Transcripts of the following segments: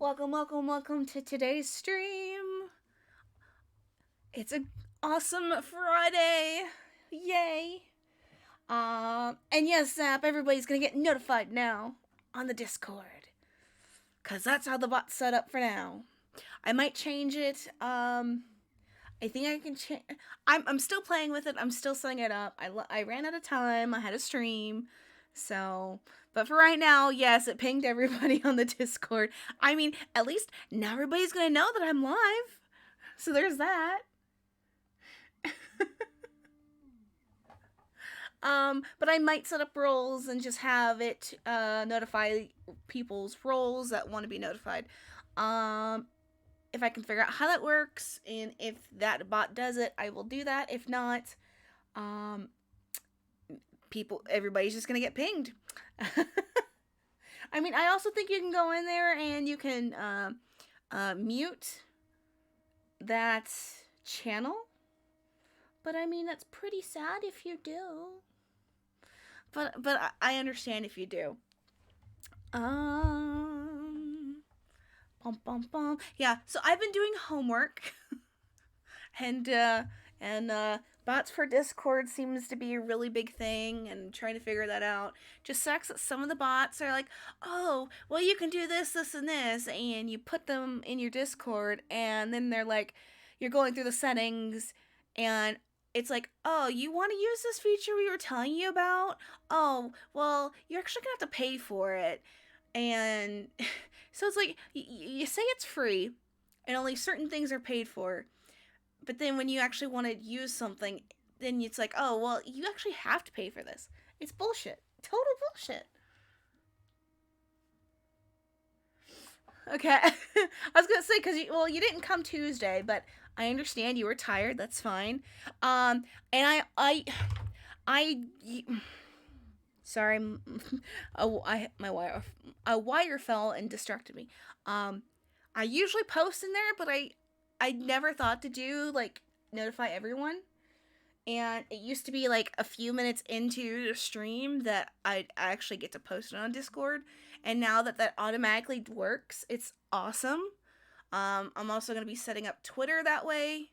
Welcome to today's stream. It's an awesome Friday. Yay. And yes, Zap, everybody's gonna get notified now on the Discord. Cause that's how the bot's set up for now. I might change it. I think I can change. I'm still playing with it. I'm still setting it up. I ran out of time. I had a stream. So, but for right now, yes, it pinged everybody on the Discord. I mean, at least now everybody's gonna know that I'm live. So there's that. But I might set up roles and just have it notify people's roles that want to be notified. Um, if I can figure out how that works and if that bot does it, I will do that. If not, um, everybody's just gonna get pinged. I mean, I also think you can go in there and you can mute that channel. But I mean, that's pretty sad if you do. But I understand if you do. Bum bum bum. Yeah. So I've been doing homework, and bots for Discord seems to be a really big thing, and trying to figure that out. Just sucks that some of the bots are like, oh, well, you can do this, this, and this, and you put them in your Discord, and then they're like, you're going through the settings, and it's like, oh, you want to use this feature we were telling you about? Oh, well, you're actually gonna have to pay for it, and so it's like you say it's free, and only certain things are paid for, but then when you actually want to use something, then it's like, oh, well, you actually have to pay for this. It's bullshit. Total bullshit. Okay. I was going to say, because, you didn't come Tuesday, but I understand you were tired. That's fine. And I, sorry, a wire fell and distracted me. I usually post in there, but I never thought to do like notify everyone. And it used to be like a few minutes into the stream that I'd actually get to post it on Discord. And now that automatically works, it's awesome. I'm also going to be setting up Twitter that way.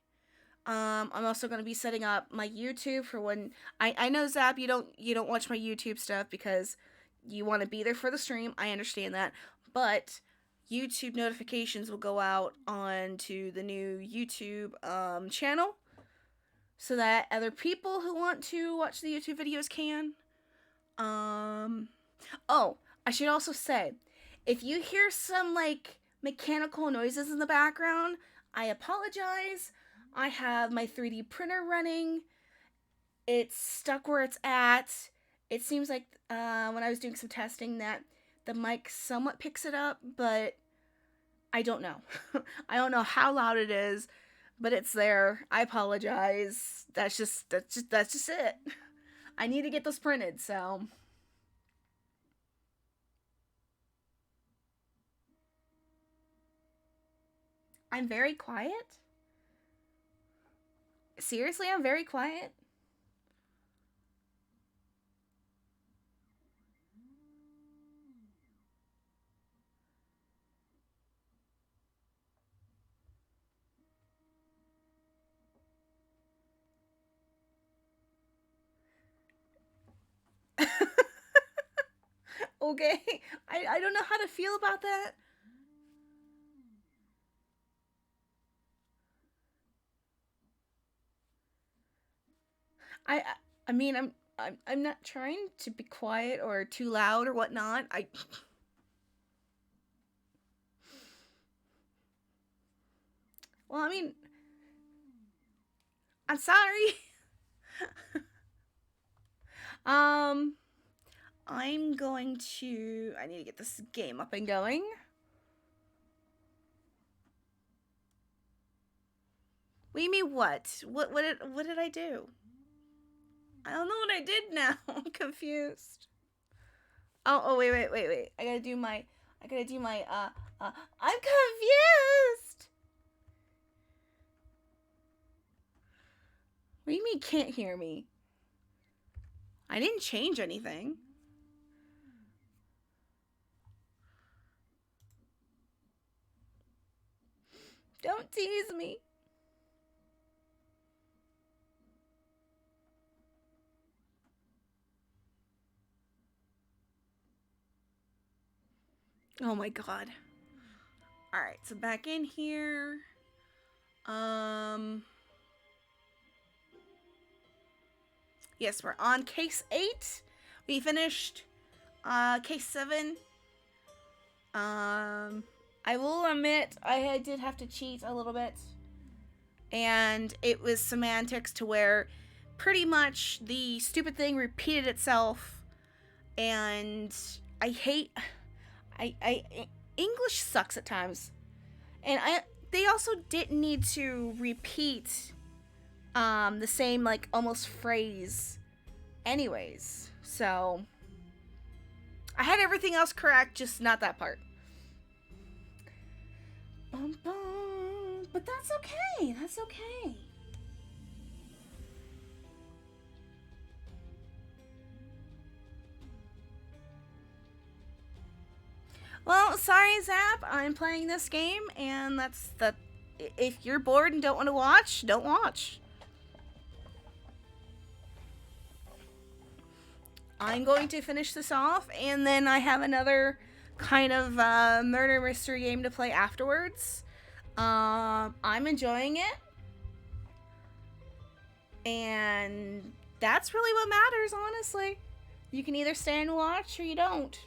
I'm also going to be setting up my YouTube for when I know, Zap, you don't watch my YouTube stuff because you want to be there for the stream. I understand that, but YouTube notifications will go out onto the new YouTube channel so that other people who want to watch the YouTube videos can. Oh, I should also say, if you hear some like mechanical noises in the background, I apologize. I have my 3D printer running. It's stuck where it's at. It seems like when I was doing some testing that the mic somewhat picks it up, but I don't know. I don't know how loud it is, but it's there. I apologize. That's just it. I need to get this printed, so I'm very quiet. Seriously, I'm very quiet. Okay. I don't know how to feel about that. I I mean I'm not trying to be quiet or too loud or whatnot. Well, I mean, I'm sorry. um I need to get this game up and going. What do you mean what? What did I do? I don't know what I did now. I'm confused. Oh wait. I gotta do my I'm confused. What do you mean can't hear me? I didn't change anything. Don't tease me. Oh my god. Alright, so back in here. Yes, we're on case 8. We finished case 7. I will admit I did have to cheat a little bit. And it was semantics to where pretty much the stupid thing repeated itself. And I hate English sucks at times. And they also didn't need to repeat the same like almost phrase anyways. So I had everything else correct, just not that part. But that's okay. That's okay. Well, sorry, Zap. I'm playing this game, and that's the. If you're bored and don't want to watch, don't watch. I'm going to finish this off, and then I have another kind of murder mystery game to play afterwards. I'm enjoying it, and that's really what matters, honestly. You can either stay and watch, or you don't.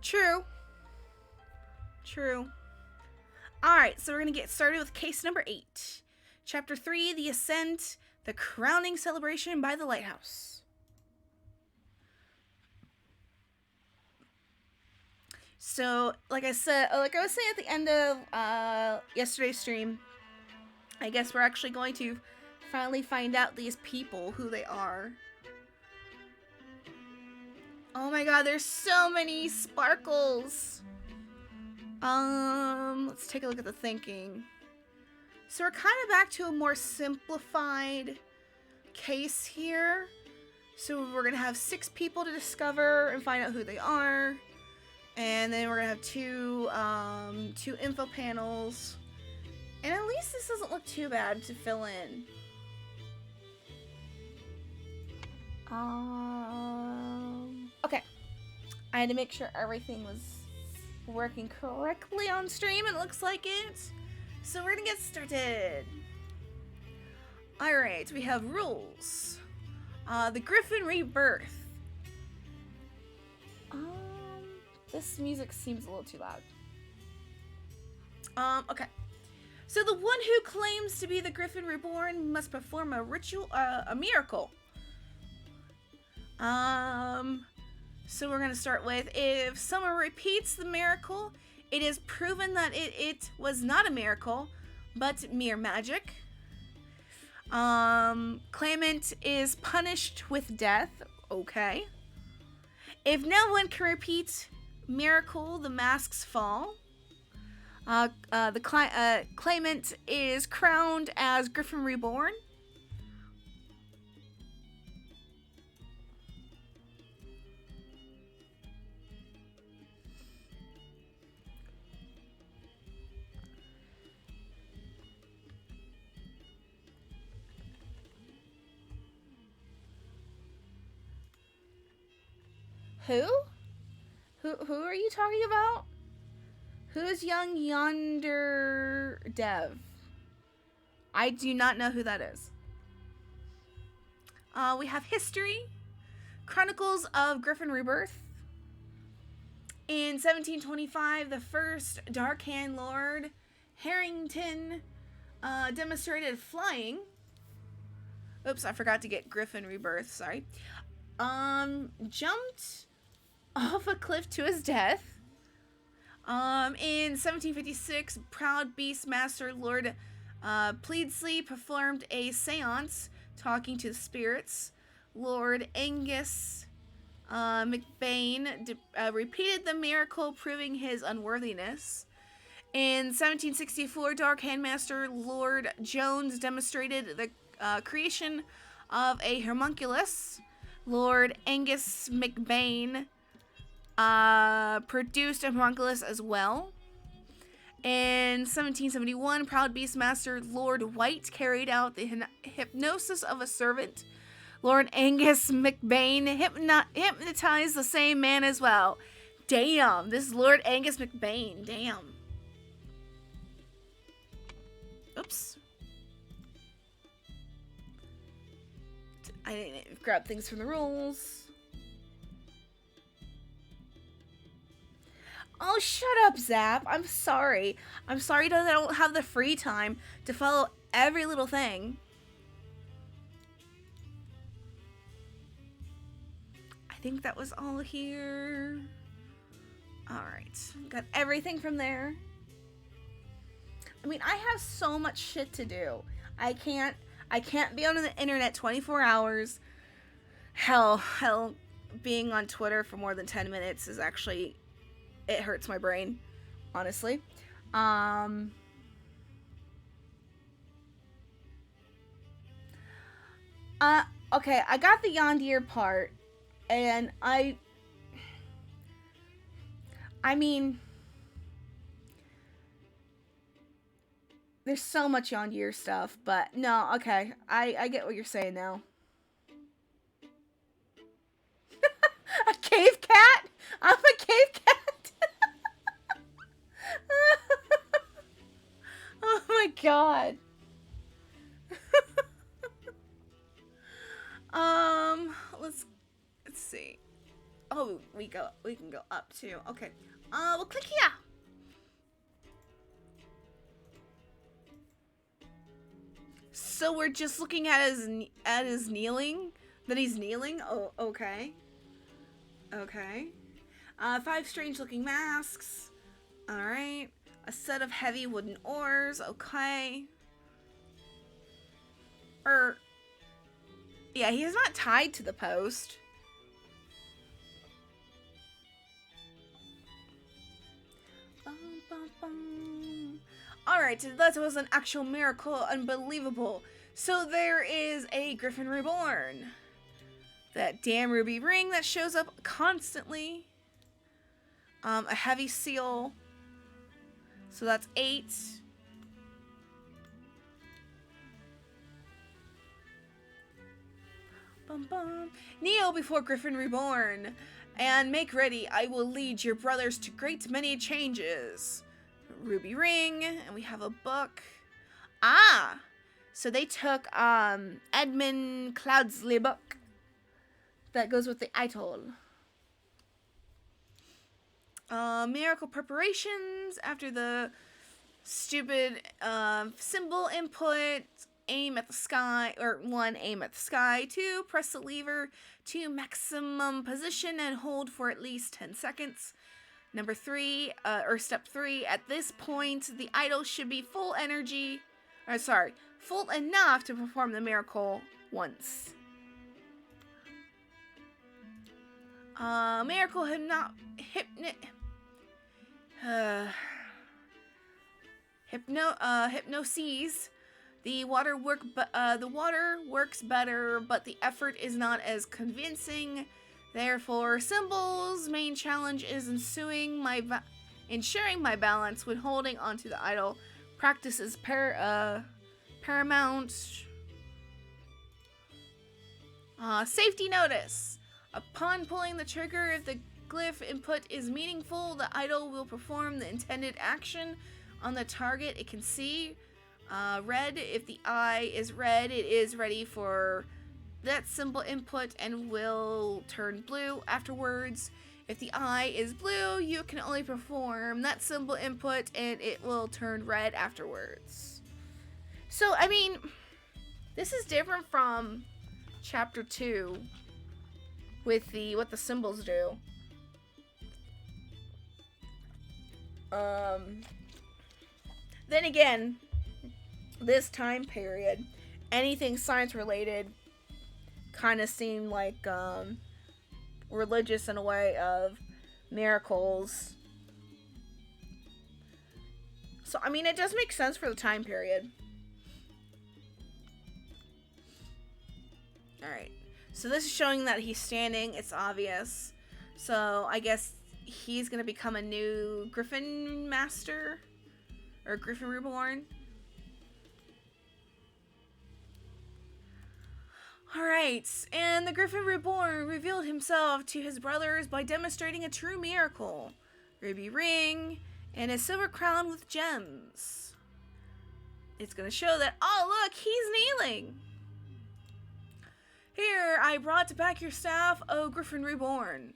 True. Alright, so we're going to get started with case number 8. Chapter 3, The Ascent, the crowning celebration by the lighthouse. So, like I was saying at the end of yesterday's stream, I guess we're actually going to finally find out these people, who they are. Oh my god, there's so many sparkles. Let's take a look at the thinking. So we're kind of back to a more simplified case here. So we're gonna have 6 people to discover and find out who they are. And then we're gonna have two info panels. And at least this doesn't look too bad to fill in. Okay. I had to make sure everything was working correctly on stream. It looks like it. So we're gonna get started. Alright, we have rules. The Griffin Rebirth. This music seems a little too loud. Okay. So the one who claims to be the Griffin Reborn must perform a ritual, a miracle. So we're gonna start with, if someone repeats the miracle, it is proven that it was not a miracle, but mere magic. Claimant is punished with death. Okay. If no one can repeat miracle, the masks fall. The claimant is crowned as Griffin Reborn. Who are you talking about? Who's young yonder dev? I do not know who that is. We have history. Chronicles of Griffin Rebirth. In 1725, the first Dark Hand Lord, Harrington, demonstrated flying. Oops, I forgot to get Griffin Rebirth, sorry. Jumped off a cliff to his death. In 1756, Proud Beastmaster Lord Pleadsley performed a seance talking to the spirits. Lord Angus McBain repeated the miracle, proving his unworthiness. In 1764, Dark Handmaster Lord Jones demonstrated the creation of a homunculus. Lord Angus McBain produced a homunculus as well. In 1771, Proud Beastmaster Lord White carried out the hypnosis of a servant. Lord Angus McBain hypnotized the same man as well. Damn, this is Lord Angus McBain. Damn. Oops. I didn't grab things from the rules. Oh, shut up, Zap. I'm sorry. I'm sorry that I don't have the free time to follow every little thing. I think that was all here. Alright. Got everything from there. I mean, I have so much shit to do. I can't be on the internet 24 hours. Hell, being on Twitter for more than 10 minutes is actually... It hurts my brain, honestly. Okay, I got the Yondir part, and I mean, there's so much Yondir stuff, but no, okay, I get what you're saying now. A cave cat? I'm a cave cat? Oh my god. Let's see. Oh, we can go up too. Okay. We'll click here. So we're just looking at his kneeling. That he's kneeling. Oh, okay. Okay. 5 strange looking masks. All right. A set of heavy wooden oars. Okay. Yeah, he's not tied to the post. Alright, that was an actual miracle. Unbelievable. So there is a Griffin Reborn. That damn ruby ring that shows up constantly. A heavy seal. So that's 8. Bum bum. Kneel before Griffin Reborn. And make ready. I will lead your brothers to great many changes. Ruby ring. And we have a book. Ah! So they took Edmund Cloudsley book. That goes with the idol. Miracle preparations after the stupid symbol input. Aim at the sky, or 1, aim at the sky. 2, press the lever to maximum position and hold for at least 10 seconds. Number 3, or step 3, at this point, the idol should be full enough to perform the miracle once. Miracle hypnosis. The water works better, but the effort is not as convincing. Therefore, Symbol's main challenge is ensuring my balance when holding onto the idol. Practice is paramount. Safety notice. Upon pulling the trigger, if the glyph input is meaningful, the idol will perform the intended action on the target it can see. Red, if the eye is red, it is ready for that symbol input and will turn blue afterwards. If the eye is blue, you can only perform that symbol input and it will turn red afterwards. So, I mean, this is different from chapter 2 with what the symbols do. Then again, this time period, anything science related kind of seemed like religious in a way of miracles. So, I mean, it does make sense for the time period. Alright. So this is showing that he's standing. It's obvious. So, I guess he's gonna become a new Griffin Master or Griffin Reborn. Alright, and the Griffin Reborn revealed himself to his brothers by demonstrating a true miracle. Ruby ring, and a silver crown with gems. It's gonna show that, oh look, he's kneeling! Here, I brought back your staff, O Griffin Reborn.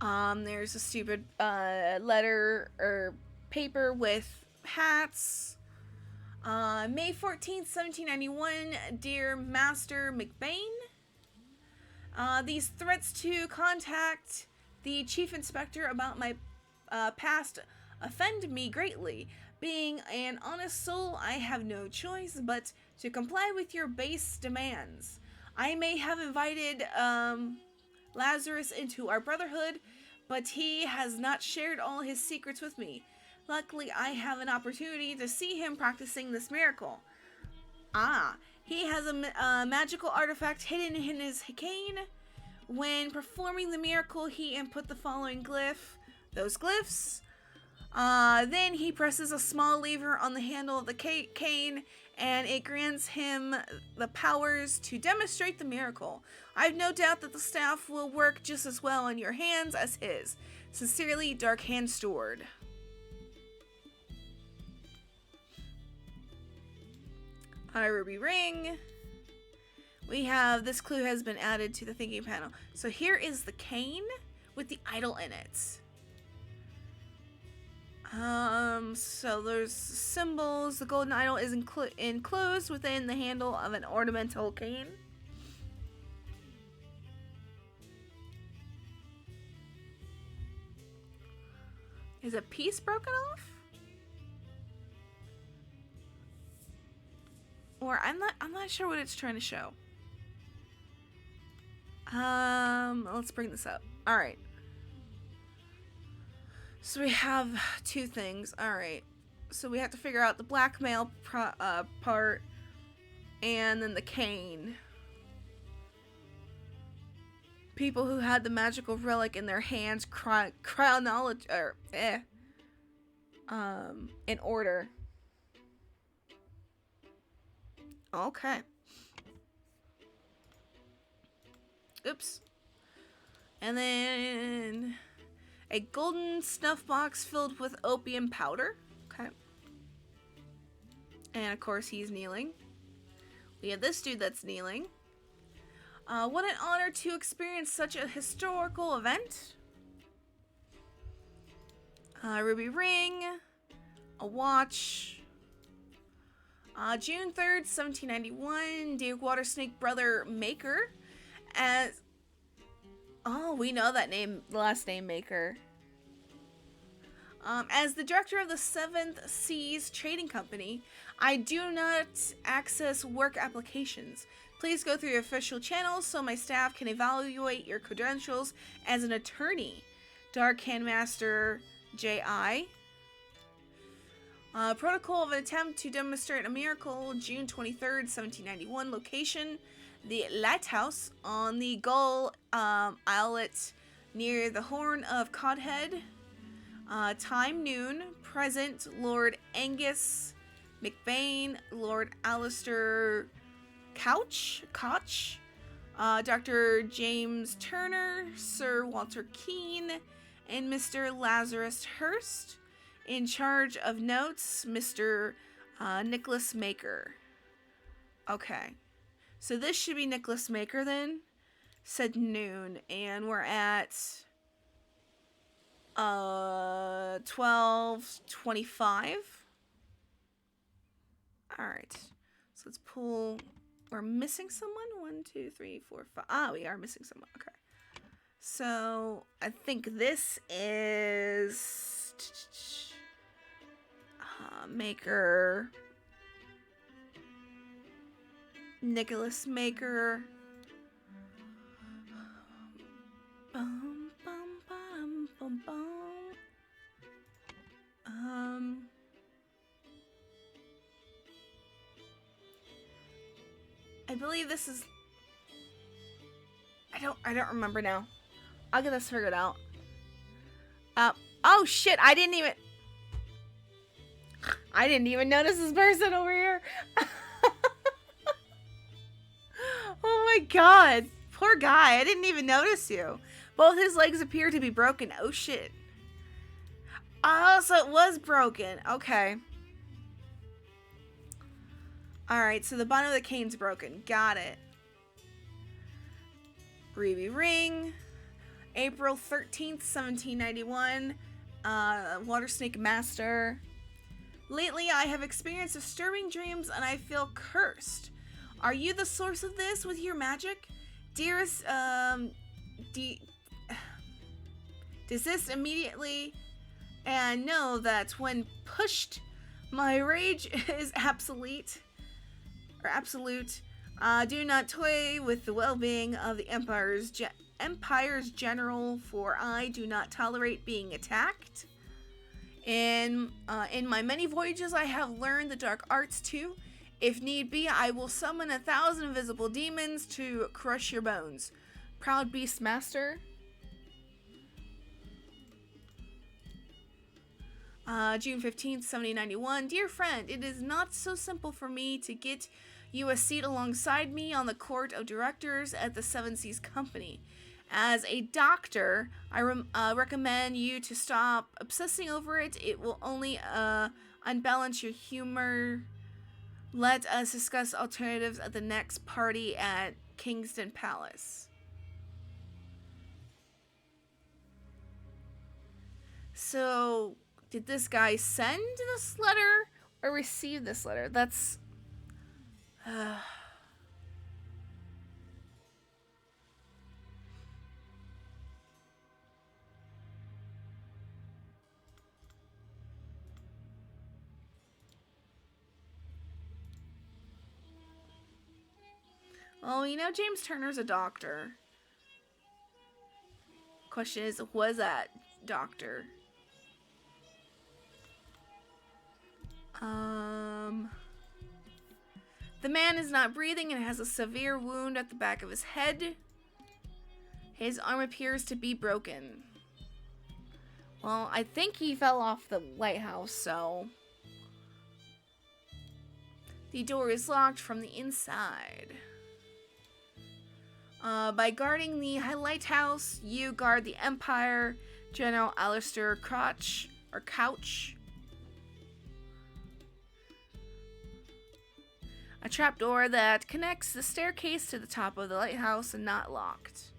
There's a stupid letter or paper with hats. May 14th, 1791, dear Master McBain. These threats to contact the Chief Inspector about my past offend me greatly. Being an honest soul, I have no choice but to comply with your base demands. I may have invited Lazarus into our brotherhood, but he has not shared all his secrets with me. Luckily, I have an opportunity to see him practicing this miracle. He has a magical artifact hidden in his cane. When performing the miracle, he input the following glyph. Those glyphs. Then he presses a small lever on the handle of the cane, and it grants him the powers to demonstrate the miracle. I have no doubt that the staff will work just as well in your hands as his. Sincerely, Dark Hand Steward. Ruby ring. We have this clue has been added to the thinking panel. So here is the cane with the idol in it. So there's symbols. The golden idol is enclosed within the handle of an ornamental cane. Is a piece broken off? Or I'm not sure what it's trying to show. Let's bring this up. All right. So we have two things. All right. So we have to figure out the blackmail part, and then the cane. People who had the magical relic in their hands, chronology or in order. Okay. Oops. And then a golden snuff box filled with opium powder. Okay. And of course he's kneeling. We have this dude that's kneeling. What an honor to experience such a historical event. Ruby ring. A watch. June 3rd, 1791, dear Watersnake Brother Maker, as... Oh, we know that name, last name Maker. As the director of the Seventh Seas Trading Company, I do not access work applications. Please go through your official channels so my staff can evaluate your credentials as an attorney. Dark Hand Master J.I. Protocol of an attempt to demonstrate a miracle, June 23rd, 1791. Location, the lighthouse on the Gull Islet near the Horn of Codhead. Time noon. Present, Lord Angus McBain, Lord Alistair Koch, Dr. James Turner, Sir Walter Keane, and Mr. Lazarus Hurst. In charge of notes, Mr. Nicholas Maker. Okay. So this should be Nicholas Maker then. Said noon. And we're at 12:25. Alright. So let's pull. We're missing someone? 1, 2, 3, 4, 5. We are missing someone. Okay. So I think this is Maker, Nicholas Maker. Bum, bum, bum, bum, bum. I believe this is. I don't remember now. I'll get this figured out. Uh, oh shit, I didn't even notice this person over here. Oh my god. Poor guy, I didn't even notice you. Both his legs appear to be broken. Oh shit. Oh, so it was broken. Okay. Alright, so the bottom of the cane's broken. Got it. Ruby Ring. April 13th, 1791. Water Snake Master. Lately, I have experienced disturbing dreams and I feel cursed. Are you the source of this with your magic? Dearest, desist immediately and know that when pushed, my rage is absolute. Do not toy with the well-being of the Empire's general, for I do not tolerate being attacked. In my many voyages, I have learned the dark arts too. If need be, I will summon 1,000 invisible demons to crush your bones. Proud Beast Master. June 15th, 1791. Dear friend, it is not so simple for me to get you a seat alongside me on the court of directors at the Seven Seas Company. As a doctor, I recommend you to stop obsessing over it. It will only unbalance your humor. Let us discuss alternatives at the next party at Kingston Palace. So, did this guy send this letter or receive this letter? That's... Oh, you know, James Turner's a doctor. Question is, was that doctor? The man is not breathing and has a severe wound at the back of his head. His arm appears to be broken. Well, I think he fell off the lighthouse, so... The door is locked from the inside. By guarding the lighthouse, you guard the Empire. General Alistair Couch. A trapdoor that connects the staircase to the top of the lighthouse and not locked.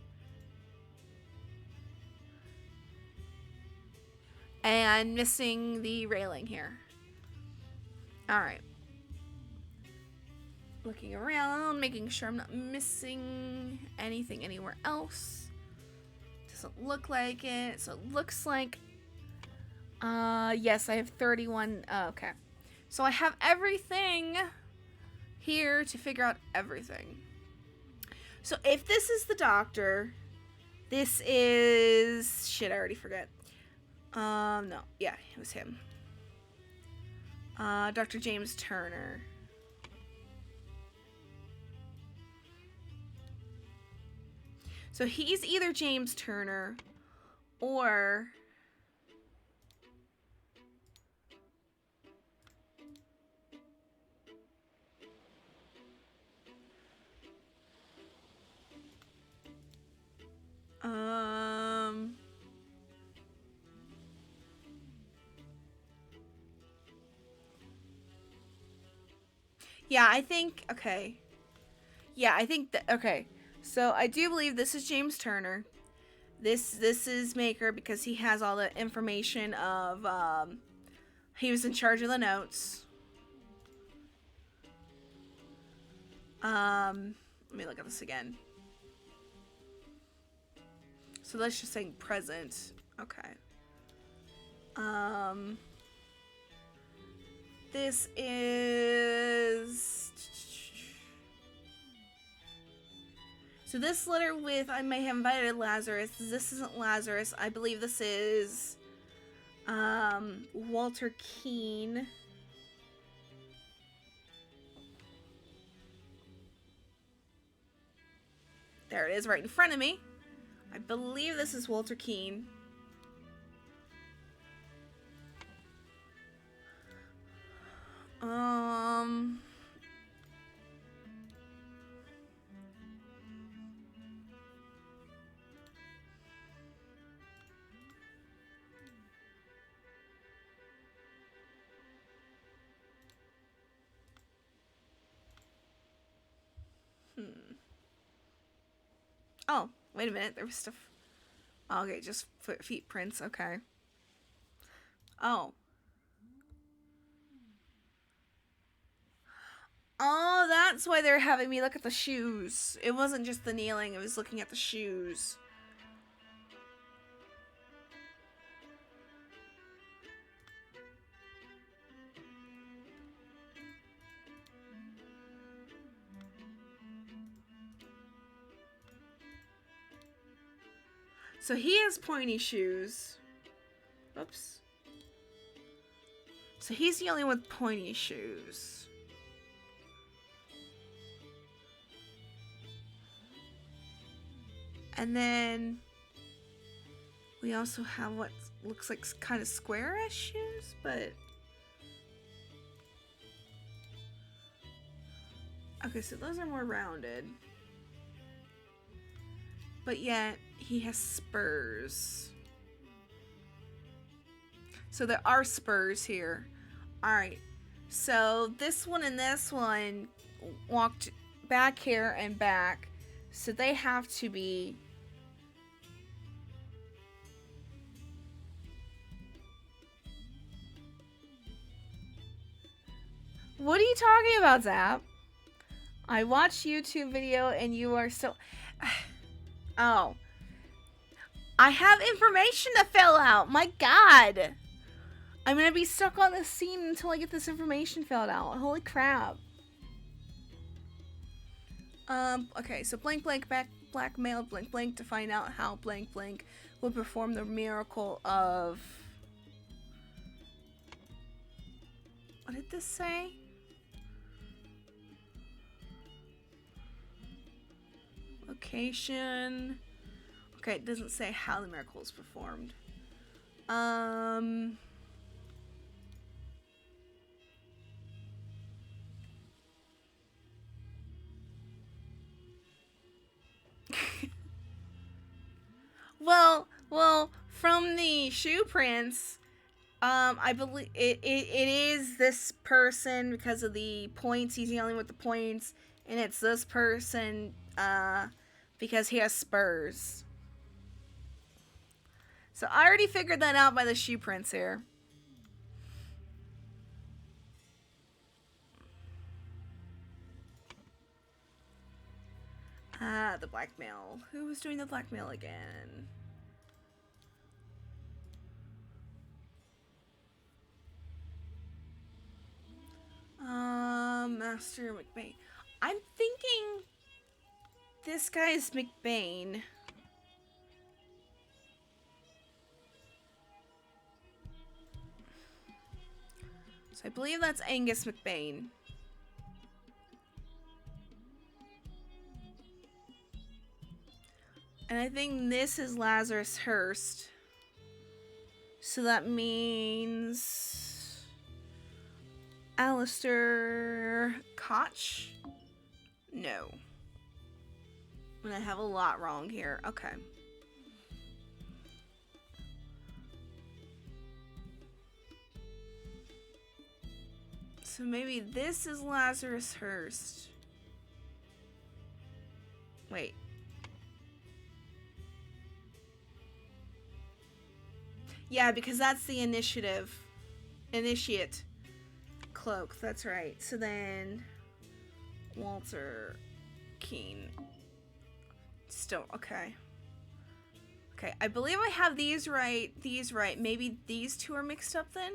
And missing the railing here. Alright. Looking around, making sure I'm not missing anything anywhere else. Doesn't look like it. So it looks like... yes, I have 31. Okay. So I have everything here to figure out everything. So if this is the doctor, this is... Shit, I already forget. No. Yeah, it was him. Dr. James Turner. So he's either James Turner or... Yeah, I think... Okay. Yeah, I think that... Okay. So I do believe this is James Turner. This is Maker because he has all the information of... he was in charge of the notes. Let me look at this again. So let's just say present. Okay. This is... So this letter with I may have invited Lazarus. This isn't Lazarus. I believe this is Walter Keane. There it is right in front of me. I believe this is Walter Keane. Um... Oh, wait a minute. There was stuff. Oh, okay, just feet prints. Okay. Oh. Oh, that's why they're having me look at the shoes. It wasn't just the kneeling, it was looking at the shoes. So he has pointy shoes. Oops. So he's the only one with pointy shoes. And then we also have what looks like kind of square-ish shoes, but... Okay, so those are more rounded. But yet, he has spurs. So there are spurs here. Alright, so this one and this one walked back here and back. So they have to be... What are you talking about, Zap? I watched YouTube video and you are so... Oh. I have information to fill out. My God. I'm gonna be stuck on this scene until I get this information filled out. Holy crap. Okay, so blank blank blackmailed blank blank to find out how blank blank will perform the miracle of... What did this say? Location. Okay, it doesn't say how the miracle is performed. Well, from the shoe prints, I believe it is this person because of the points. He's the only one with the points, and it's this person, because he has spurs. So I already figured that out by the shoe prints here. The blackmail. Who was doing the blackmail again? Master McBain. I'm thinking this guy is McBain. So I believe that's Angus McBain. And I think this is Lazarus Hurst. So that means... Alistair Koch? No. I'm gonna have a lot wrong here. Okay. So maybe this is Lazarus Hurst. Wait. Yeah, because that's the initiate cloak. That's right. So then Walter Keane. Still okay. Okay, I believe I have these right. These right. Maybe these two are mixed up then.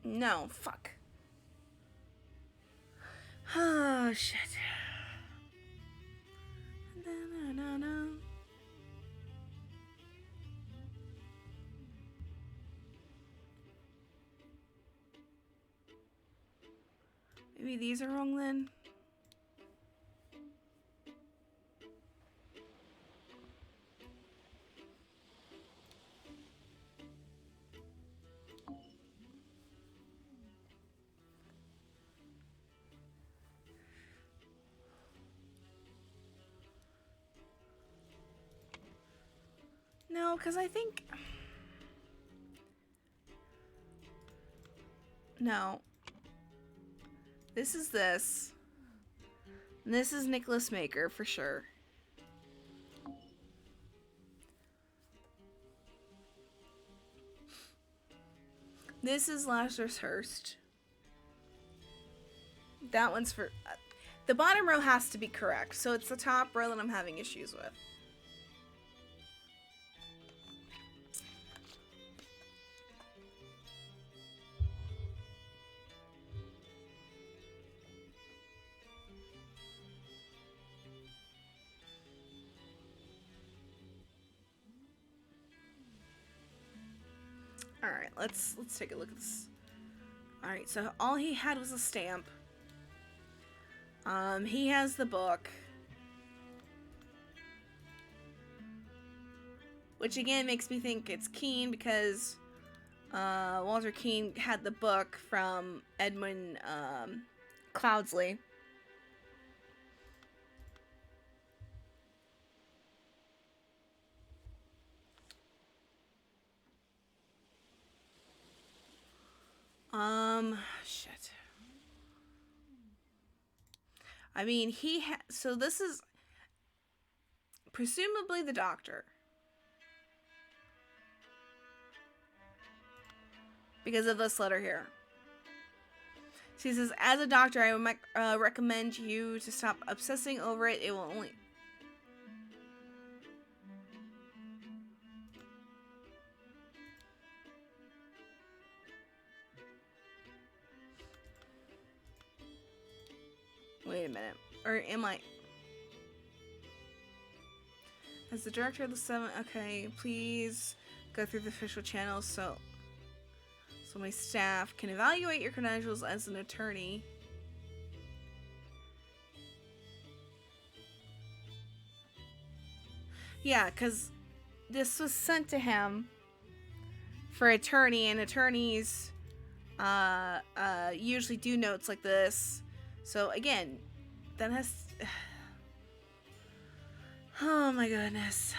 No, fuck. Oh, shit. No. Maybe these are wrong then? No, because I think... No. This is this. And this is Nicholas Maker, for sure. This is Lazarus Hurst. That one's for... the bottom row has to be correct, so it's the top row that I'm having issues with. Alright, let's take a look at this. Alright, so all he had was a stamp. He has the book. Which again makes me think it's Keene because Walter Keene had the book from Edwin Cloudsley. Shit. I mean, so this is presumably the doctor. Because of this letter here. So he says, as a doctor, I would recommend you to stop obsessing over it. It will only... Wait a minute. Or am I... As the director of the 7... Okay, please go through the official channels so my staff can evaluate your credentials as an attorney. Yeah, because this was sent to him for attorney, and attorneys usually do notes like this. So again, that has... Oh my goodness.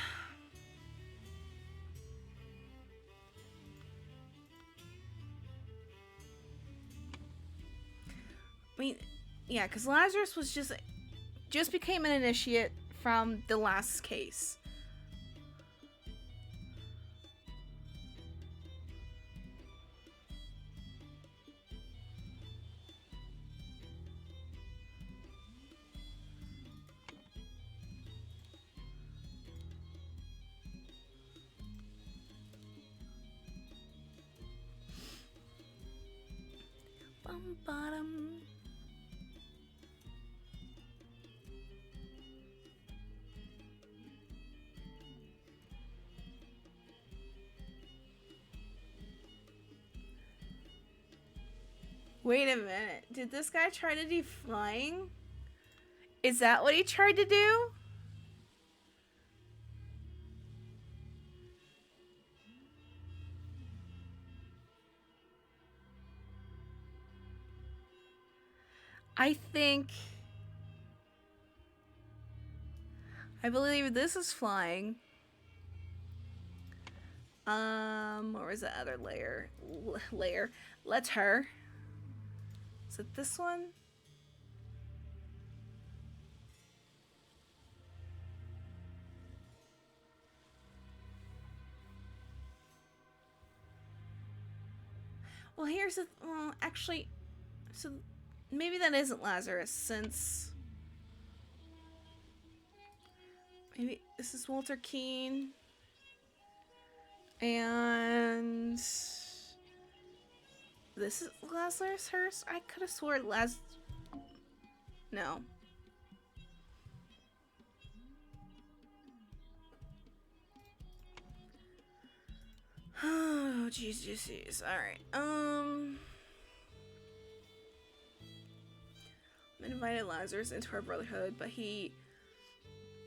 I mean, yeah, because Lazarus was just became an initiate from the last case. Bottom. Wait a minute. Did this guy try to do flying? Is that what he tried to do? I believe this is flying. What was the other layer? Letter. Is it this one? Well, here's the... Well, actually... So, maybe that isn't Lazarus, since... Maybe this is Walter Keene. And... This is Lazarus Hurst? I could have sworn No. Oh, jeez. Alright. I'm invited Lazarus into our brotherhood, but he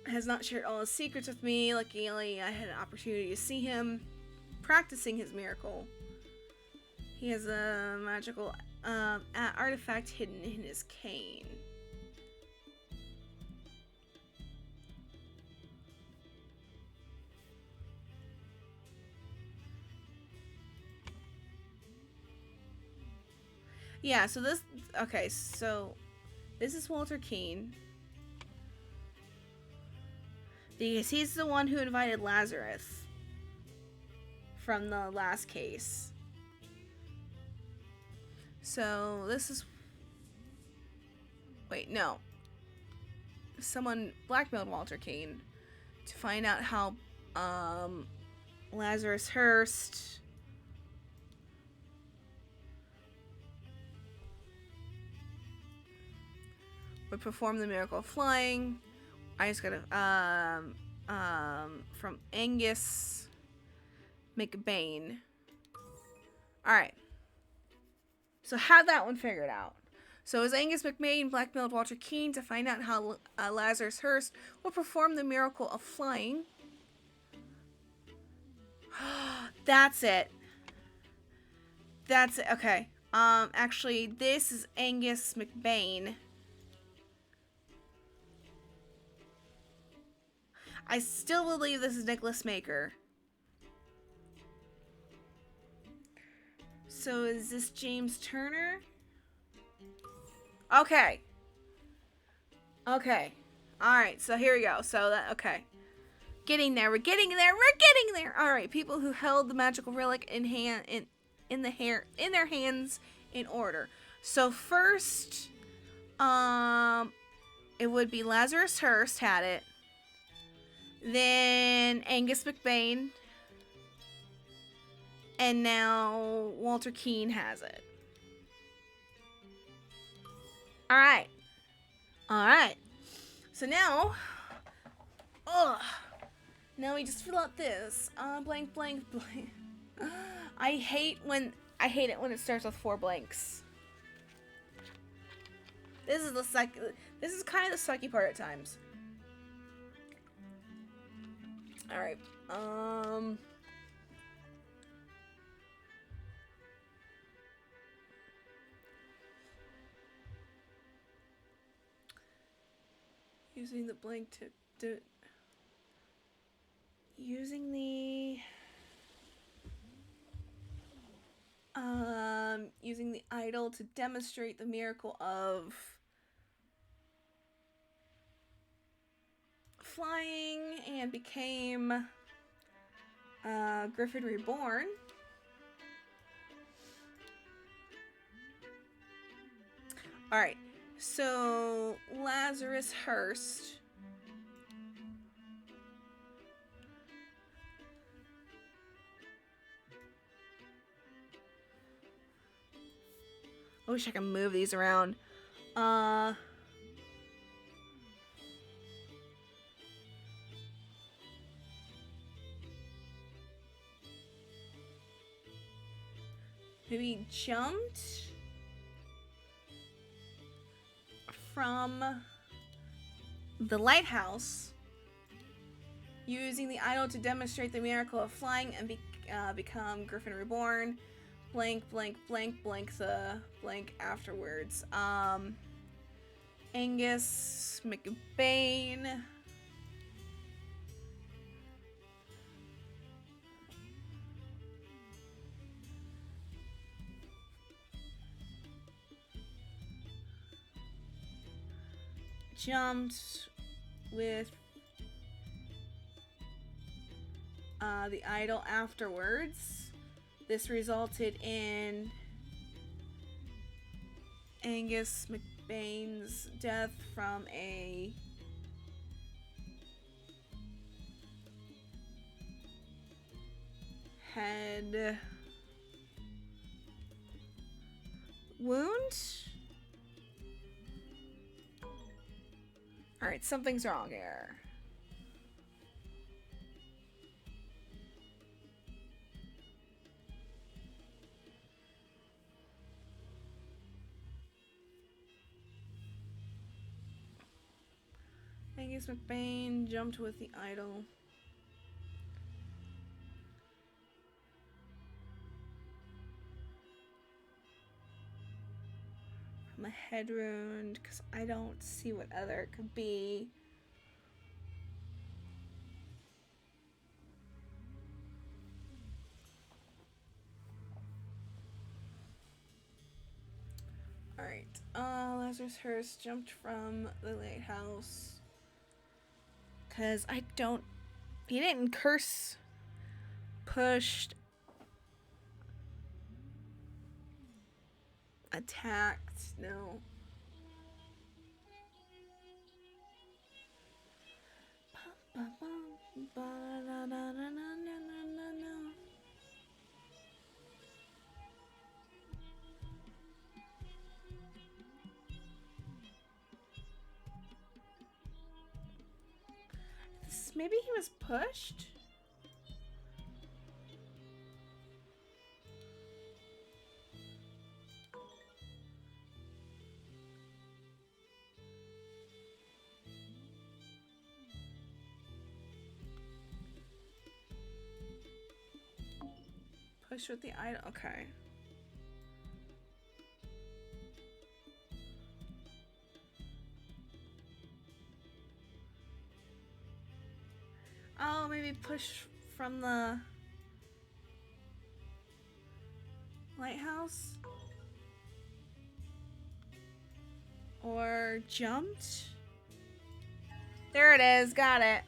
has not shared all his secrets with me. Luckily, I had an opportunity to see him practicing his miracle. He has a magical artifact hidden in his cane. Yeah, so this... Okay, so... This is Walter Keene. Because he's the one who invited Lazarus from the last case. So, this is... Wait, no. Someone blackmailed Walter Keene to find out how, Lazarus Hurst... would perform the miracle of flying. I just gotta, from Angus McBain. Alright. So, have that one figured out. So, as Angus McBain blackmailed Walter Keene to find out how Lazarus Hurst would perform the miracle of flying. That's it. That's it. Okay. Actually, this is Angus McBain. I still believe this is Nicholas Maker. So is this James Turner? Okay. Okay. Alright, so here we go. So that, okay. Getting there. We're getting there. We're getting there. Alright, people who held the magical relic in their hands in order. So first, it would be Lazarus Hurst had it. Then Angus McBain. And now Walter Keene has it. Alright. Alright. So now... Now we just fill out this. Blank, blank, blank. I hate it when it starts with 4 blanks. This is kind of the sucky part at times. Alright, using the blank to using the idol to demonstrate the miracle of flying and became Griffin Reborn. Alright, so Lazarus Hurst. I wish I could move these around. Maybe jumped from the lighthouse using the idol to demonstrate the miracle of flying and become Griffin Reborn. Blank, blank, blank, blank the blank afterwards. Angus McBain. Jumped with the idol afterwards. This resulted in Angus McBain's death from a head wound. Alright, something's wrong here. Angus McBain jumped with the idol. From a head wound, because I don't see what other it could be. Alright. Lazarus Hearst jumped from the lighthouse. Because I don't. He didn't curse. Pushed. Attacked. No. Maybe he was pushed? Push with the idol. Okay. Oh, maybe push from the lighthouse? Or jumped? There it is. Got it.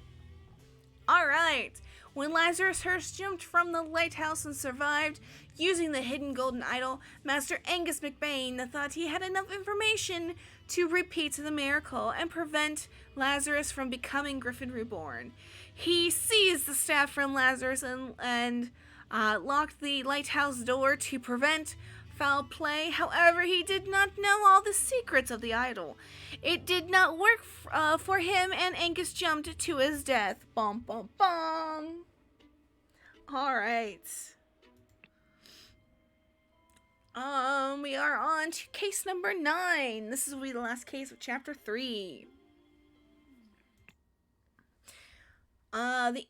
Alright. When Lazarus Hearst jumped from the lighthouse and survived, using the hidden golden idol, Master Angus McBain thought he had enough information to repeat the miracle and prevent Lazarus from becoming Griffin Reborn. He seized the staff from Lazarus and locked the lighthouse door to prevent foul play. However, he did not know all the secrets of the idol. It did not work for him, and Angus jumped to his death. Bum, bum, bum. All right. We are on to case number 9. This will be the last case of chapter 3. The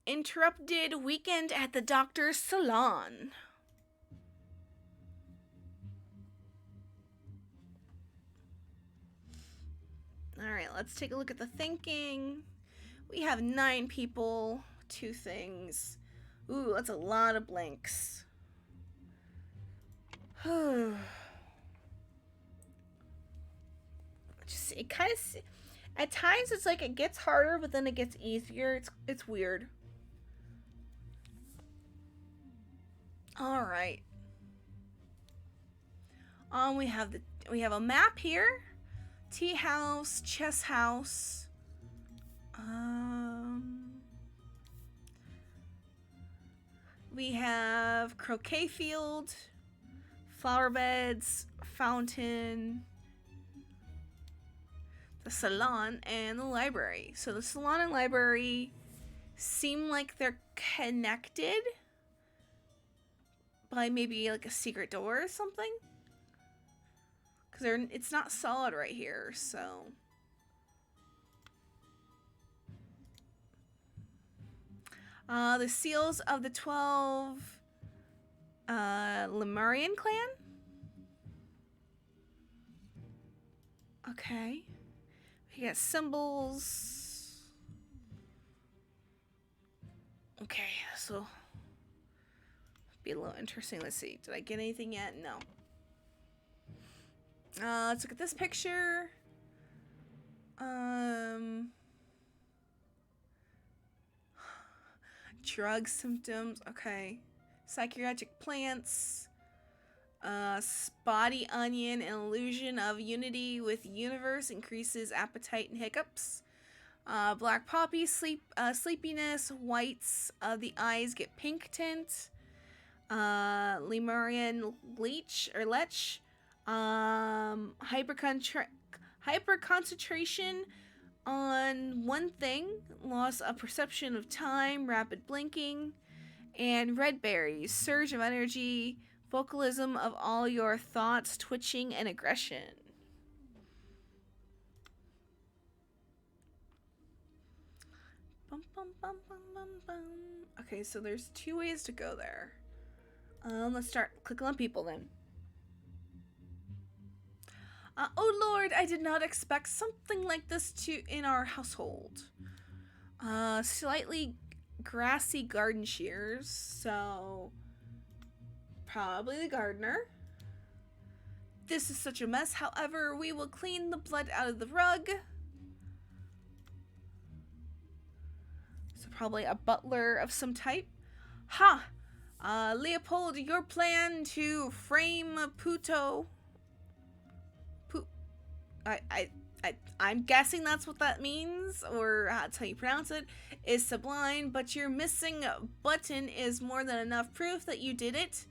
interrupted weekend at the doctor's salon. Alright, let's take a look at the thinking. We have 9 people, 2 things. Ooh, that's a lot of blanks. Just, it kind of, at times it's like it gets harder, but then it gets easier. It's weird. All right. We have a map here. Tea house, chess house. We have croquet field, flower beds, fountain, the salon, and the library. So the salon and library seem like they're connected by maybe like a secret door or something. Because it's not solid right here, so. The seals of the 12 Lemurian clan. Okay. We got symbols. Okay, so be a little interesting. Let's see. Did I get anything yet? No. Let's look at this picture. Drug symptoms. Okay. Psychiatric plants. Spotty onion, an illusion of unity with universe, increases appetite and hiccups. Black poppy, sleepiness. Whites of the eyes get pink tint. Lemurian leech or lech. Hyperconcentration on one thing, loss of perception of time, rapid blinking, and red berries, surge of energy, vocalism of all your thoughts, twitching, and aggression. Bum, bum, bum, bum, bum, bum. Okay, so there's 2 ways to go there. Let's start clicking on people then. Oh Lord, I did not expect something like this in our household. Slightly grassy garden shears, so probably the gardener. this is such a mess. However, we will clean the blood out of the rug. So probably a butler of some type. Ha! Leopold, your plan to frame Puto. I'm guessing that's what that means, or that's how you pronounce it, is sublime, but your missing button is more than enough proof that you did it.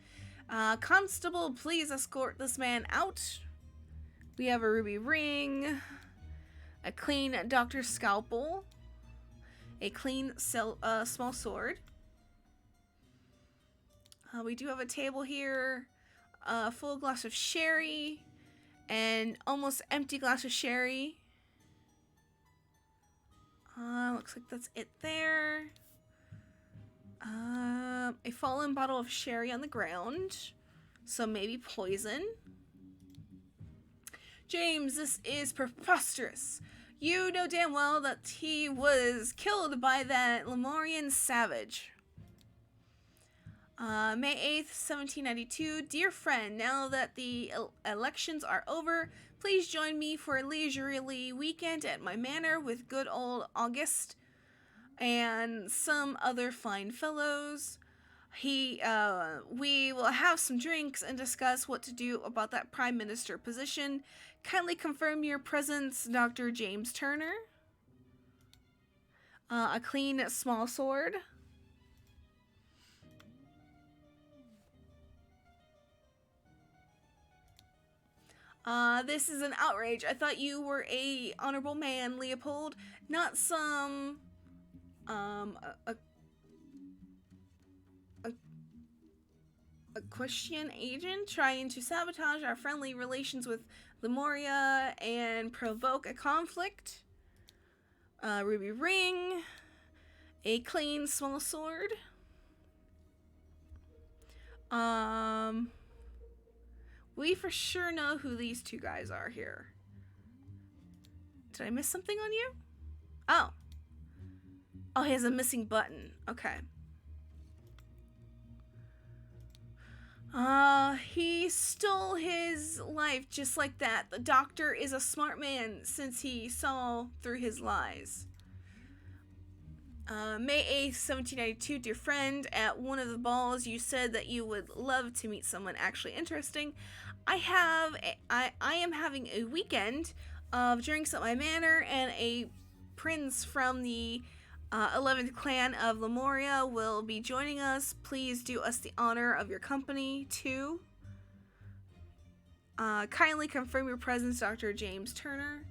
Constable, please escort this man out. We have a ruby ring, a clean doctor's scalpel, a clean small sword. We do have a table here, a full glass of sherry, and almost empty glass of sherry. Looks like that's it there. A fallen bottle of sherry on the ground. So maybe poison. James, this is preposterous. You know damn well that he was killed by that Lemurian savage. May 8th, 1792. Dear friend, now that the elections are over, please join me for a leisurely weekend at my manor with good old August and some other fine fellows. We will have some drinks and discuss what to do about that prime minister position. Kindly confirm your presence, Dr. James Turner. A clean small sword. This is an outrage. I thought you were a honorable man, Leopold, not some, a Christian agent trying to sabotage our friendly relations with Lemuria and provoke a conflict. Ruby ring, a clean small sword. We for sure know who these two guys are here. Did I miss something on you? Oh. Oh, he has a missing button. Okay. He stole his life just like that. The doctor is a smart man since he saw through his lies. May 8th, 1792, dear friend, at one of the balls you said that you would love to meet someone actually interesting. I am having a weekend of drinks at my manor, and a prince from the 11th clan of Lemuria will be joining us. Please do us the honor of your company, too. Kindly confirm your presence, Dr. James Turner.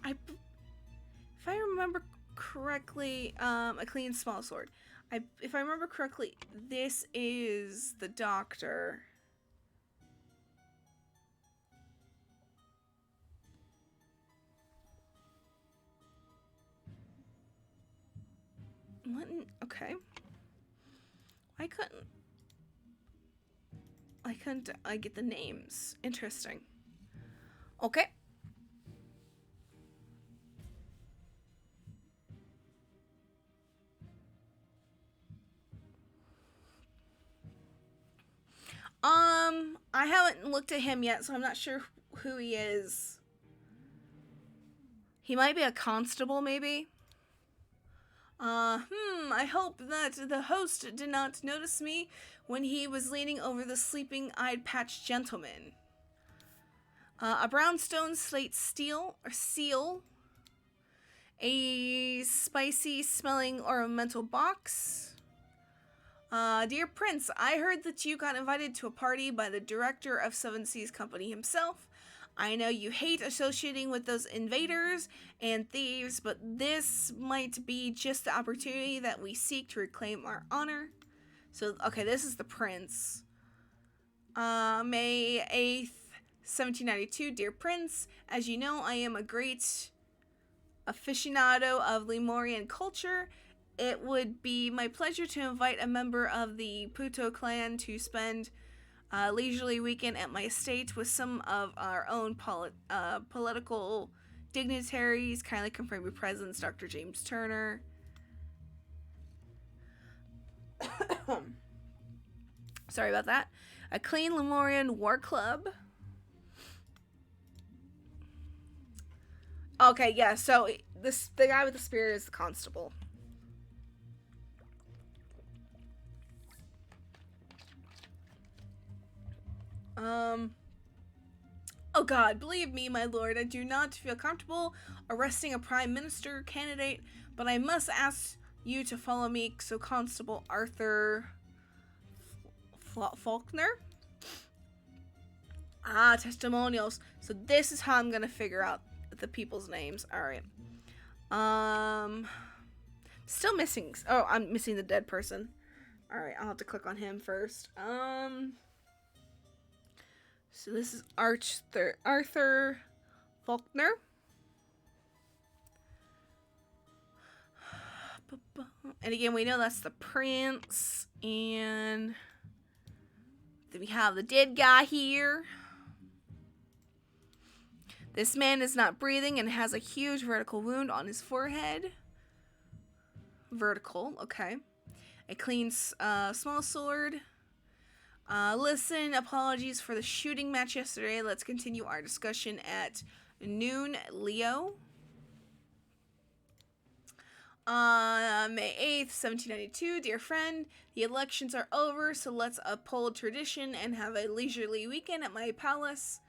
If I remember correctly, a clean small sword. If I remember correctly, this is the doctor. Okay. Why couldn't I get the names? Interesting. Okay. I haven't looked at him yet, so I'm not sure who he is. He might be a constable, maybe. I hope that the host did not notice me when he was leaning over the sleeping-eyed patched gentleman. A brownstone slate seal, a spicy-smelling ornamental box. Dear Prince, I heard that you got invited to a party by the director of Seven Seas Company himself. I know you hate associating with those invaders and thieves, but this might be just the opportunity that we seek to reclaim our honor. So, okay, this is the Prince. May 8th, 1792, dear Prince, as you know, I am a great aficionado of Lemurian culture. It would be my pleasure to invite a member of the Puto clan to spend a leisurely weekend at my estate with some of our own political dignitaries. Kindly confirm your presence, Dr. James Turner. Sorry about that. A clean Lemurian war club. Okay, yeah, so the guy with the spear is the constable. Oh God, believe me, my lord, I do not feel comfortable arresting a prime minister candidate, but I must ask you to follow me. So, Constable Arthur Faulkner. Ah, testimonials. So this is how I'm gonna figure out the people's names. All right. Still missing. Oh, I'm missing the dead person. All right, I'll have to click on him first. So this is Arthur Faulkner. And again, we know that's the prince. And then we have the dead guy here. This man is not breathing and has a huge vertical wound on his forehead. Vertical, okay. A clean small sword. Listen, apologies for the shooting match yesterday. Let's continue our discussion at noon, Leo. May 8th, 1792. Dear friend, the elections are over, so let's uphold tradition and have a leisurely weekend at my palace.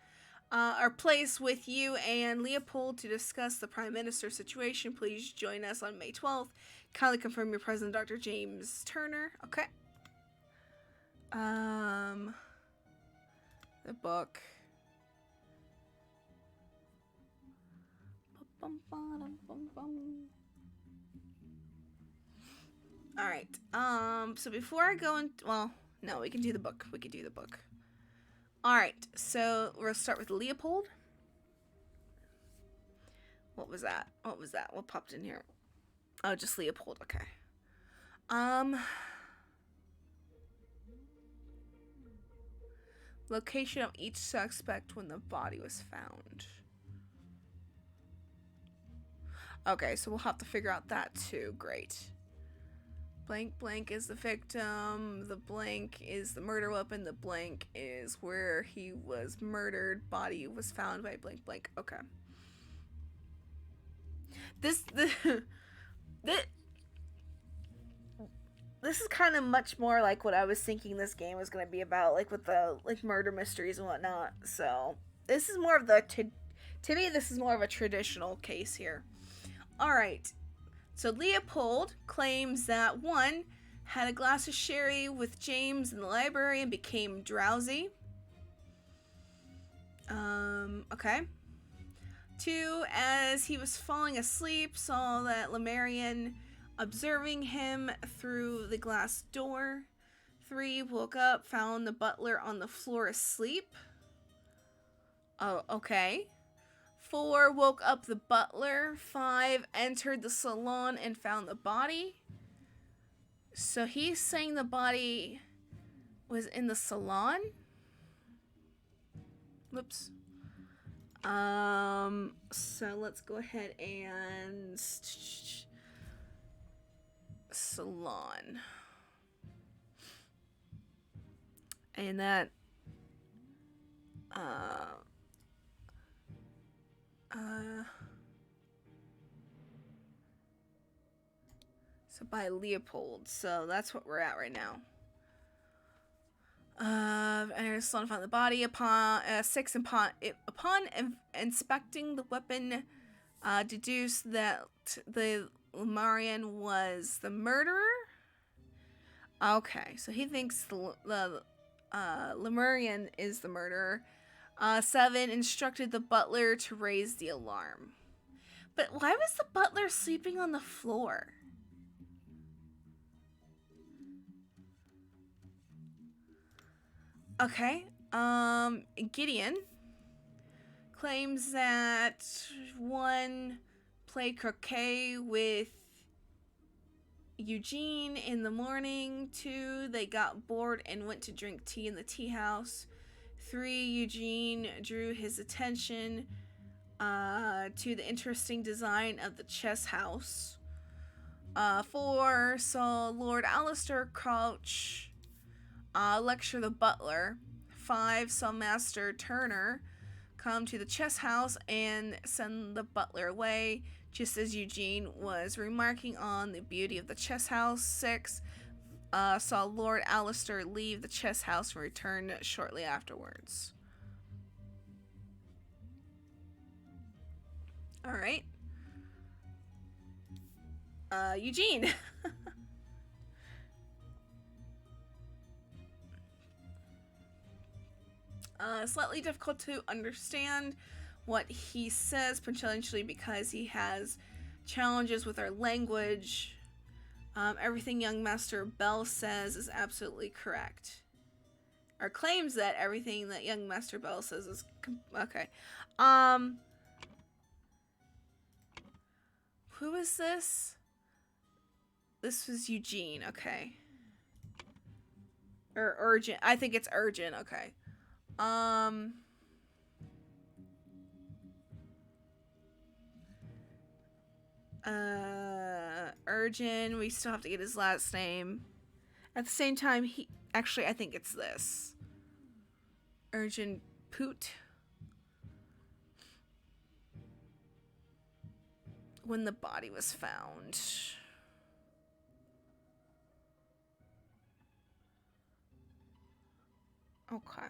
Our place with you and Leopold to discuss the Prime Minister situation. Please join us on May 12th. Kindly confirm your presence, Dr. James Turner. Okay. The book. Alright. So before I go in, well, no, we can do the book. Alright, so we'll start with Leopold. What was that? What popped in here? Oh, just Leopold, okay. Location of each suspect when the body was found. Okay, so we'll have to figure out that too. Great. Blank blank is the victim. The blank is the murder weapon. The blank is where he was murdered. Body was found by blank blank. Okay. This is kind of much more like what I was thinking this game was going to be about, like with the murder mysteries and whatnot. So this is more of the to me this is more of a traditional case here. All right. So Leopold claims that 1 had a glass of sherry with James in the library and became drowsy. Okay. 2, as he was falling asleep, saw that Lemurian observing him through the glass door. 3, woke up, found the butler on the floor asleep. Oh, okay. 4, woke up the butler. 5, entered the salon and found the body. So he's saying the body was in the salon? Whoops. So let's go ahead and salon. And that so by Leopold. So that's what we're at right now. Entered the salon, found the body. Upon 6, upon inspecting the weapon, deduced that the Lemurian was the murderer. Okay, so he thinks the Lemurian is the murderer. 7, instructed the butler to raise the alarm. But why was the butler sleeping on the floor? Okay. Gideon claims that 1 played croquet with Eugene in the morning. 2, they got bored and went to drink tea in the tea house. 3, Eugene drew his attention to the interesting design of the chess house. 4, saw Lord Alistair crouch lecture the butler. 5 saw Master Turner come to the chess house and send the butler away, just as Eugene was remarking on the beauty of the chess house. 6 saw Lord Alistair leave the chess house and return shortly afterwards. Alright. Eugene. Slightly difficult to understand what he says, potentially because he has challenges with our language. Everything young Master Bell says is absolutely correct. Or claims that everything that young Master Bell says is okay. Who is this? This was Eugene, okay. Or Urgent. I think it's Urgent, okay. Urgent. We still have to get his last name. At the same time, actually, I think it's this. Urgent Poot. When the body was found. Okay.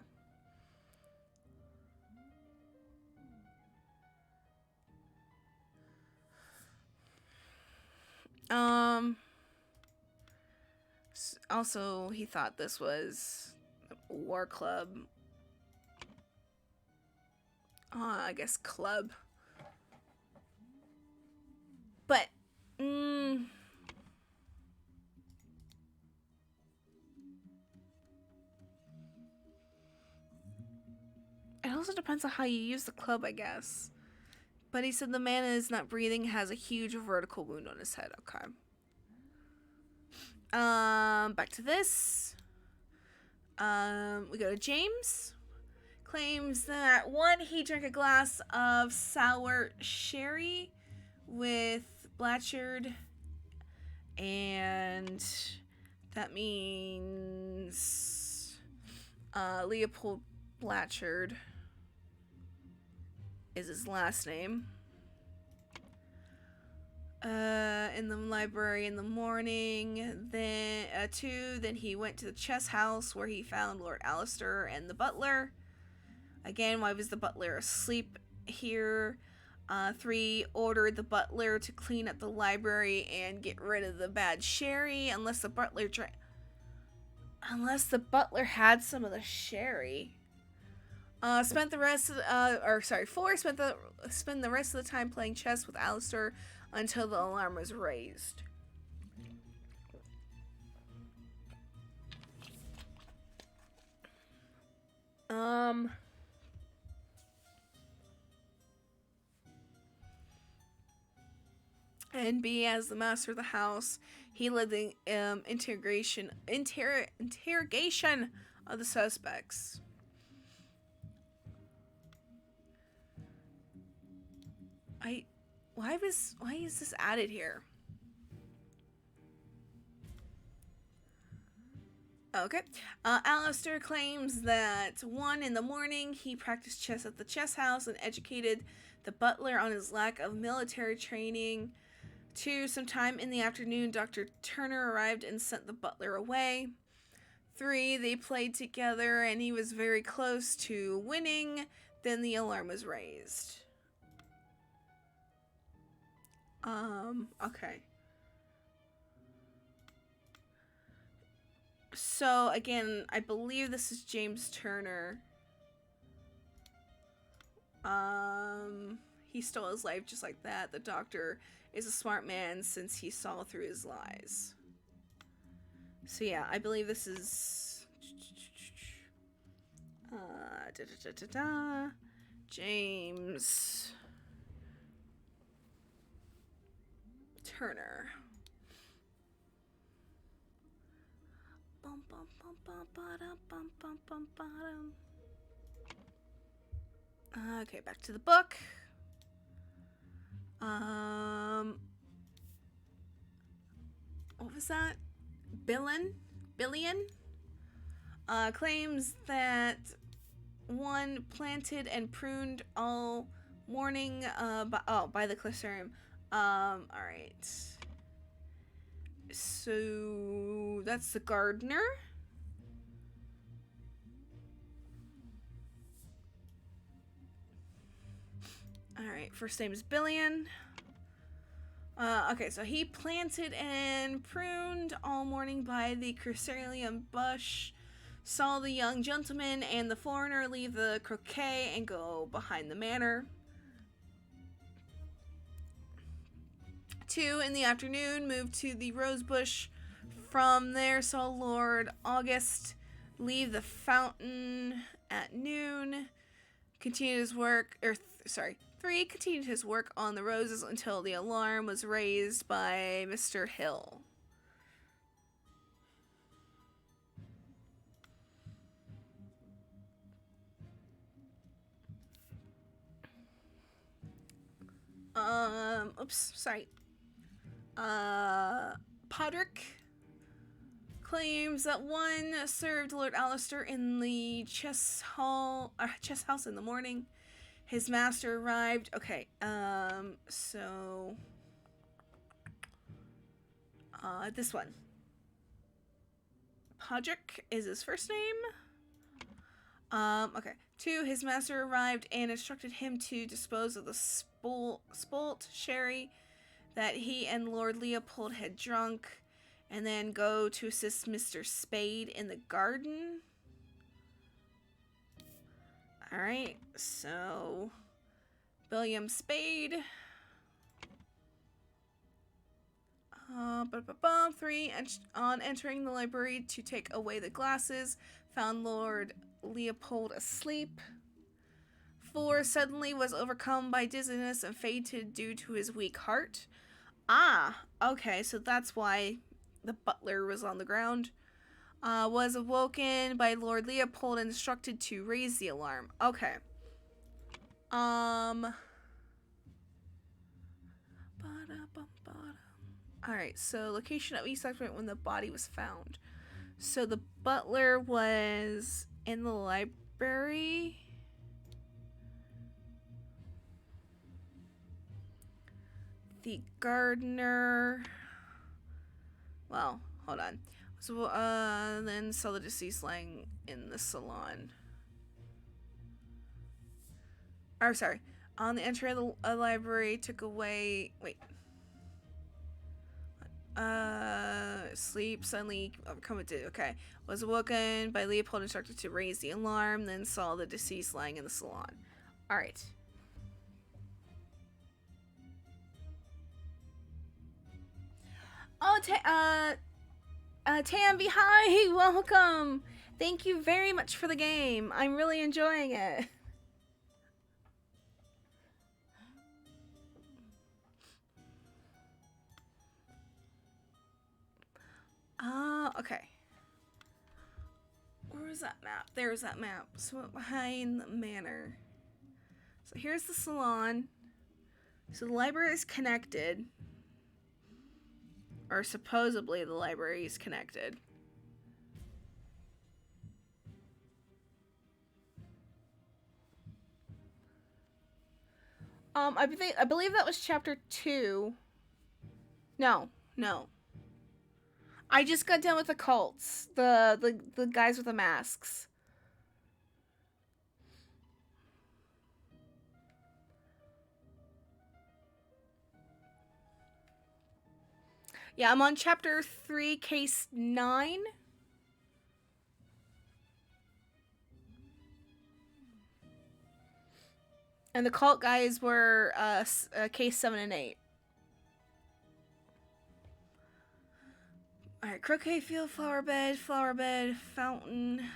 Also, he thought this was War Club. I guess club. But, it also depends on how you use the club, I guess. But he said the man is not breathing, has a huge vertical wound on his head. Okay. Back to this. We go to James. Claims that 1, he drank a glass of sour sherry with Blatchard, and that means Leopold Blatchard is his last name. In the library in the morning. Then 2, then he went to the chess house where he found Lord Alistair and the butler. Again, why was the butler asleep here? 3, ordered the butler to clean up the library and get rid of the bad sherry, unless the butler had some of the sherry. 4, spend the rest of the time playing chess with Alistair until the alarm was raised. And B, as the master of the house, he led the interrogation of the suspects. Why is this added here? Okay. Alistair claims that 1, in the morning, he practiced chess at the chess house and educated the butler on his lack of military training. 2, sometime in the afternoon, Dr. Turner arrived and sent the butler away. 3, they played together and he was very close to winning. Then the alarm was raised. Okay. So, again, I believe this is James Turner. He stole his life just like that. The doctor is a smart man since he saw through his lies. So yeah, I believe this is James Turner. Okay, back to the book. What was that? Billion? claims that one planted and pruned all morning by the Clisserium. Alright. So that's the gardener. Alright, first name is Billion. Okay, so he planted and pruned all morning by the Crucerium bush, saw the young gentleman and the foreigner leave the croquet and go behind the manor. 2 in the afternoon, moved to the rose bush. From there, saw Lord August leave the fountain at noon. Continued his work, 3 continued his work on the roses until the alarm was raised by Mr. Hill. Podrick claims that one served Lord Alistair in the chess house in the morning. His master arrived. Okay, this one. Podrick is his first name. Okay. 2, his master arrived and instructed him to dispose of the spoilt sherry that he and Lord Leopold had drunk, and then go to assist Mr. Spade in the garden. Alright, so William Spade. 3, on entering the library to take away the glasses, found Lord Leopold asleep. 4, suddenly was overcome by dizziness and fainted due to his weak heart. Okay, so that's why the butler was on the ground. Was awoken by Lord Leopold and instructed to raise the alarm. Okay. Alright, so location of East Oxford when the body was found. So the butler was in the library. The gardener. Well, hold on. So, then saw the deceased lying in the salon. Oh, sorry. On the entry of the library, took away. Wait. Sleep suddenly overcome it. Okay. Was awoken by Leopold, instructed to raise the alarm, then saw the deceased lying in the salon. Alright. Oh, Tambi, hi, welcome. Thank you very much for the game. I'm really enjoying it. Okay. Where was that map? There's that map. So behind the manor. So here's the salon. So the library is connected. Or supposedly the library is connected. I believe that was chapter 2. No. I just got done with the cults. The guys with the masks. Yeah, I'm on chapter 3, case 9. And the cult guys were case 7 and 8. Alright, croquet field, flower bed, fountain.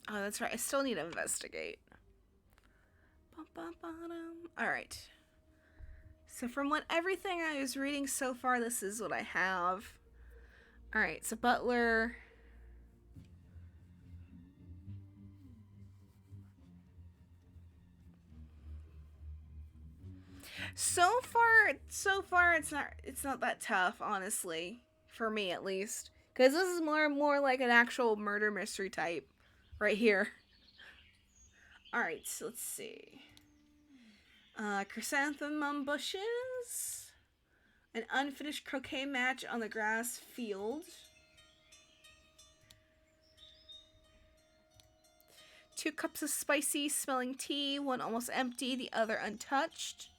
Oh, that's right. I still need to investigate. Alright. So from everything I was reading so far, this is what I have. Alright, so butler. So far, it's not that tough, honestly, for me at least, because this is more like an actual murder mystery type, right here. All right, so let's see. Chrysanthemum bushes, an unfinished croquet match on the grass field. 2 cups of spicy smelling tea, one almost empty, the other untouched.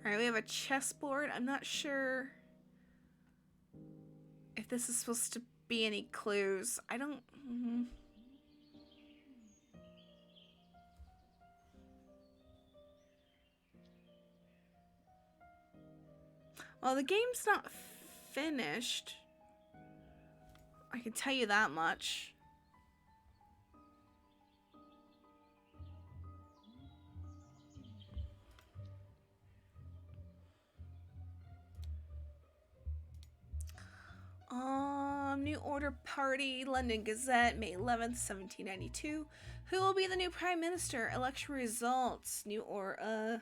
Alright, we have a chessboard. I'm not sure if this is supposed to be any clues. I don't... Well, the game's not finished. I can tell you that much. New Order Party, London Gazette, May 11th, 1792. Who will be the new Prime Minister? Election results. New Order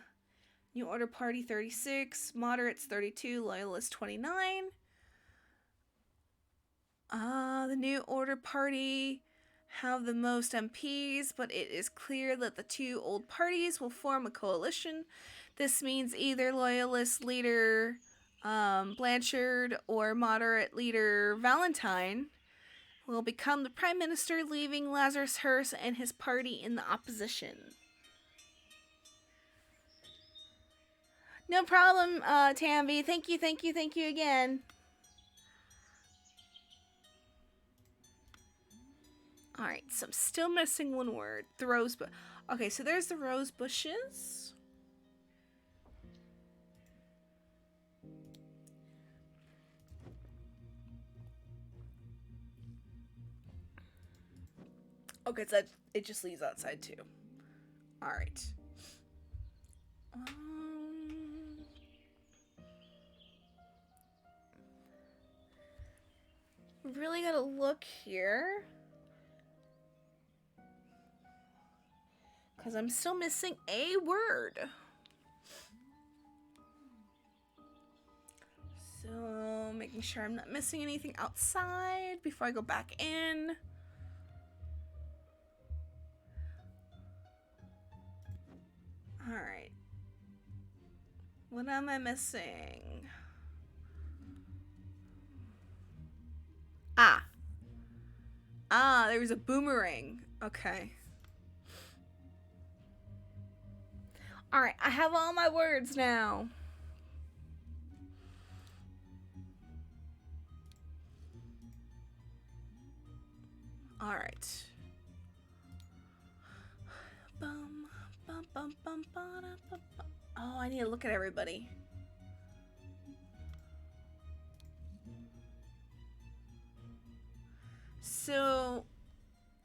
Party 36, Moderates 32, Loyalists 29. The New Order Party have the most MPs, but it is clear that the 2 old parties will form a coalition. This means either Loyalist leader Blanchard or moderate leader Valentine will become the Prime Minister, leaving Lazarus Hearst and his party in the opposition. No problem, Tamby. Thank you again. Alright, so I'm still missing one word. The rose bush. Okay, so there's the rose bushes. Okay, so it just leaves outside too. Alright. Really gotta look here. Because I'm still missing a word. So, making sure I'm not missing anything outside before I go back in. Alright. What am I missing? There was a boomerang. Okay. Alright, I have all my words now. Alright. Oh, I need to look at everybody. So,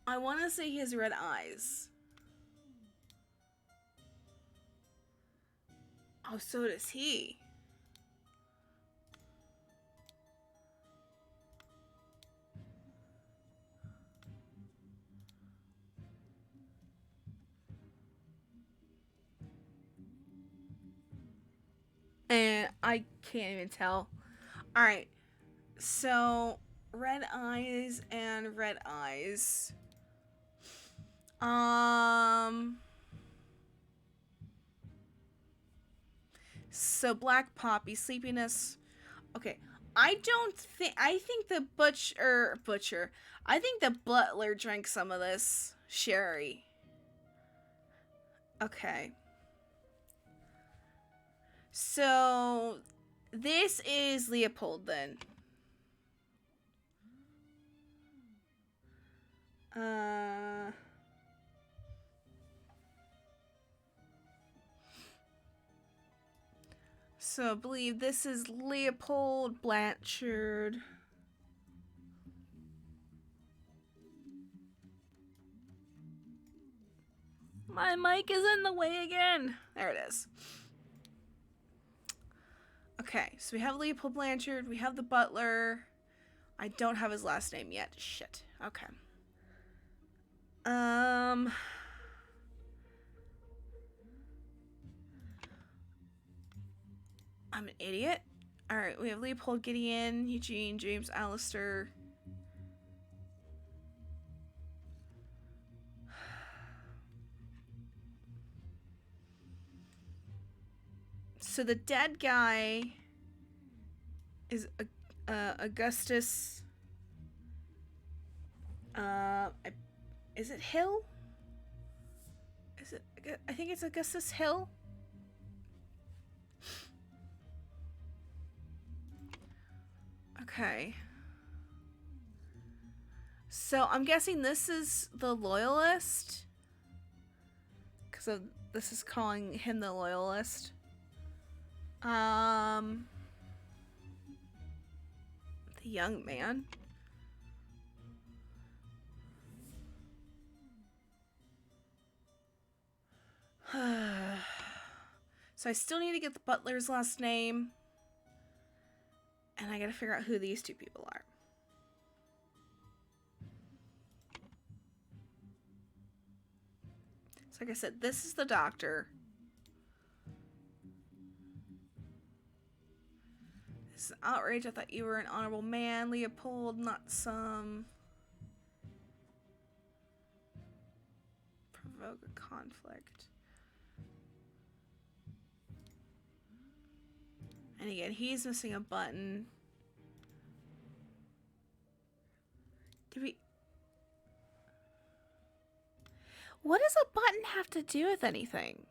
I want to say he has red eyes. Oh, so does he. And I can't even tell. Alright. So, red eyes and red eyes. So Black Poppy, sleepiness. Okay. I think the butcher. I think the butler drank some of this sherry. Okay. So, this is Leopold then. So, I believe this is Leopold Blanchard. My mic is in the way again. There it is. Okay, so we have Leopold Blanchard, we have the butler. I don't have his last name yet. Shit. Okay. I'm an idiot. Alright, we have Leopold, Gideon, Eugene, James, Alistair. So the dead guy is Augustus. Is it Hill? Is it? I think it's Augustus Hill. Okay. So I'm guessing this is the Loyalist. Because this is calling him the Loyalist. The young man. So I still need to get the butler's last name. And I gotta figure out who these two people are. So like I said, this is the doctor. This is outrage. I thought you were an honorable man, Leopold, not some... provoke a conflict. And again, he's missing a button. Did we... What does a button have to do with anything?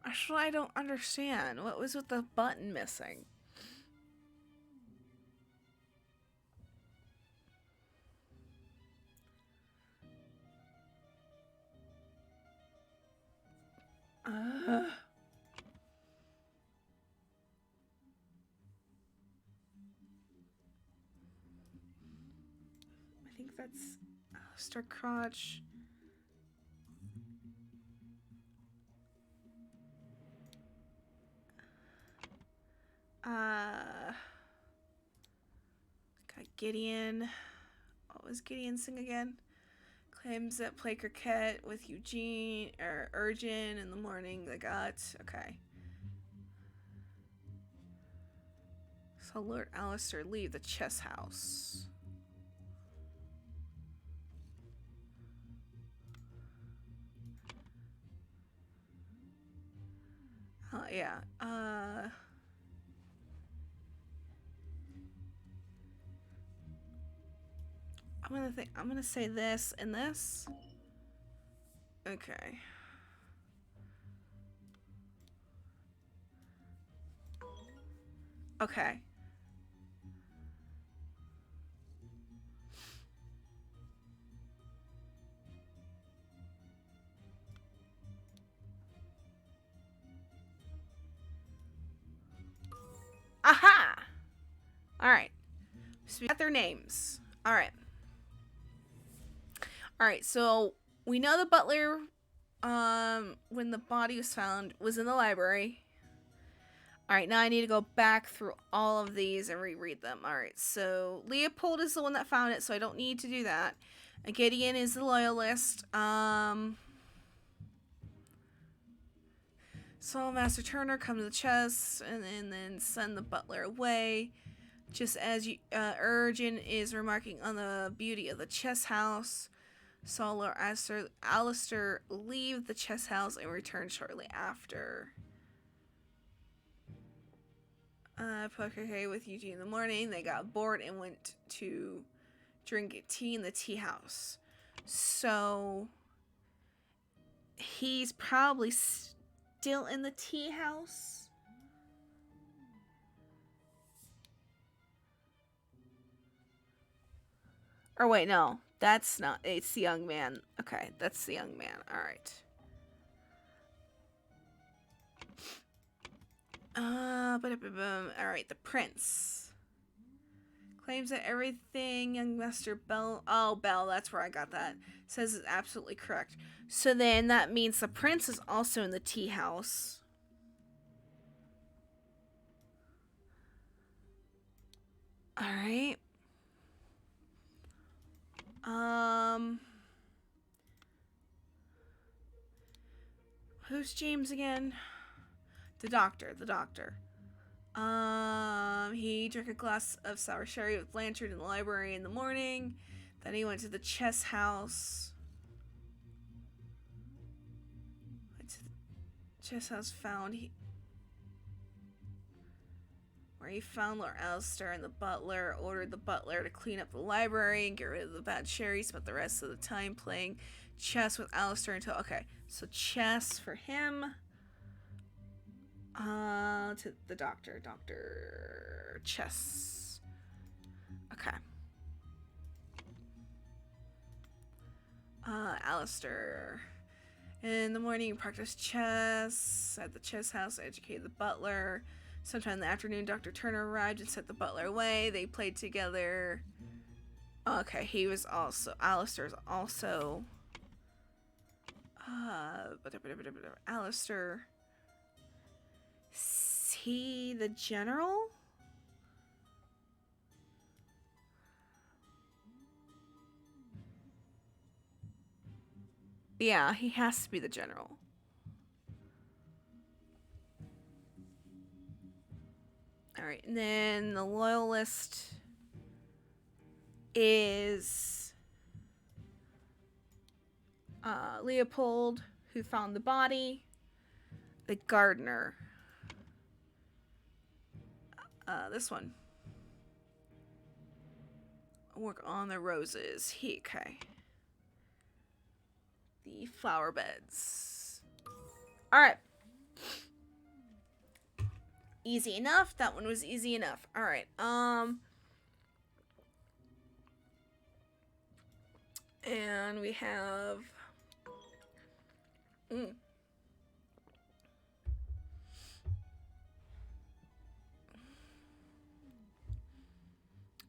Actually, I don't understand. What was with the button missing? I think that's Alistair Crotch. Got Gideon. What was Gideon sing again? Claims that play cricket with Eugene or Urgent in the morning. They got okay. So Lord Alistair leave the chess house. Yeah. I'm gonna say this and this. Okay. Okay. Aha! Alright. So we got their names. Alright. Alright, so we know the butler, when the body was found, was in the library. Alright, now I need to go back through all of these and reread them. Alright, so Leopold is the one that found it, so I don't need to do that. Gideon is the Loyalist. Saw Master Turner come to the chest and then send the butler away. Just as Urgent is remarking on the beauty of the chess house. Saw Lord Alistair leave the chess house and return shortly after. Poker with Eugene in the morning. They got bored and went to drink tea in the tea house. So he's probably still in the tea house. Or wait, no. That's not. It's the young man. Okay, that's the young man. Alright. Alright, the prince. Claims that everything young Master Bell... Oh, Bell, that's where I got that. Says is absolutely correct. So then that means the prince is also in the tea house. All right. Who's James again? The doctor. He drank a glass of sour sherry with Blanchard in the library in the morning. Then he went to the chess house. Where he found Lord Alistair and the butler, ordered the butler to clean up the library and get rid of the bad sherry, spent the rest of the time playing chess with Alistair until, okay, so chess for him. To the doctor, chess. Okay. Alistair. In the morning, he practiced chess at the chess house, educated the butler. Sometime in the afternoon, Dr. Turner arrived and sent the butler away. They played together. Okay, Alistair's also... Alistair... Is he the general? Yeah, he has to be the general. Alright, and then the loyalist is Leopold, who found the body. The gardener. This one. Work on the roses. Okay. The flower beds. Alright. Easy enough. That one was easy enough. Alright. And we have...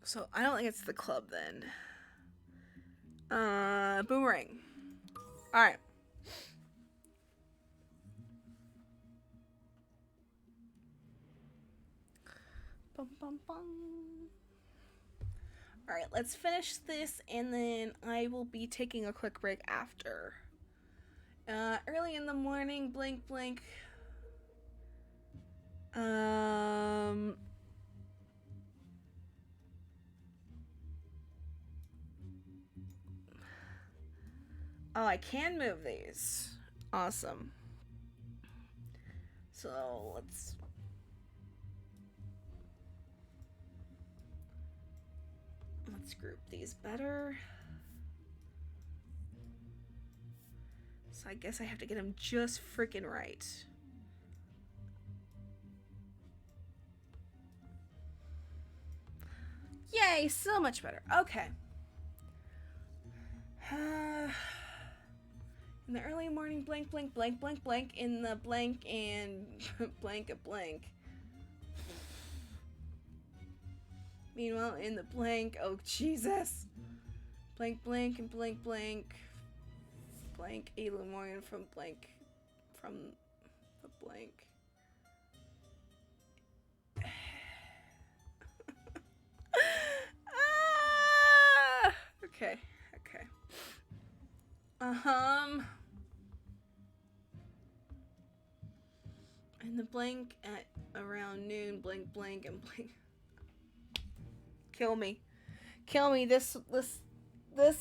So, I don't think it's the club then. Boomerang. Alright. Bum, bum, bum. Alright, let's finish this and then I will be taking a quick break after. Early in the morning, blank, blank. Oh, I can move these. Awesome. So, let's group these better. So I guess I have to get them just freaking right. Yay, so much better. Okay. In the early morning, blank, blank, blank, blank, blank, in the blank and blank a blank. Meanwhile, in the blank, oh Jesus. Blank, blank, and blank, blank. Blank, a Lemurian from blank, from the blank. Okay. In the blank at around noon, blank, blank, and blank. Kill me. This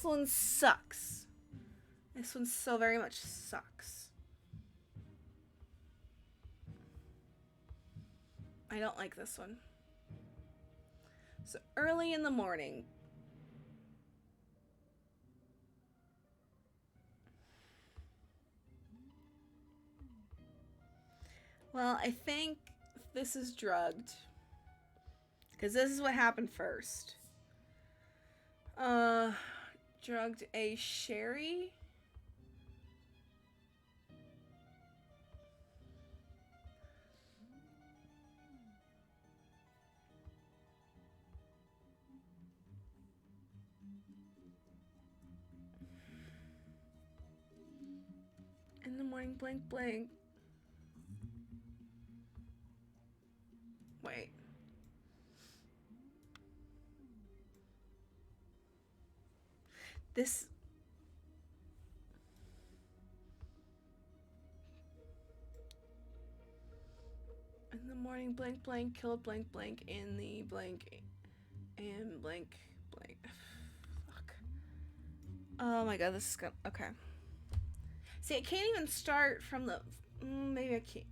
one sucks. This one so very much sucks. I don't like this one. So early in the morning. Well, I think this is drugged. Because this is what happened first. Drugged a sherry. In the morning, blank, blank. Wait. This... In the morning, blank blank killed blank blank in the blank and blank blank. Fuck. Oh my god, this is gonna... Okay. See, I can't even start from the... maybe I can't.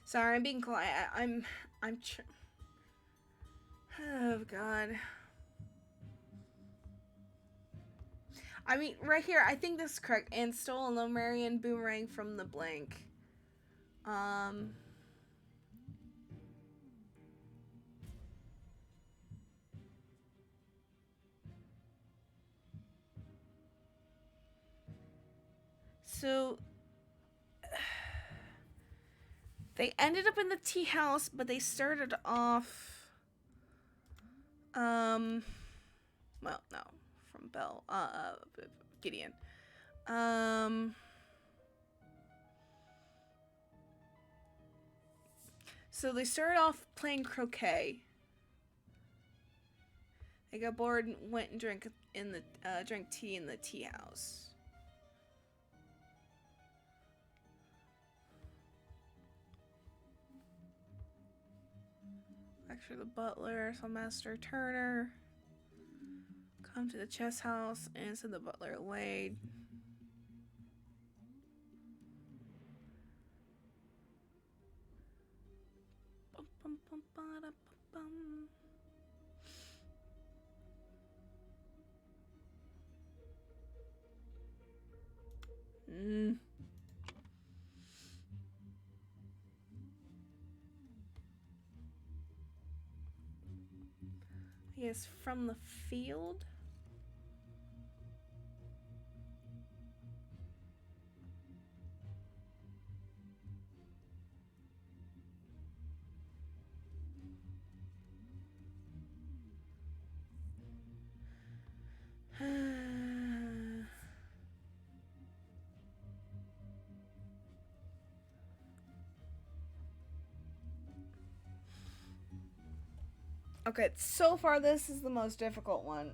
Sorry, I'm being quiet. Oh god. I mean, right here, I think this is correct. And stole a Lomarian boomerang from the blank. So they ended up in the tea house, but they started off well, no, from Belle, Gideon. So they started off playing croquet. They got bored and went and drank tea in the tea house. Lecture the butler, saw Master Turner come to the chess house and send the butler away. Yes, from the field. Okay, so far this is the most difficult one.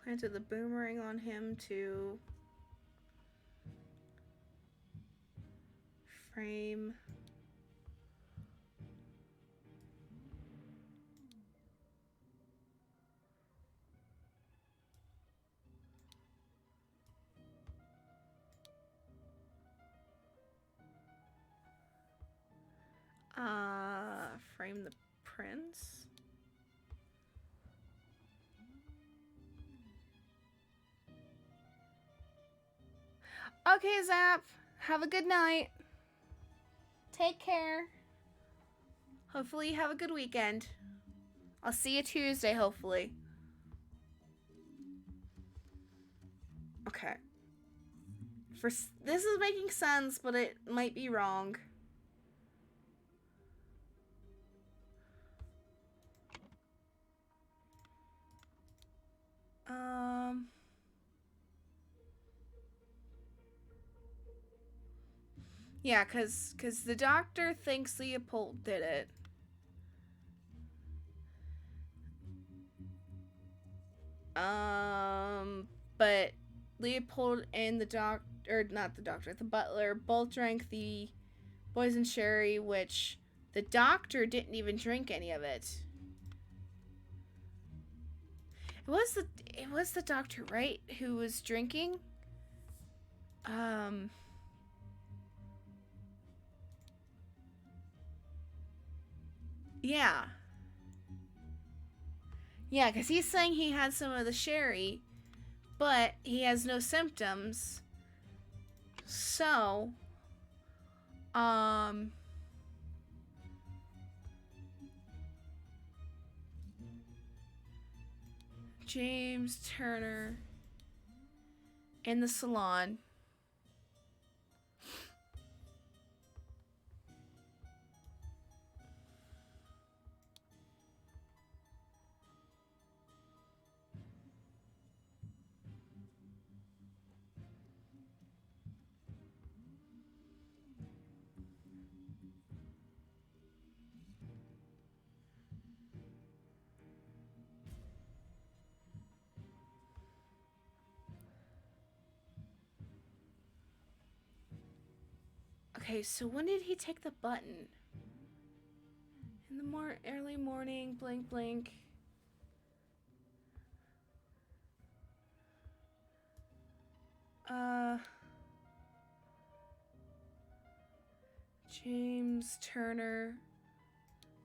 Planted the boomerang on him to frame. Frame the prince. Okay, Zap. Have a good night. Take care. Hopefully you have a good weekend. I'll see you Tuesday, hopefully. Okay. This is making sense, but it might be wrong. Yeah, cause the doctor thinks Leopold did it. But Leopold and the butler, both drank the poison sherry, which the doctor didn't even drink any of it. It was the doctor, right, who was drinking? Yeah. Yeah, because he's saying he had some of the sherry, but he has no symptoms. So, James Turner in the salon. Okay, so when did he take the button? In the early morning, blink, blink. James Turner,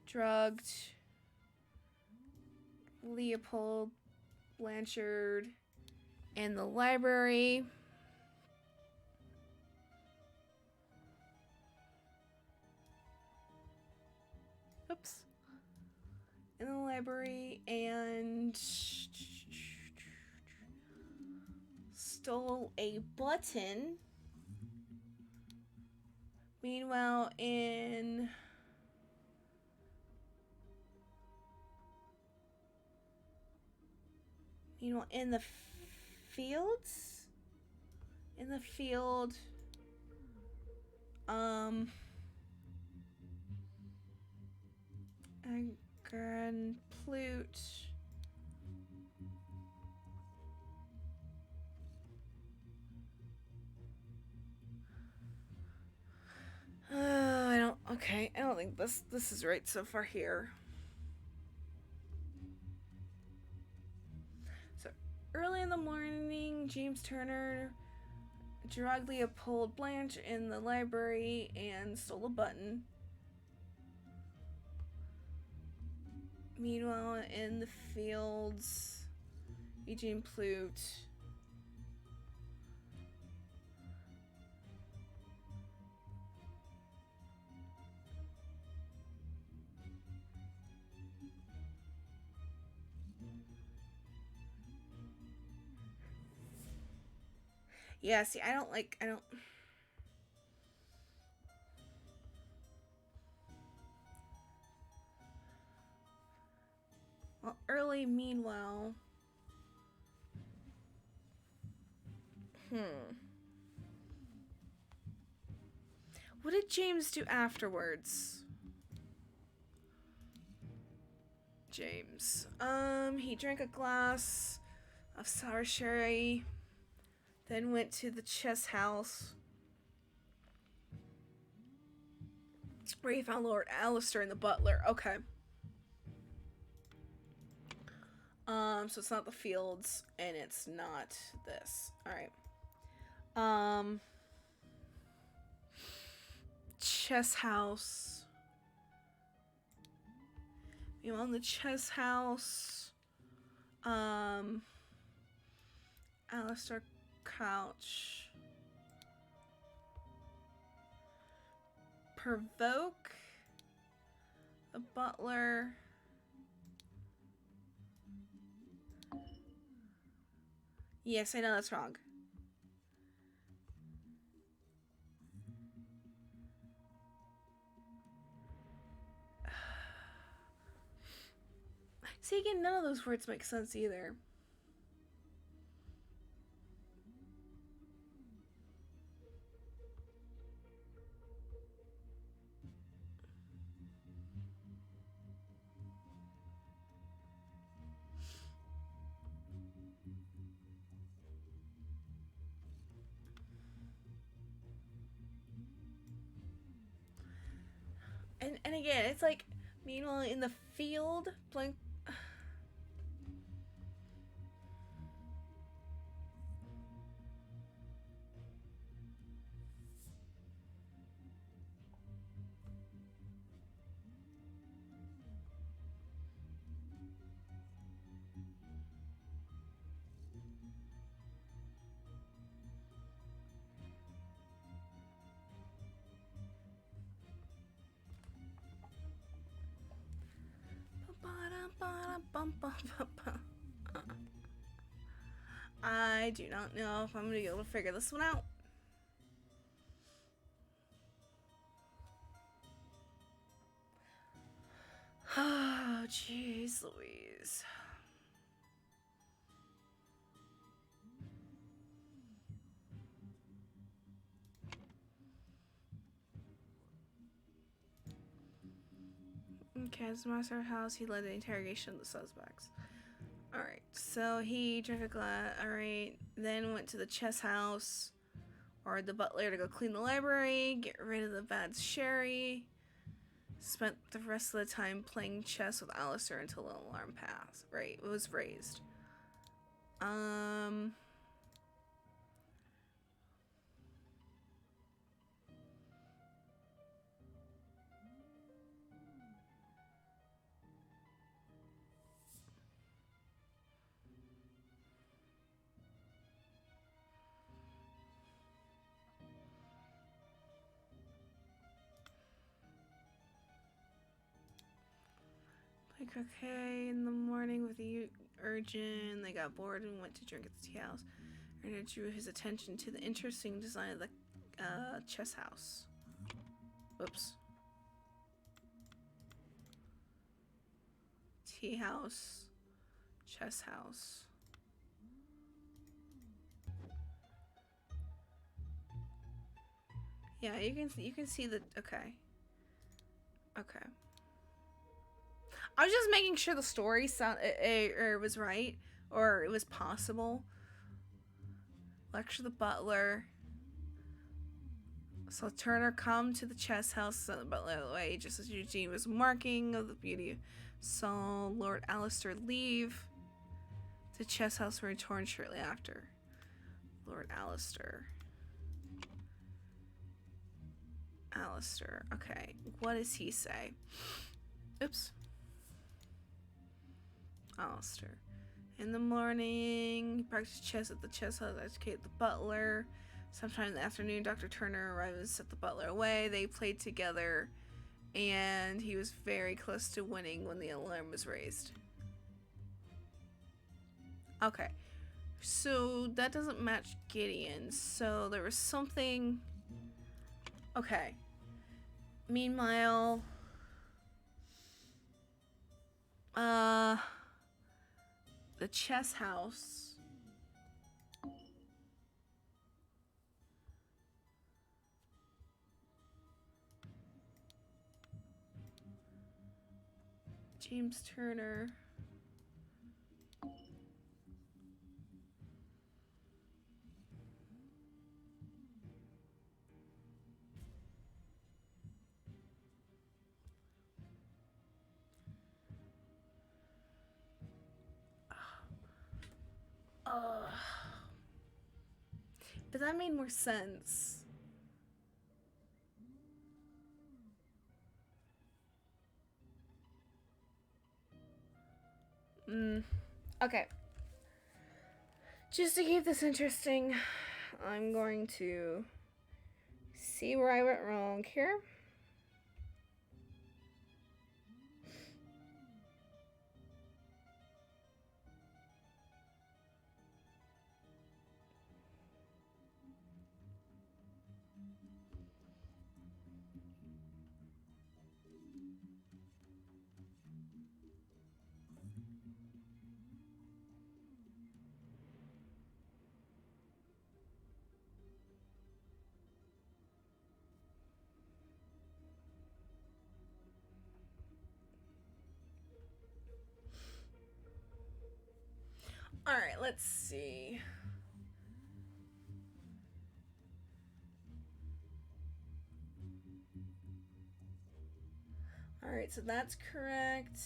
drugged. Leopold Blanchard in the library. Oops. In the library and stole a button. Meanwhile, in the fields, Grand Plute. I don't think this is right so far here. So early in the morning, James Turner drugged Leopold Blanche in the library and stole a button. Meanwhile, in the fields, Eugene Plute. Yeah, see, I don't. Well, early, meanwhile. What did James do afterwards? James. He drank a glass of sour sherry, then went to the chess house, where he found Lord Alistair and the butler. Okay. So it's not the fields, and it's not this. Alright. Chess house. You know, in the chess house, Alistair Couch. Provoke the butler. Yes, I know that's wrong. See, again, none of those words make sense either. and again, it's like, meanwhile in the field, blank. I do not know if I'm gonna be able to figure this one out. Oh, jeez Louise. Okay, as master of house, he led the interrogation of the suspects. Alright, so he drank a glass. Alright, then went to the chess house. Ordered the butler to go clean the library, get rid of the bad sherry. Spent the rest of the time playing chess with Alistair until the alarm passed. Right, it was raised. Played croquet in the morning with the urgent. They got bored and went to drink at the tea house. And it drew his attention to the interesting design of the chess house. Whoops. Tea house. Chess house. Yeah, you can see the okay. Okay. I was just making sure the story was right, or it was possible. Lecture the butler. So Turner come to the chess house, sent the butler away just as Eugene was marking of the beauty. Saw Lord Alistair leave the chess house, and returned shortly after. Lord Alistair. Alistair. Okay, what does he say? Oops. Alistair. In the morning, he practiced chess at the chess house, educated the butler. Sometime in the afternoon, Dr. Turner arrived and set the butler away. They played together, and he was very close to winning when the alarm was raised. Okay, so that doesn't match Gideon, so there was something... Okay. Meanwhile... the chess house. James Turner. But that made more sense. Okay. Just to keep this interesting, I'm going to see where I went wrong here. Alright, let's see. Alright, so that's correct.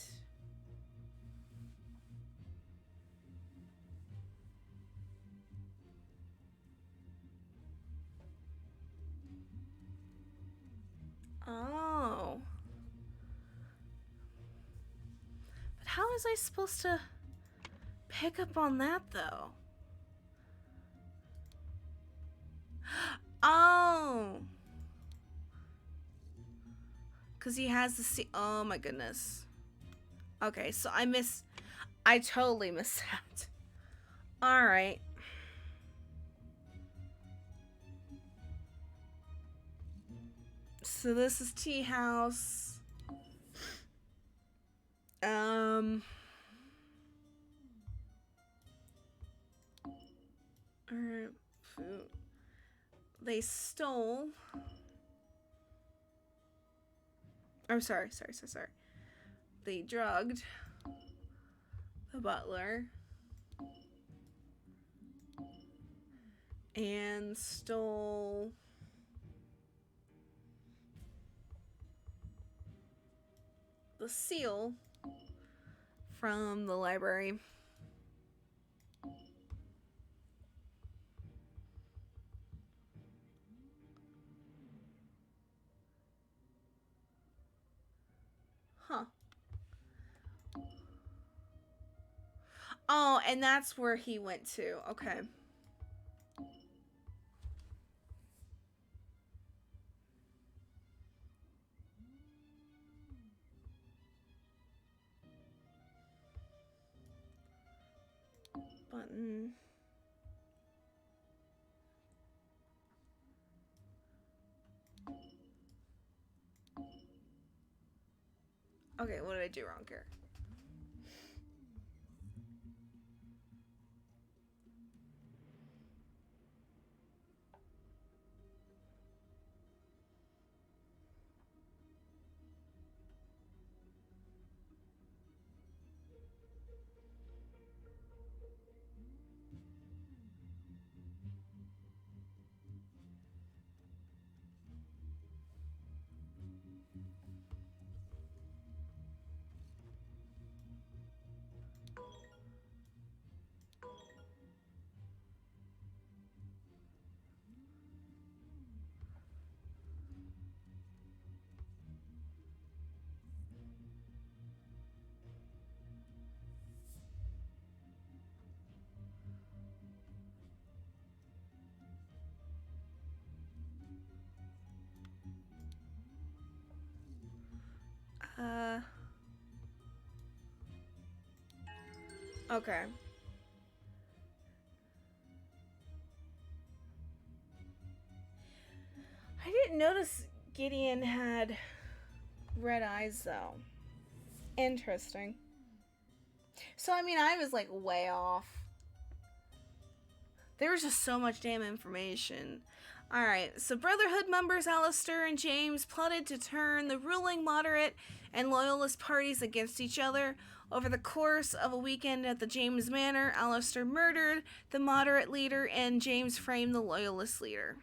Oh. But how was I supposed to pick up on that, though? Oh. Because he has the oh my goodness. Okay, so I totally missed that. Alright. So this is Tea House. Food. They stole. I'm sorry. They drugged the butler and stole the seal from the library. Huh. Oh, and that's where he went to. Okay. Button. Okay, what did I do wrong here? Okay. I didn't notice Gideon had red eyes, though. Interesting. So, I mean, I was like way off. There was just so much damn information. Alright, so Brotherhood members Alistair and James plotted to turn the ruling moderate and loyalist parties against each other. Over the course of a weekend at the James Manor, Alistair murdered the moderate leader and James framed the loyalist leader.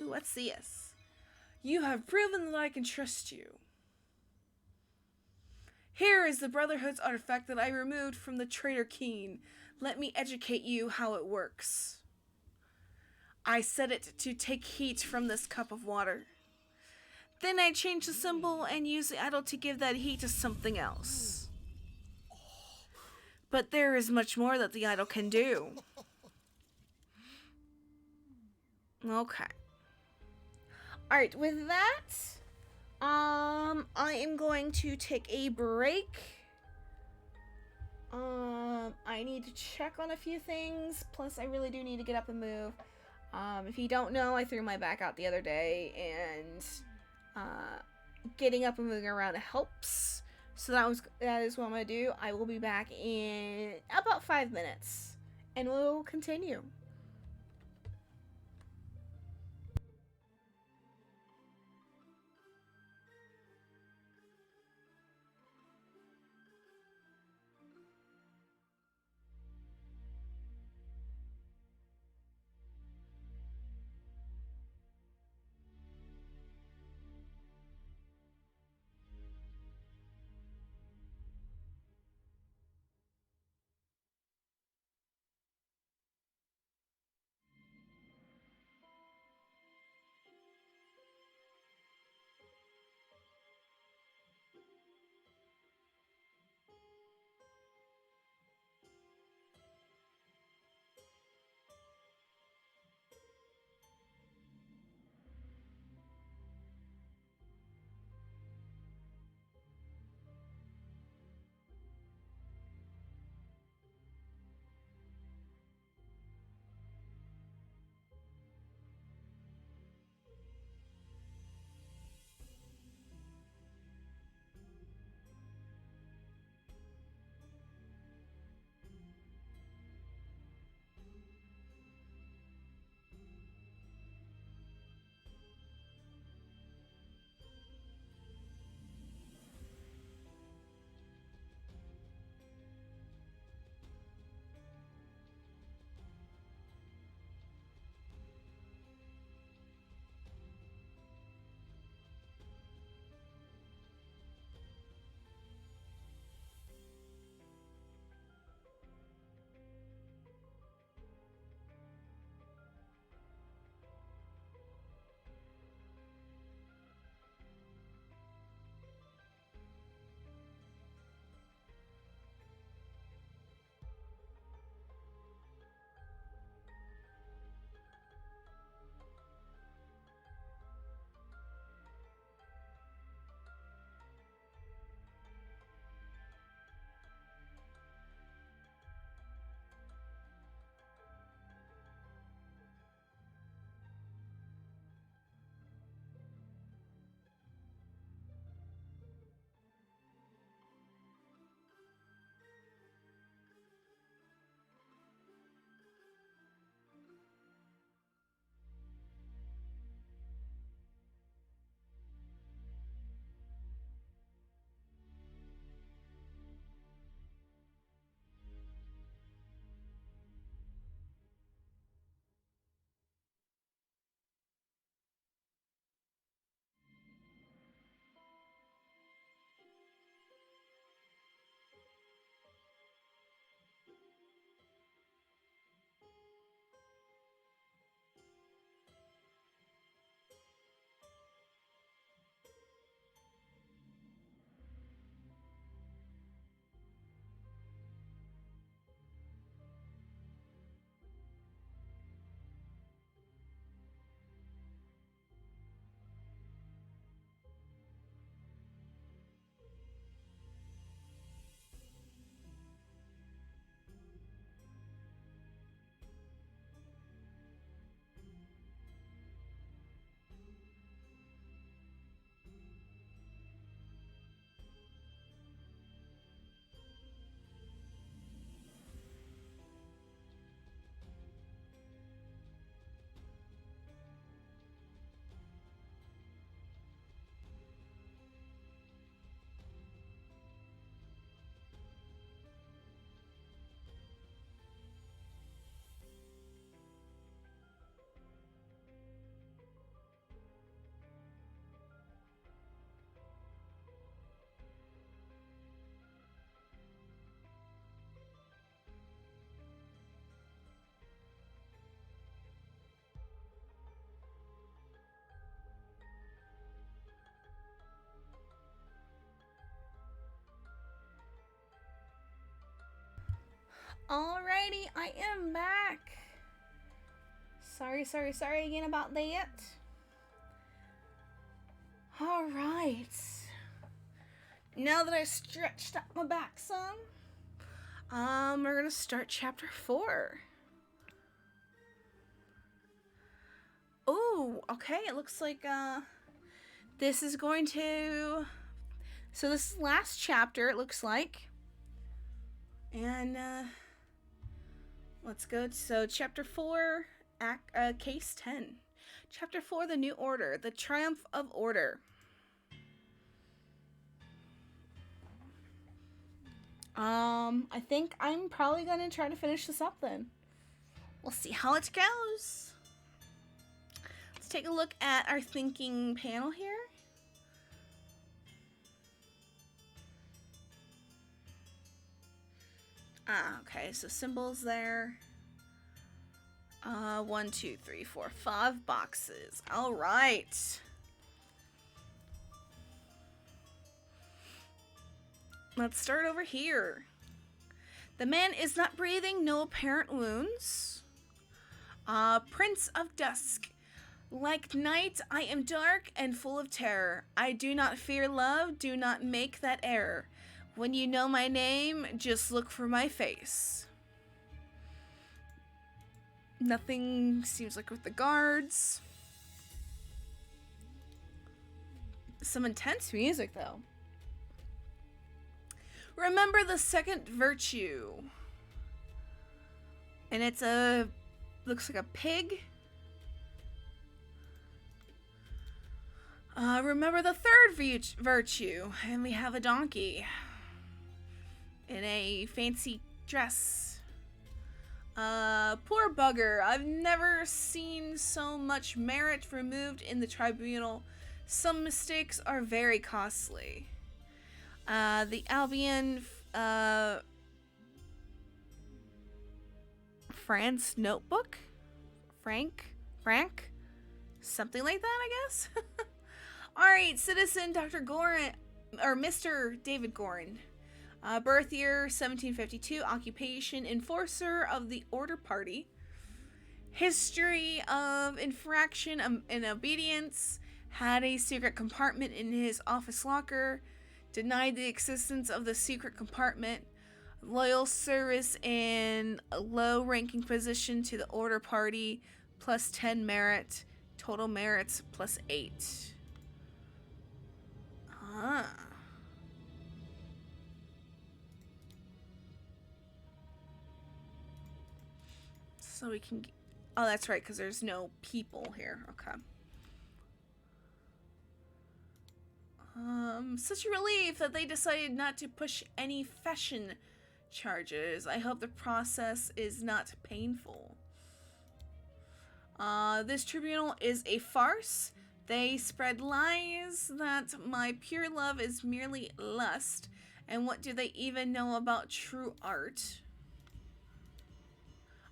Ooh, what's this? You have proven that I can trust you. Here is the Brotherhood's artifact that I removed from the traitor Keen. Let me educate you how it works. I set it to take heat from this cup of water. Then I change the symbol and use the idol to give that heat to something else. But there is much more that the idol can do. Okay. Alright, with that, I am going to take a break. I need to check on a few things, plus I really do need to get up and move. If you don't know, I threw my back out the other day, and getting up and moving around helps. So that is what I'm going to do. I will be back in about 5 minutes, and we'll continue. Alrighty, I am back. Sorry again about that. Alright. Now that I stretched out my back some, we're gonna start chapter 4. Oh, okay, it looks like, this is going to... So this is last chapter, it looks like. And, let's go. So, chapter 4, case 10. Chapter 4, The New Order, The Triumph of Order. I think I'm probably gonna try to finish this up then. We'll see how it goes. Let's take a look at our thinking panel here. Okay, so symbols there. 1, 2, 3, 4, 5 boxes. All right. Let's start over here. The man is not breathing, no apparent wounds. Prince of Dusk. Like night, I am dark and full of terror. I do not fear love, do not make that error. When you know my name, just look for my face. Nothing seems like with the guards. Some intense music, though. Remember the second virtue. And it's looks like a pig. Remember the third virtue. And we have a donkey. In a fancy dress. Poor bugger. I've never seen so much merit removed in the tribunal. Some mistakes are very costly. The Albion, France notebook? Frank? Something like that, I guess? Alright, citizen Dr. Gorin, or Mr. David Gorin. Birth year 1752, occupation enforcer of the Order Party. History of infraction and obedience. Had a secret compartment in his office locker. Denied the existence of the secret compartment. Loyal service in a low ranking position to the Order Party. Plus 10 merit. Total merits plus 8. So we can... Oh, that's right, because there's no people here. Okay. Such a relief that they decided not to push any fashion charges. I hope the process is not painful. This tribunal is a farce. They spread lies that my pure love is merely lust. And what do they even know about true art?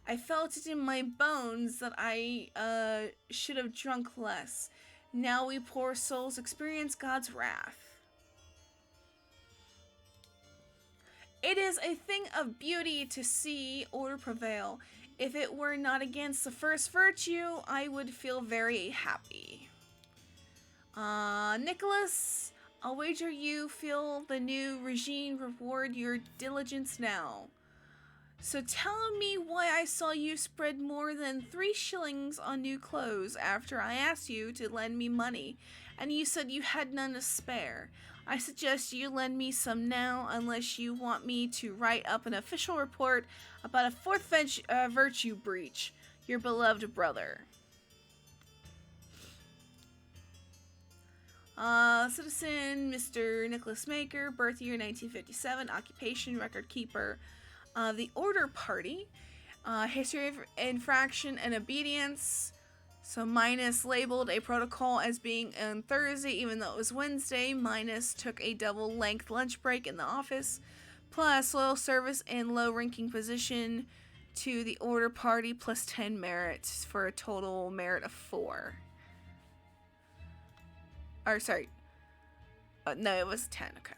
I felt it in my bones that I should have drunk less. Now we poor souls experience God's wrath. It is a thing of beauty to see order prevail. If it were not against the first virtue, I would feel very happy. Nicholas, I'll wager you feel the new regime reward your diligence now. So tell me why I saw you spread more than 3 shillings on new clothes after I asked you to lend me money, and you said you had none to spare. I suggest you lend me some now, unless you want me to write up an official report about a 4th virtue breach. Your beloved brother. Citizen Mr. Nicholas Maker, birth year 1957, occupation record keeper. The Order Party, history of infraction and obedience. So minus labeled a protocol as being on Thursday even though it was Wednesday. Minus took a double length lunch break in the office. Plus loyal service and low ranking position to the Order Party plus 10 merit for a total merit of 4. Or sorry. No, it was 10. Okay.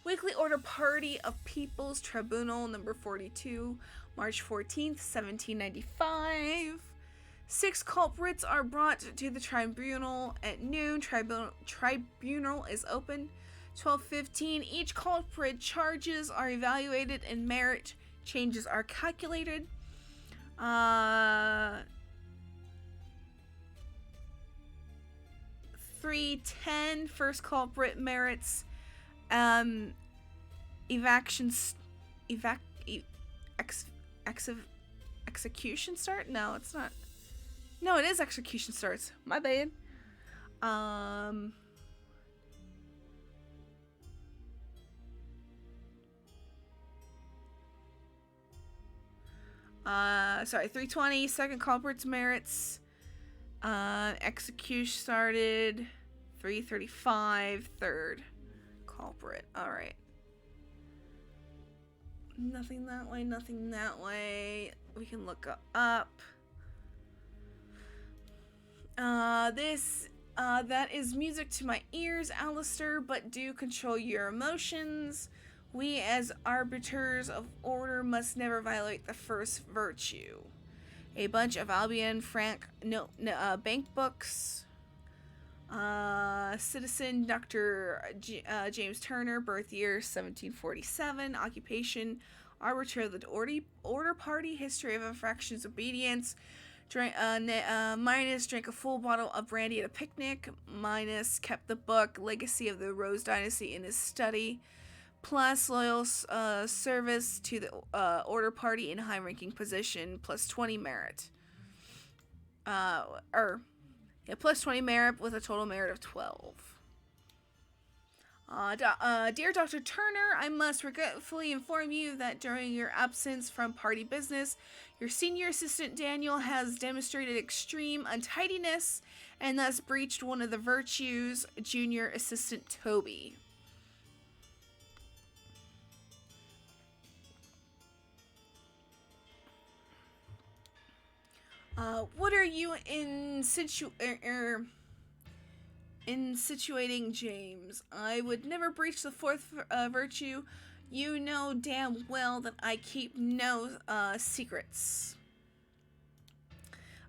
Weekly Order Party of People's Tribunal number 42, March 14th, 1795. 6 culprits are brought to the tribunal at noon. Tribunal is open. 12:15. Each culprit charges are evaluated and merit changes are calculated. 3:10. First culprit merits execution start? No, it's not. No, it is execution starts. My bad. 3:20. Second culprit's merits. Execution started. 3:35. Third culprit. All right. Nothing that way. Nothing that way. We can look up. That is music to my ears, Alistair, but do control your emotions. We, as arbiters of order, must never violate the first virtue. A bunch of Albion Frank bank books. Citizen Dr. James Turner, birth year 1747, occupation arbiter of the order party, history of infractions, obedience. Minus drank a full bottle of brandy at a picnic. Minus kept the book Legacy of the Rose Dynasty in his study. Plus loyal service to the order party in high-ranking position. Plus 20 merit. Plus 20 merit with a total merit of 12. Dear Dr. Turner, I must regretfully inform you that during your absence from party business, your senior assistant Daniel has demonstrated extreme untidiness and thus breached one of the virtues, junior assistant Toby. What are you insinuating, James? I would never breach the fourth virtue. You know damn well that I keep no secrets.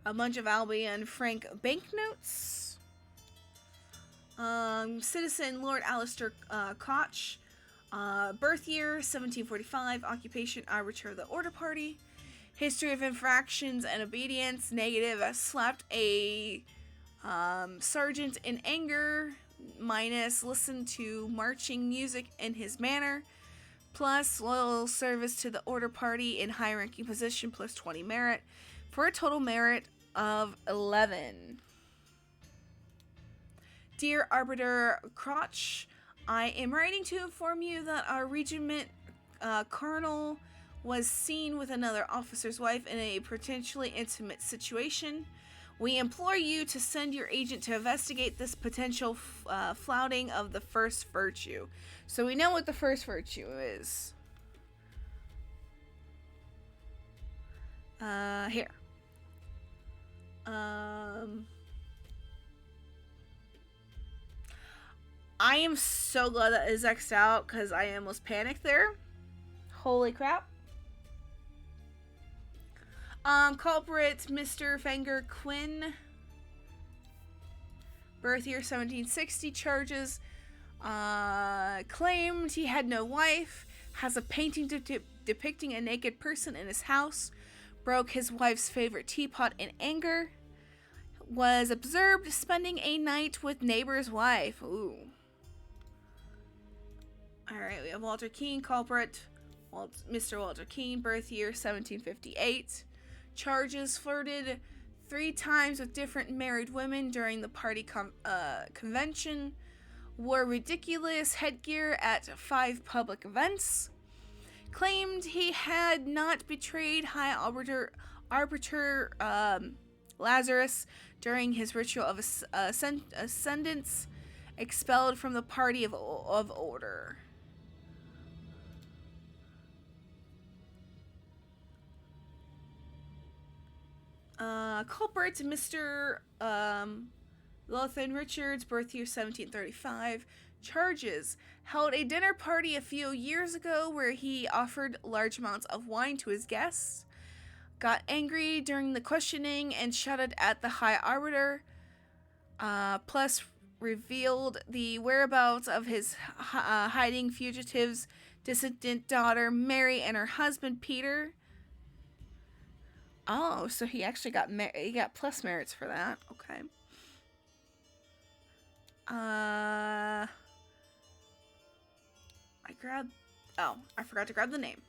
A bunch of Albion Frank banknotes. Citizen Lord Alistair Koch. Birth year 1745. Occupation arbiter of the order party. History of infractions and obedience negative. Slapped a sergeant in anger. Minus listen to marching music in his manner. Plus loyal service to the order party in high ranking position. Plus 20 merit. For a total merit of 11. Dear Arbiter Crotch, I am writing to inform you that our regiment colonel was seen with another officer's wife in a potentially intimate situation. We implore you to send your agent to investigate this potential flouting of the first virtue. So we know what the first virtue is. Here. I am so glad that is X'd out because I almost panicked there. Holy crap. Culprit, Mr. Fenger Quinn. Birth year 1760. Charges. Claimed he had no wife. Has a painting depicting a naked person in his house. Broke his wife's favorite teapot in anger. Was observed spending a night with neighbor's wife. Ooh. Alright, we have Walter Keane, culprit. Mr. Walter Keane, birth year 1758. Charges: flirted 3 times with different married women during the party convention. Wore ridiculous headgear at 5 public events. Claimed he had not betrayed High Arbiter Lazarus during his ritual of ascendance. Expelled from the party of order. Culprit, Mr. Lothan Richards, birth year 1735. charges. Held a dinner party a few years ago where he offered large amounts of wine to his guests. Got angry during the questioning and shouted at the High Arbiter. Plus, revealed the whereabouts of his hiding fugitives' dissident daughter Mary and her husband Peter. Oh, so he actually got plus merits for that. Okay. I forgot to grab the name.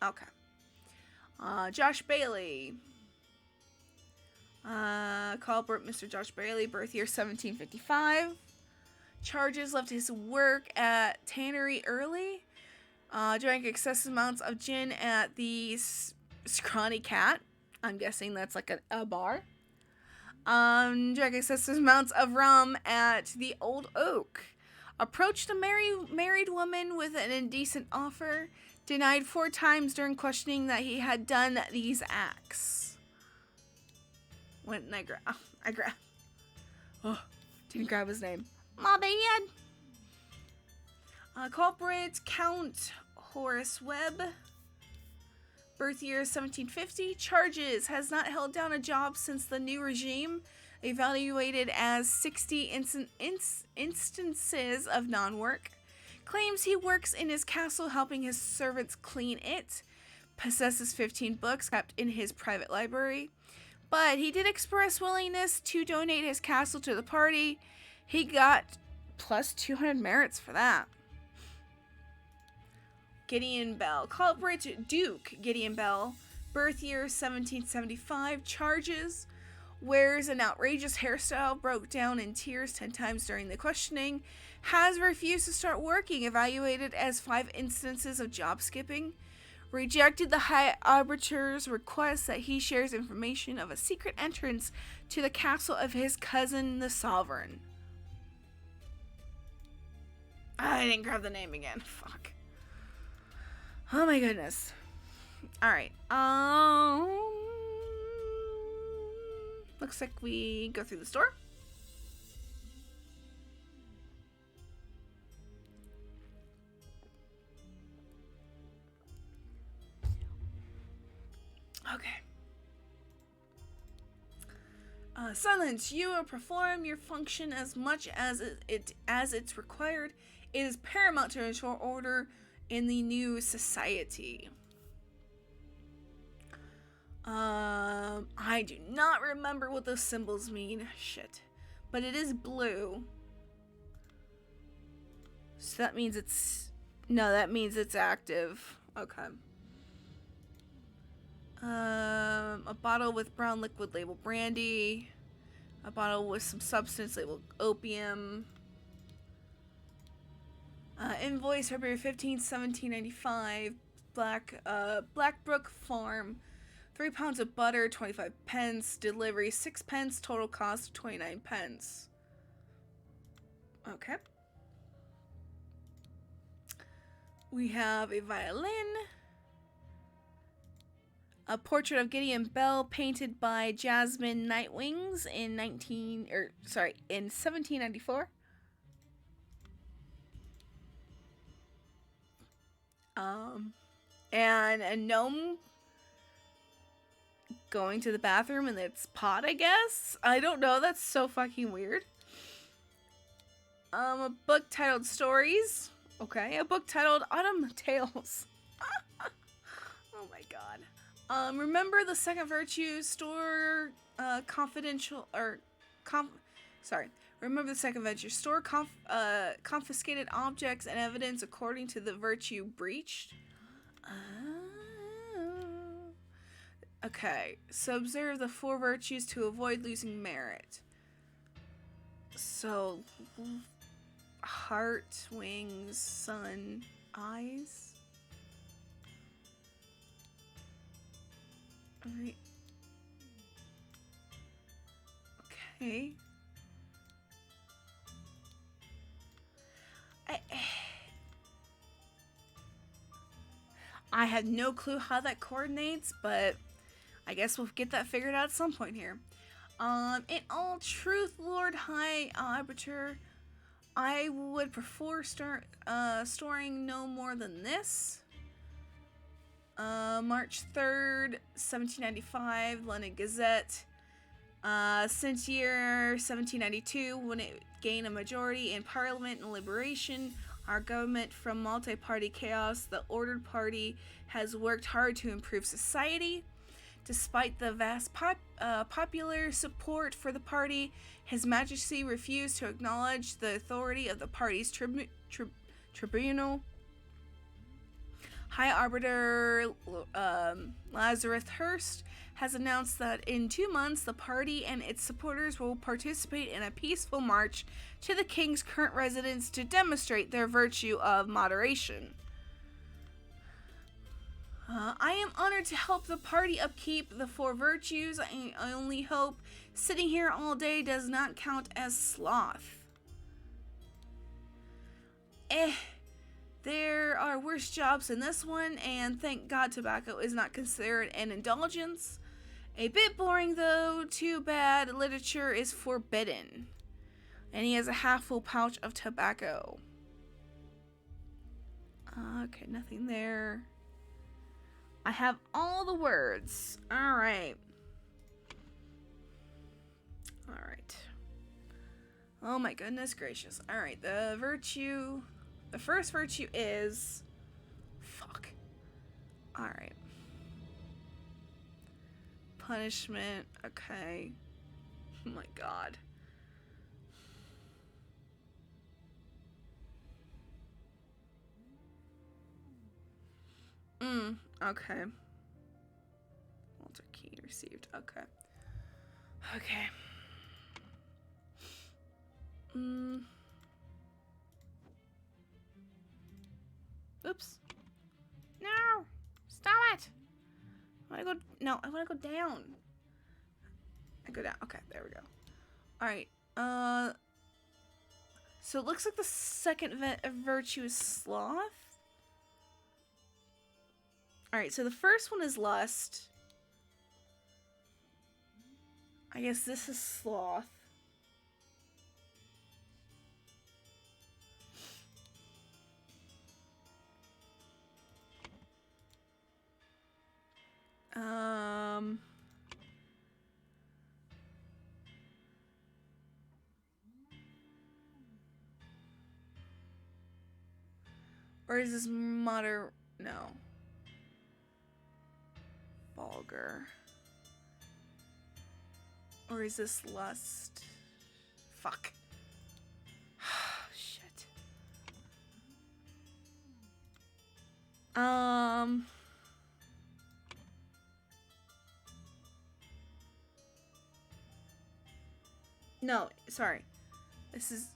Okay. Josh Bailey. Culprit, Mr. Josh Bailey, birth year 1755. Charges: left his work at Tannery early. Drank excessive amounts of gin at the Scrawny Cat. I'm guessing that's like a bar. Drank excessive amounts of rum at the Old Oak. Approached a married woman with an indecent offer. Denied 4 times during questioning that he had done these acts. Went and didn't grab his name. My bad. Culprit, Count Horace Webb. Birth year 1750. Charges: has not held down a job since the new regime. Evaluated as 60 instances of non-work. Claims he works in his castle helping his servants clean it. Possesses 15 books kept in his private library. But he did express willingness to donate his castle to the party. He got plus 200 merits for that. Gideon Bell. Culprit, Duke Gideon Bell. Birth year 1775. Charges: wears an outrageous hairstyle, broke down in tears 10 times during the questioning, has refused to start working, evaluated as 5 instances of job skipping, rejected the High Arbiter's request that he shares information of a secret entrance to the castle of his cousin, the Sovereign. I didn't grab the name again. Fuck. Oh my goodness. Alright. Looks like we go through the store. Okay. Silence. You will perform your function as much as it's required. It is paramount to ensure order in the new society. I do not remember what those symbols mean. Shit. But it is blue. So that means it's... No, that means it's active. Okay. A bottle with brown liquid labeled brandy. A bottle with some substance labeled opium. Invoice February 15th, 1795. Blackbrook Farm. 3 pounds of butter, 25 pence. Delivery, 6 pence. Total cost, 29 pence. Okay. We have a violin. A portrait of Gideon Bell painted by Jasmine Nightwings in 1794. And a gnome going to the bathroom in its pot, I guess? I don't know, that's so fucking weird. A book titled Stories. Okay, a book titled Autumn Tales. Oh my god. Remember the Second Virtue store, Remember the Second Virtue store, confiscated objects and evidence according to the virtue breached. Okay, so observe the 4 virtues to avoid losing merit. So, heart, wings, sun, eyes. Alright. Okay. I have no clue how that coordinates, but I guess we'll get that figured out at some point here. In all truth, Lord High Arbiter, I would prefer storing no more than this. March 3rd, 1795, London Gazette. Since year 1792, when it gained a majority in Parliament and liberation, our government from multi-party chaos, the Ordered Party has worked hard to improve society. Despite the vast popular support for the party, His Majesty refused to acknowledge the authority of the party's tribunal. High Arbiter Lazarus Hearst has announced that in 2 months the party and its supporters will participate in a peaceful march to the king's current residence to demonstrate their virtue of moderation. I am honored to help the party upkeep the 4 virtues. I only hope sitting here all day does not count as sloth. There are worse jobs than this one, and thank God tobacco is not considered an indulgence. A bit boring though, too bad literature is forbidden. And he has a half-full pouch of tobacco. Okay, nothing there. I have all the words. Alright. Alright. Oh my goodness gracious. Alright, the first virtue is... Fuck. Alright. Punishment. Okay. Oh my god. Okay. Walter key received. Okay. Okay. Oops. No! Stop it! I wanna go down. I go down. Okay, there we go. Alright, so it looks like the second virtue is sloth. Alright, so the first one is lust. I guess this is sloth. Or is this no. Vulgar. Or is this lust? Fuck. Shit. No, sorry. This is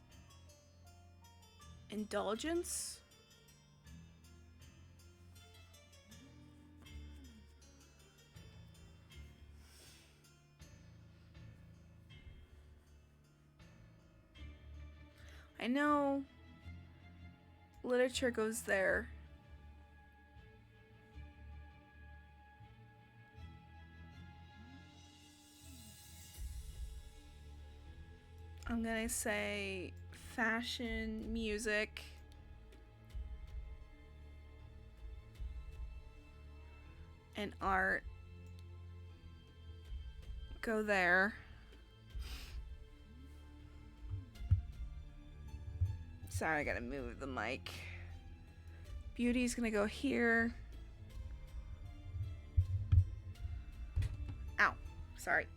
indulgence. I know literature goes there. I'm gonna say fashion, music, and art go there. Sorry, I gotta move the mic. Beauty's gonna go here. Ow, sorry.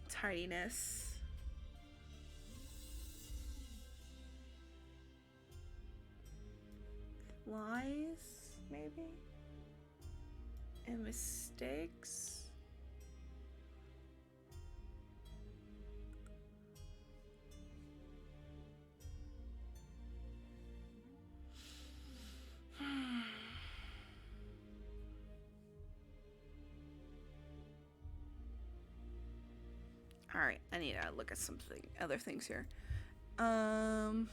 Tidiness. Lies, maybe? And mistakes. Alright, I need to look at other things here. So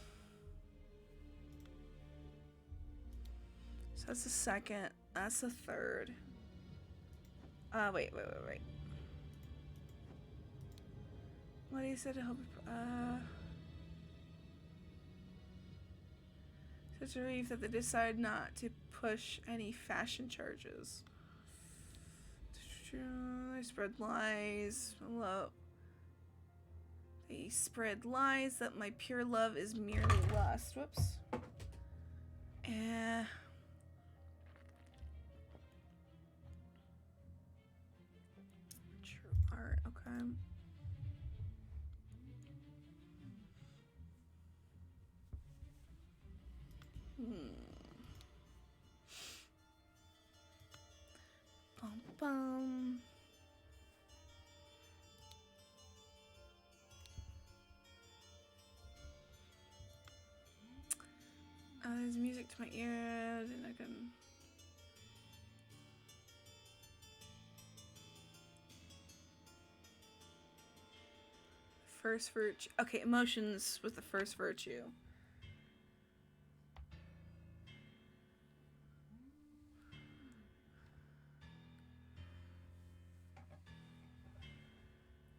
that's the second. That's the third. Wait. What do you say to help? Such a relief that they decided not to push any fashion charges. They spread lies. They spread lies that my pure love is merely lust. Whoops. True art. Okay. Bum bum. There's music to my ears, and I can. First virtue. Okay, emotions with the first virtue.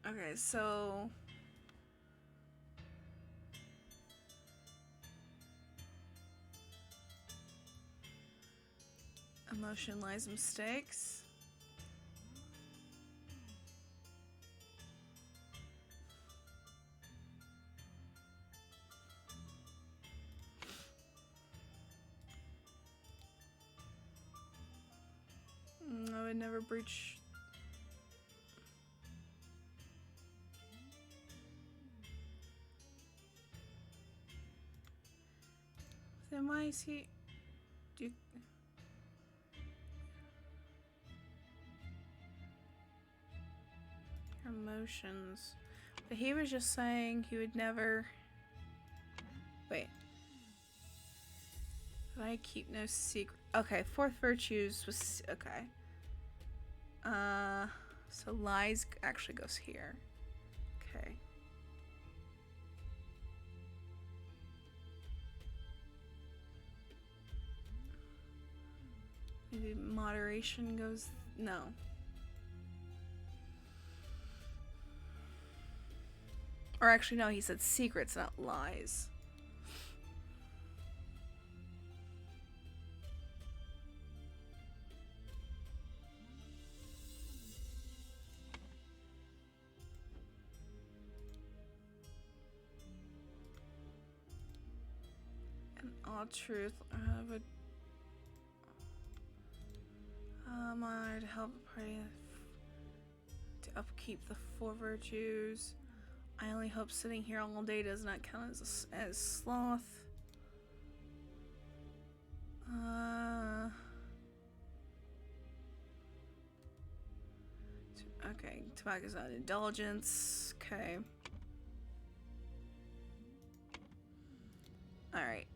Okay, so emotion lies mistakes. I would never breach. Then why is he? Do your emotions? But he was just saying he would never. Wait. But I keep no secret. Okay, fourth virtues was okay. So lies actually goes here. Okay. Maybe moderation goes. No. Or actually, no, he said secrets, not lies. And all truth would. I'd help the party to upkeep the four virtues. I only hope sitting here all day does not count as sloth. Okay, tobacco's not indulgence. Okay. Alright,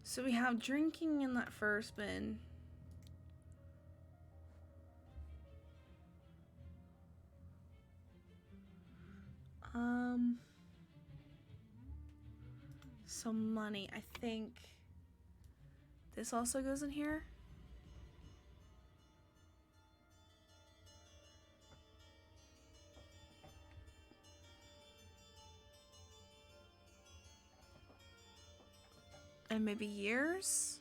so we have drinking in that first bin. So money, I think this also goes in here. And maybe years?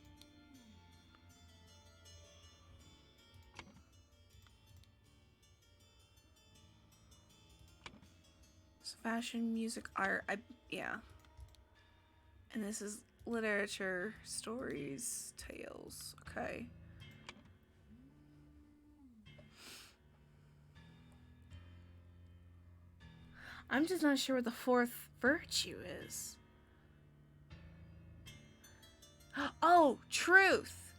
So fashion, music, art, yeah. And this is literature, stories, tales, okay. I'm just not sure what the fourth virtue is. Oh, truth.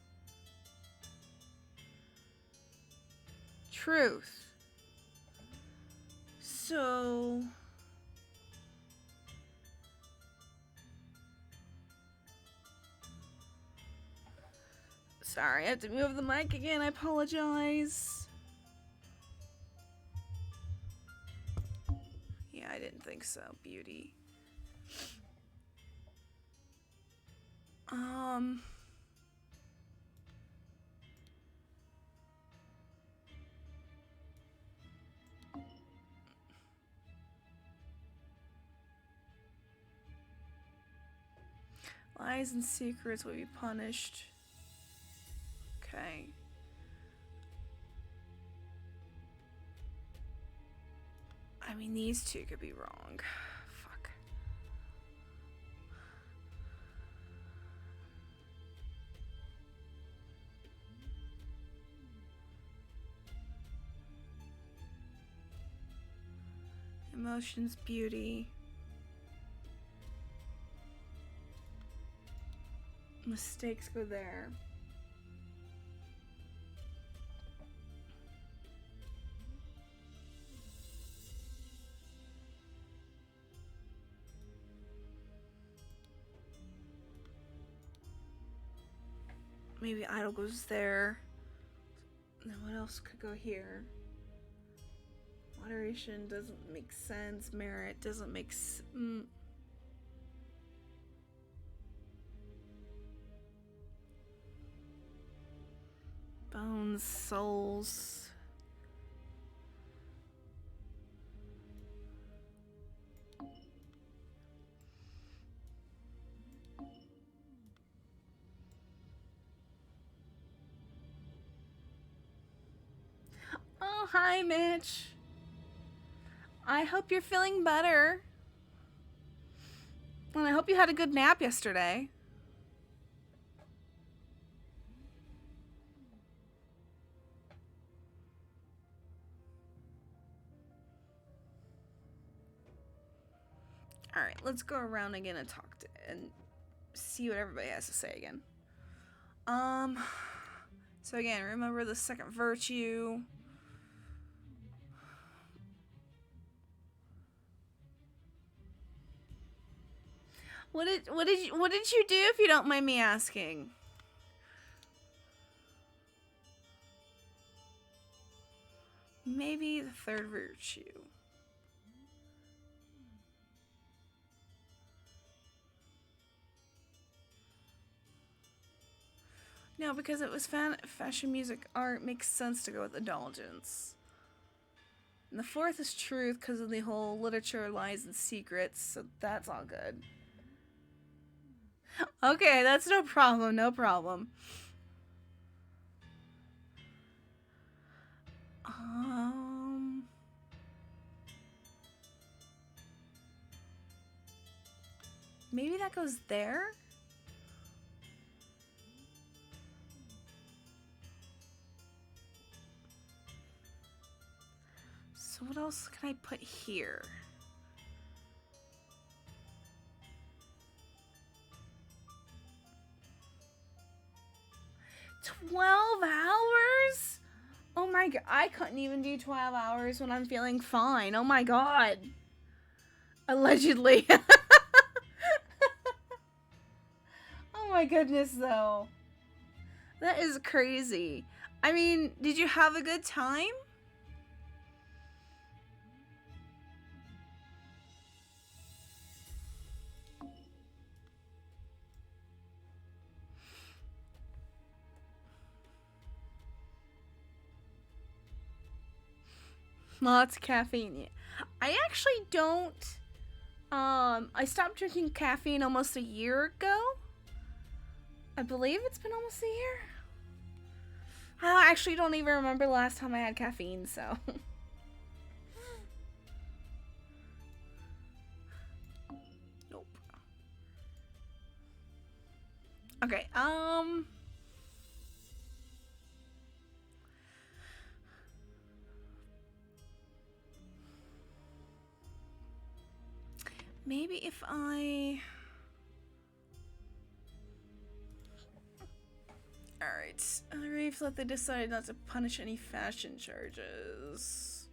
Truth. So Sorry, I have to move the mic again. I apologize. Yeah, I didn't think so. Beauty. Lies and secrets will be punished. Okay. I mean, these two could be wrong. Fuck. Emotions, beauty. Mistakes go there. Maybe idol goes there. Then what else could go here? Moderation doesn't make sense. Merit doesn't make sense. Bones, souls. Oh, hi, Mitch. I hope you're feeling better. And I hope you had a good nap yesterday. Alright, let's go around again and talk to and see what everybody has to say again. So again, remember the second virtue. What did you do, if you don't mind me asking? Maybe the third virtue. No, because it was fashion, music, art, makes sense to go with indulgence. And the fourth is truth because of the whole literature, lies, and secrets, so that's all good. Okay, that's no problem, no problem. Maybe that goes there? So what else can I put here? $12 hours? Oh my god, I couldn't even do 12 hours when I'm feeling fine. Oh my god. Allegedly. Oh my goodness, though. That is crazy. I mean, did you have a good time? Lots of caffeine. I actually don't. I stopped drinking caffeine almost a year ago. I believe it's been almost a year. I actually don't even remember the last time I had caffeine, so. Nope. Okay, maybe if I... Alright, Rafe thought they decided not to punish any fashion charges.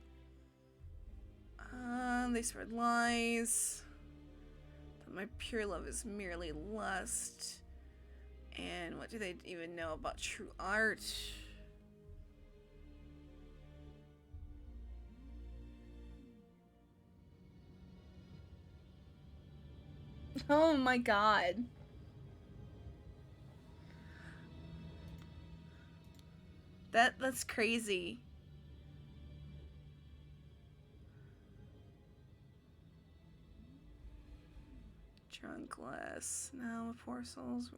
They spread lies. That my pure love is merely lust. And what do they even know about true art? Oh my god. That's crazy. Drunk glass. Now four souls.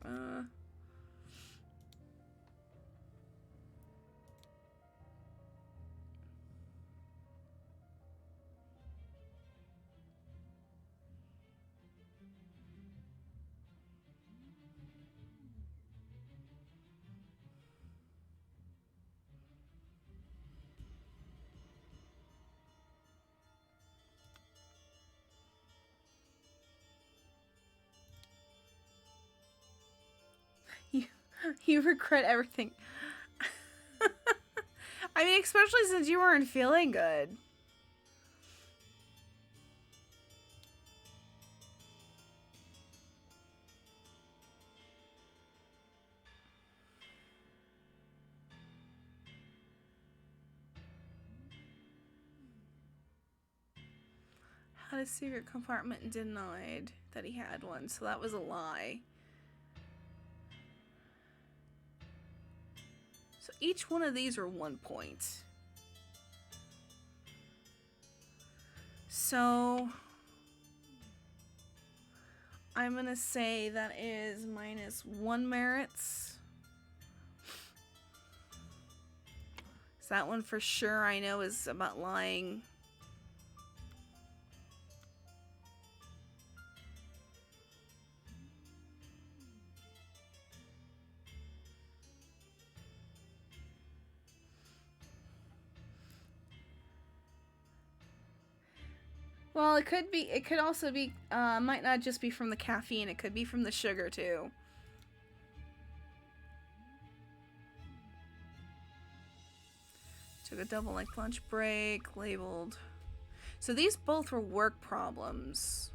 You regret everything. I mean, especially since you weren't feeling good. Had a secret compartment and denied that he had one, so that was a lie. So each one of these are 1 point. So I'm gonna say that is -1 merits. So that one for sure I know is about lying. Well, it could be. It could also be. Might not just be from the caffeine. It could be from the sugar too. Took a double like lunch break. Labeled. So these both were work problems.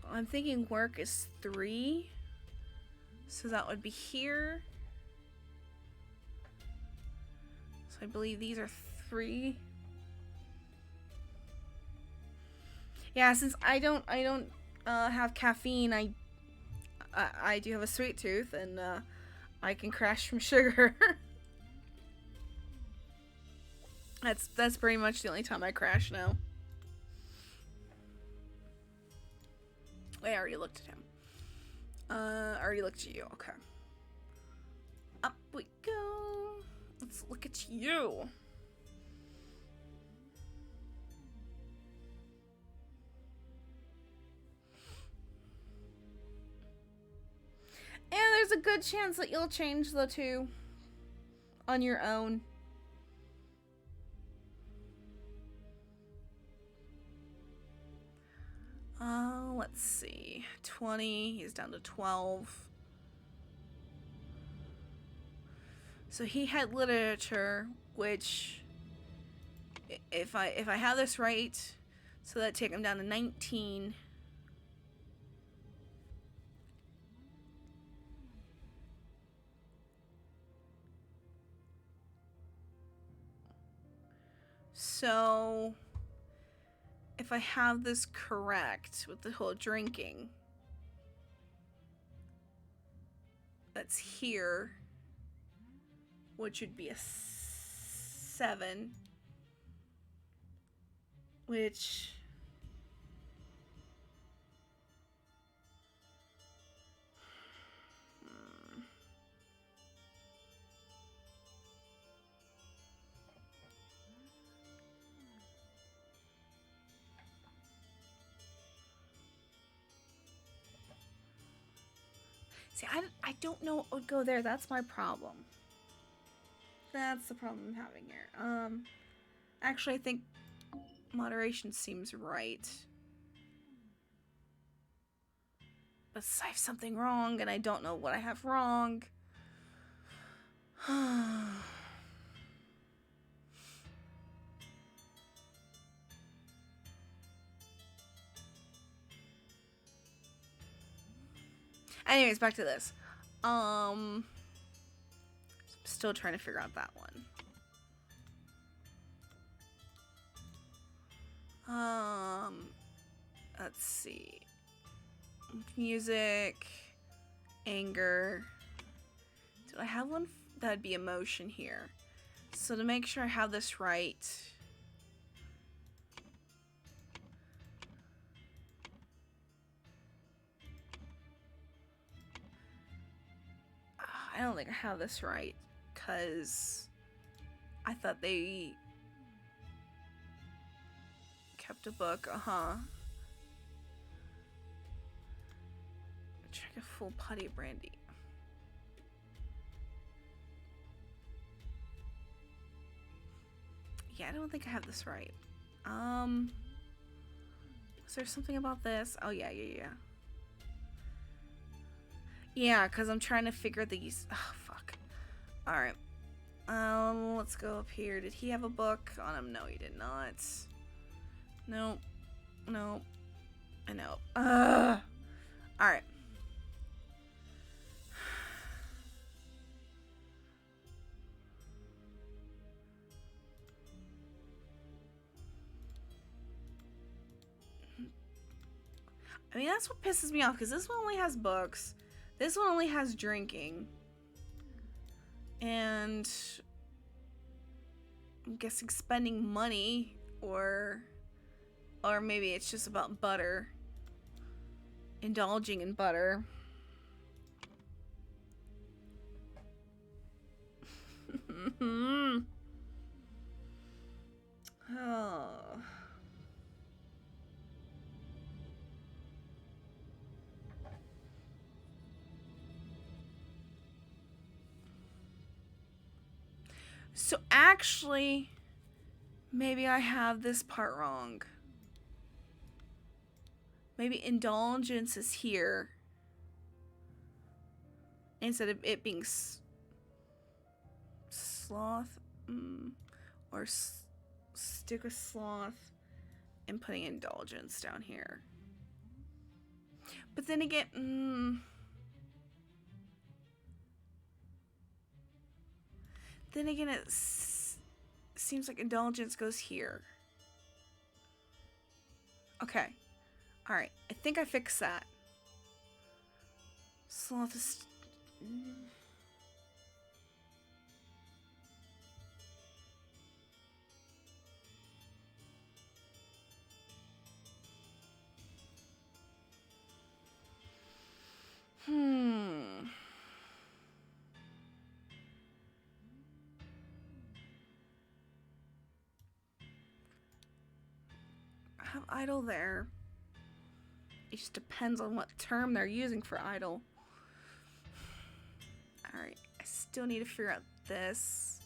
So I'm thinking work is 3. So that would be here. So I believe these are 3. Yeah, since I don't have caffeine, I do have a sweet tooth, and I can crash from sugar. That's pretty much the only time I crash now. Wait, I already looked at him. I already looked at you. Okay. Up we go. Let's look at you. And there's a good chance that you'll change the two on your own. Let's see. 20. He's down to 12. So he had literature, which, if I have this right, so that take him down to 19. So if I have this correct with the whole drinking, that's here, which would be a 7, which See, I don't know what would go there. That's my problem. That's the problem I'm having here. actually I think moderation seems right. But I have something wrong and I don't know what I have wrong. Anyways, back to this. Still trying to figure out that one. Let's see. Music, anger. Did I have one? That'd be emotion here. So to make sure I have this right. I don't think I have this right, because I thought they kept a book. Check a full putty of brandy. Yeah, I don't think I have this right. Is there something about this? Oh, yeah. Yeah, because I'm trying to figure these. Oh, fuck. Alright. Let's go up here. Did he have a book on him? No, he did not. Nope. I know. Alright. I mean, that's what pisses me off, because this one only has books. This one only has drinking. And I'm guessing spending money, or maybe it's just about butter. Indulging in butter. Oh. So actually, maybe I have this part wrong. Maybe indulgence is here instead of it being sloth, or stick with sloth and putting indulgence down here. But then again, it seems like indulgence goes here. Okay. Alright. I think I fixed that. Sloth is... I have idle there. It just depends on what term they're using for idle. Alright, I still need to figure out this.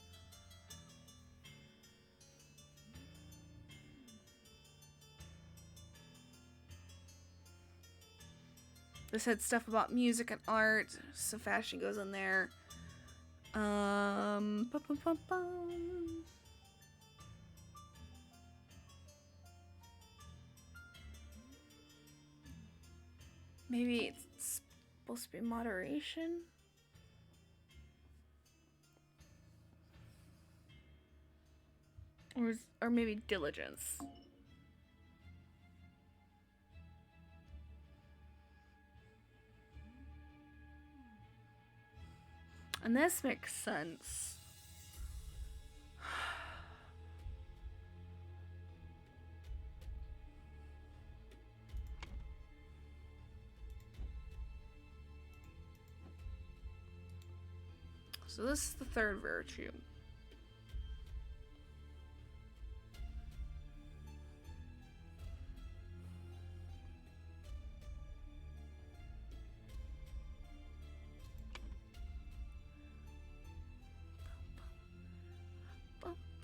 This had stuff about music and art, so fashion goes in there. Maybe it's supposed to be moderation? Or maybe diligence. And this makes sense. So this is the third virtue.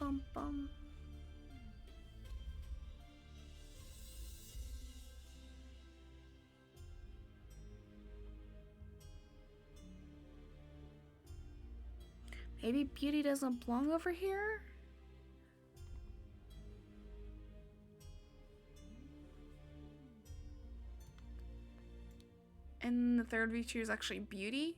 Bum, bum. Maybe beauty doesn't belong over here? And the third virtue is actually beauty.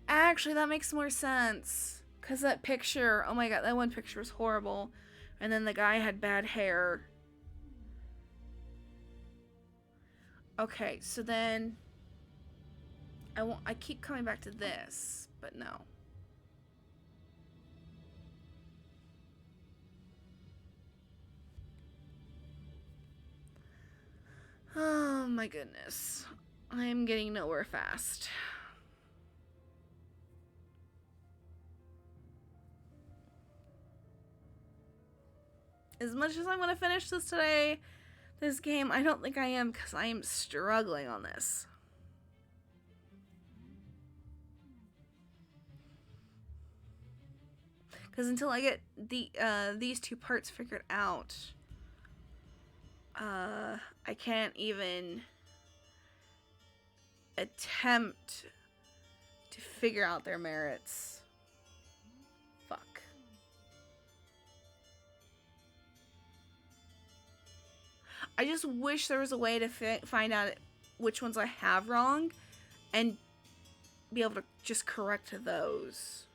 Actually, that makes more sense. Because that picture, oh my god, that one picture was horrible. And then the guy had bad hair. Okay, so then I keep coming back to this, but no. Oh my goodness. I'm getting nowhere fast. As much as I want to finish this game, I don't think I am, because I am struggling on this. Because until I get these two parts figured out, I can't even attempt to figure out their merits. Fuck. I just wish there was a way to find out which ones I have wrong and be able to just correct those.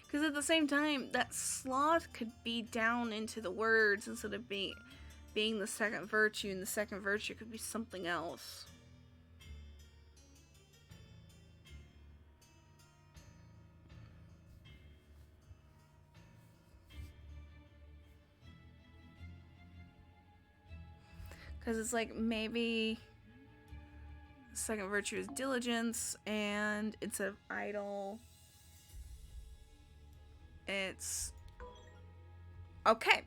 Because at the same time, that sloth could be down into the words instead of being the second virtue, and the second virtue could be something else. Because it's like maybe the second virtue is diligence, and instead of idle, it's okay.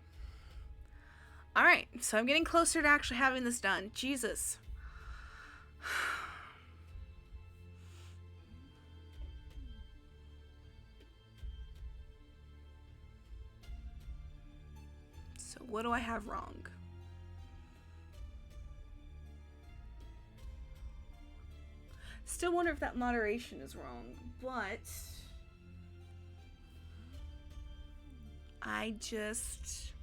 Alright, so I'm getting closer to actually having this done. Jesus. So what do I have wrong? Still wonder if that moderation is wrong, but I just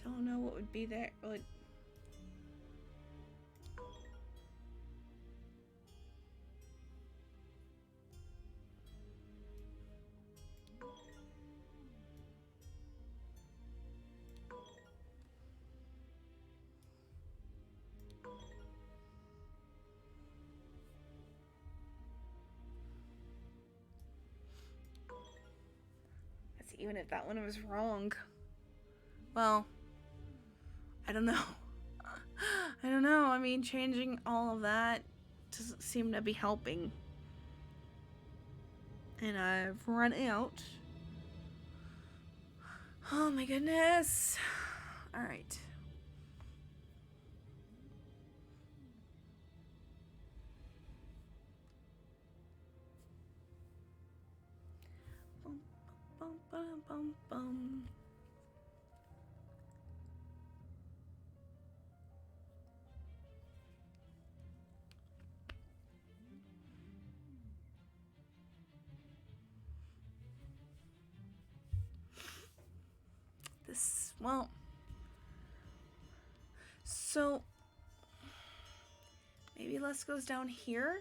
don't know what would be there. Even if that one was wrong. Well, I don't know. I don't know. I mean, changing all of that doesn't seem to be helping. And I've run out. Oh my goodness. Alright. Bum, bum, bum, bum. Well, so maybe less goes down here.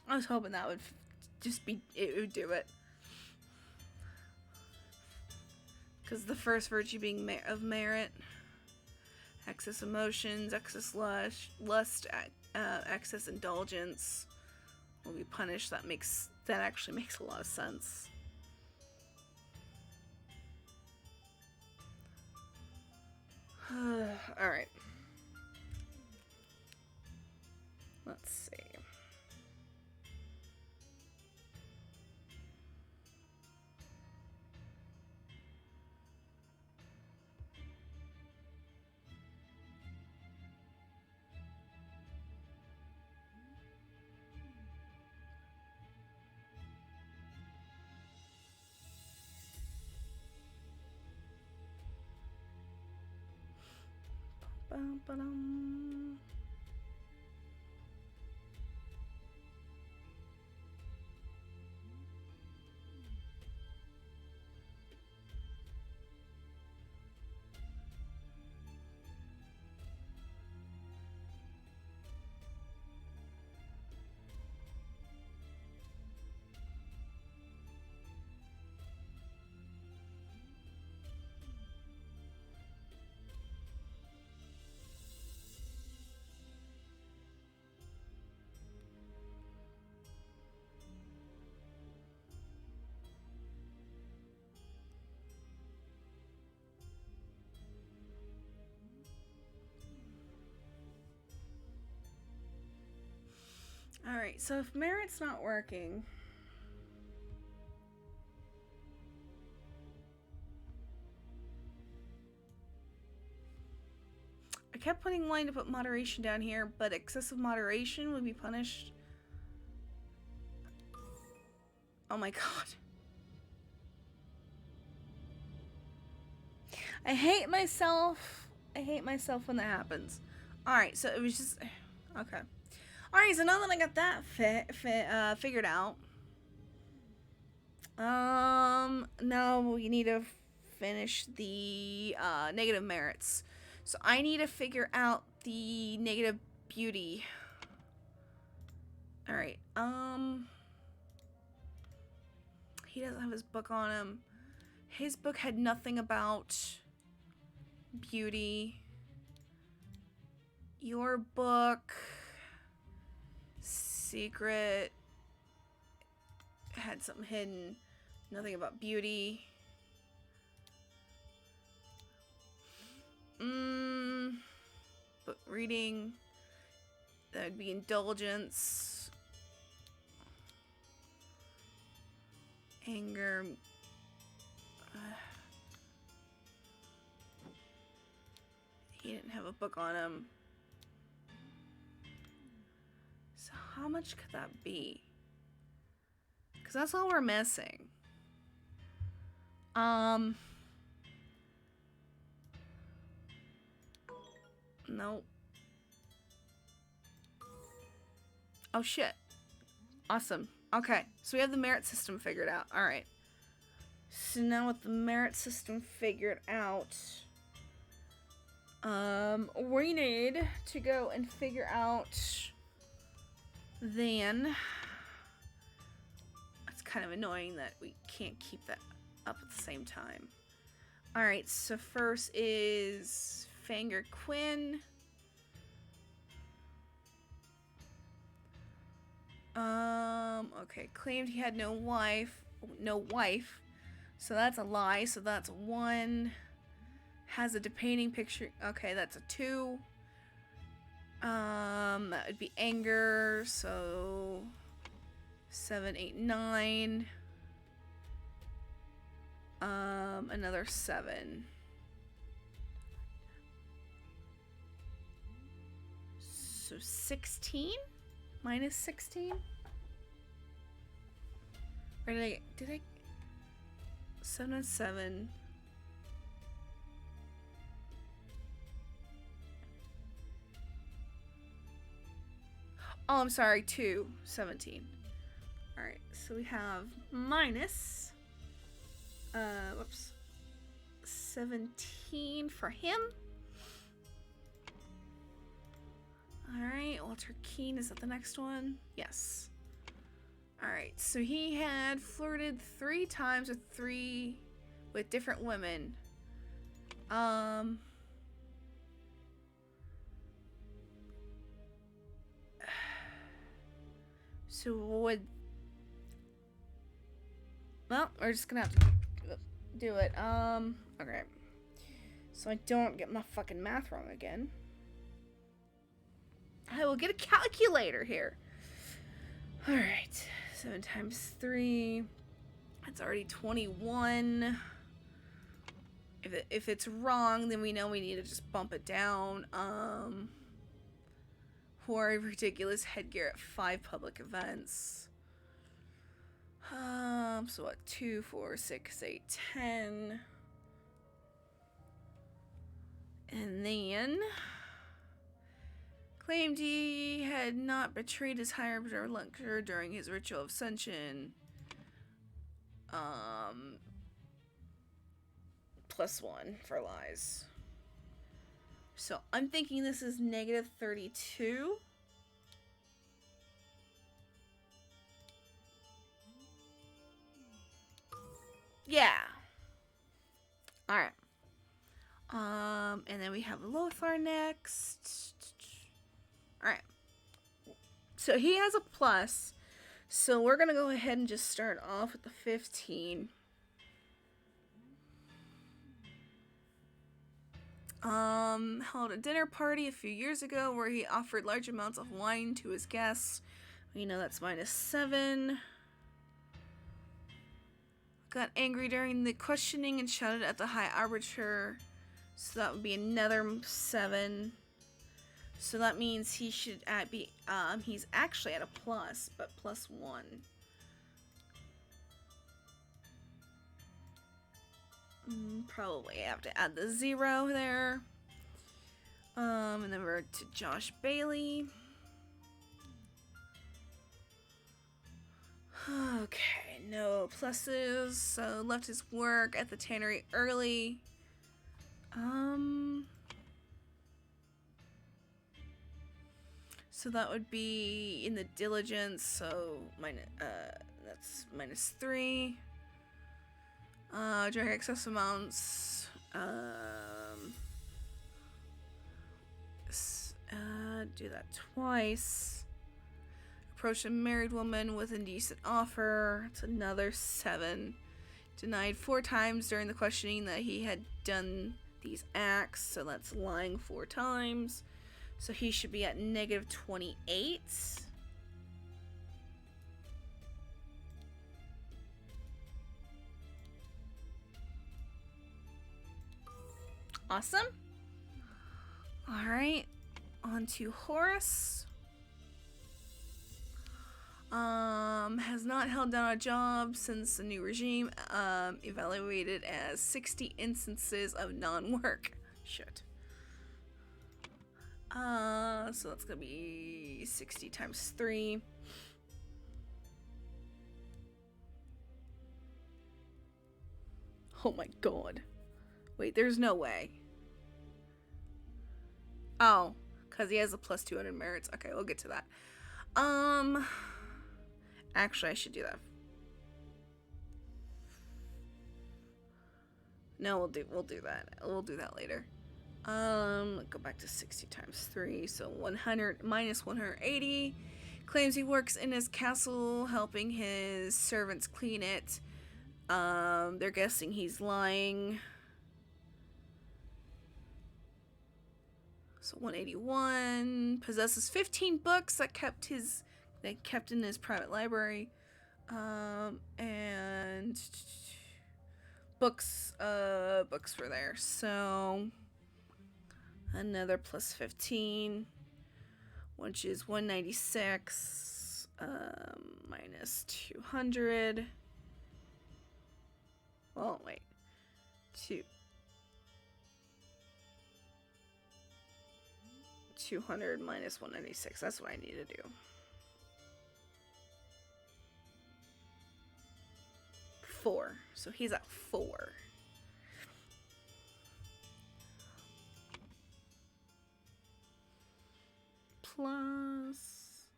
I was hoping that would just be, it would do it. Because the first virtue being of merit, excess emotions, excess lust, excess indulgence will be punished. That actually makes a lot of sense. All right. Let's see. Bum-ba-dum. Alright, so if merit's not working, I kept wanting to put moderation down here, but excessive moderation would be punished. Oh my god. I hate myself. I hate myself when that happens. Alright, so it was just... Okay. Alright, so now that I got that figured out, now we need to finish the negative merits. So I need to figure out the negative beauty. Alright, he doesn't have his book on him. His book had nothing about beauty. Your book... Secret had something hidden, nothing about beauty. But reading, that would be indulgence, anger. He didn't have a book on him. How much could that be? Because that's all we're missing. Nope. Oh shit. Awesome. Okay, so we have the merit system figured out. Alright. So now with the merit system figured out, we need to go and figure out... Then, it's kind of annoying that we can't keep that up at the same time. Alright, so first is Fanger Quinn. Okay, claimed he had no wife, so that's a lie, so that's 1. Has a depainting picture, okay, that's a 2. That would be anger, so 7, 8, 9. Another 7. So 16? Minus 16? Or did I 7 and 7. Oh, I'm sorry, 2, 17. Alright, so we have minus, 17 for him. Alright, Walter Keane, is that the next one? Yes. Alright, so he had flirted 3 times with different women. So would... Well, we're just gonna have to do it. Okay. So I don't get my fucking math wrong again. I will get a calculator here. Alright. 7 times 3. That's already 21. If it's wrong, then we know we need to just bump it down. Wore a ridiculous headgear at 5 public events. So what? 2, 4, 6, 8, 10. And then claimed he had not betrayed his higher lecturer during his ritual of ascension. +1 for lies. So I'm thinking this is negative 32. Yeah. Alright. And then we have Lothar next. Alright. So he has a plus. So we're gonna go ahead and just start off with the 15. Held a dinner party a few years ago where he offered large amounts of wine to his guests. We know that's -7. Got angry during the questioning and shouted at the High Arbiter. So that would be another 7. So that means he should be, he's actually at a plus, but +1. Probably have to add the 0 there. And then we're to Josh Bailey. Okay, no pluses. So left his work at the tannery early. So that would be in the diligence. So that's -3. Drank excess amounts. Do that twice. Approached a married woman with a decent offer. It's another 7. Denied 4 times during the questioning that he had done these acts. So that's lying 4 times. So he should be at -28. Awesome. Alright. On to Horace. Has not held down a job since the new regime. Evaluated as 60 instances of non-work. Shit. So that's gonna be 60 times 3. Oh my god. Wait, there's no way. Oh, because he has a plus 200 merits. Okay, we'll get to that. Actually, I should do that. No, we'll do that. We'll do that later. Go back to 60 times 3, so 100 minus 180. Claims he works in his castle helping his servants clean it. They're guessing he's lying. So 181. Possesses 15 books that kept in his private library. And books were there. So another plus 15, which is 196 minus 200. Well, wait. 200 minus 196. That's what I need to do. 4. So he's at 4. Plus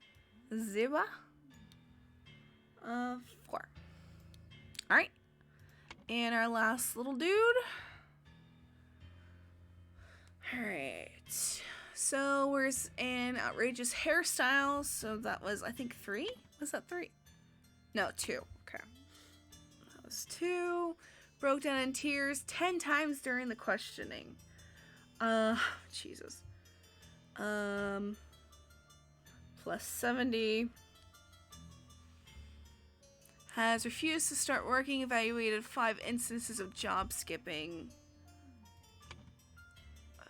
0. 4. All right. And our last little dude. All right. So we're in outrageous hairstyles. So that was, I think, 3. Was that 3? No, 2. Okay. That was 2. Broke down in tears 10 times during the questioning. Jesus. Plus 70. Has refused to start working, evaluated 5 instances of job skipping.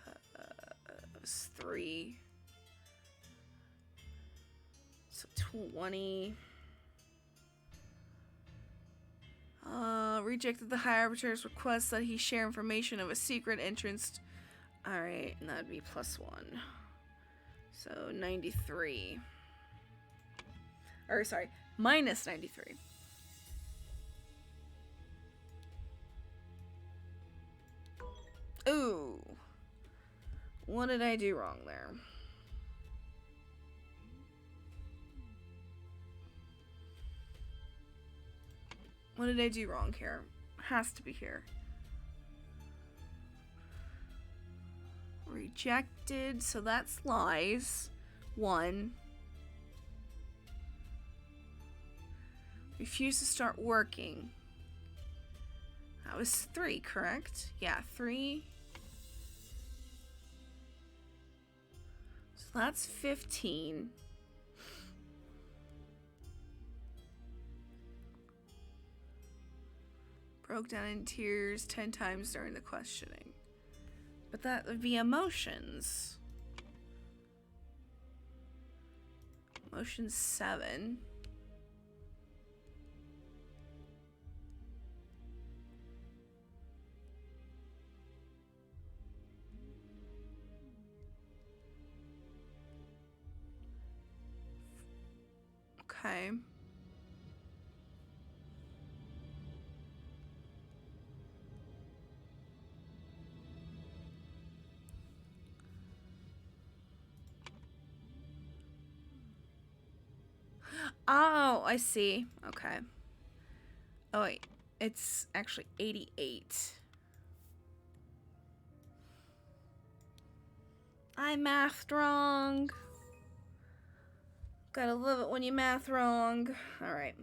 It was 3. So 20. Rejected the high arbitrator's request that he share information of a secret entrance. Alright, and that'd be plus 1. So 93. Or sorry, minus 93. Ooh. What did I do wrong there? What did I do wrong here? Has to be here. Rejected, so that's lies. 1. Refused to start working. That was 3, correct? Yeah, 3. So that's 15. Broke down in tears 10 times during the questioning. But that would be emotions. Emotions 7. Okay. Oh, I see. Okay. Oh, wait. It's actually 88. I mathed wrong. Gotta love it when you math wrong. Alright.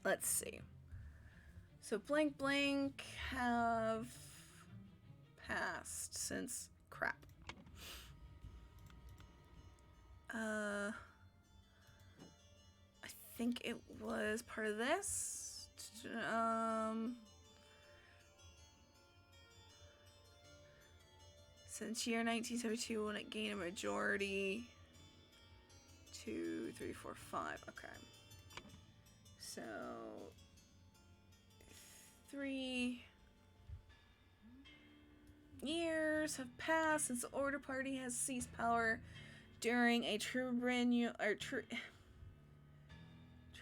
Let's see. So blank blank have passed since crap. I think it was part of this. Since year 1972 when it gained a majority. 2, 3, 4, 5. Okay. So 3 years have passed since the Order Party has seized power during a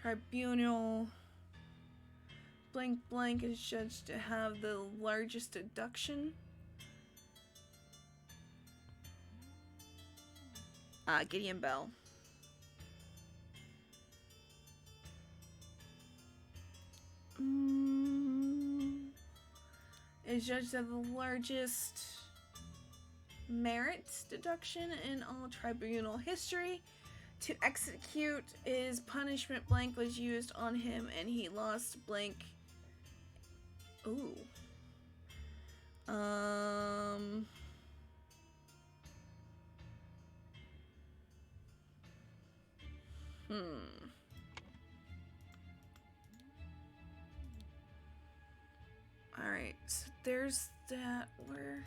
tribunal blank blank is judged to have the largest deduction. Gideon Bell. Is judged to have the largest merit deduction in all tribunal history. To execute his punishment, blank was used on him and he lost blank. Ooh. Alright, so there's that. Where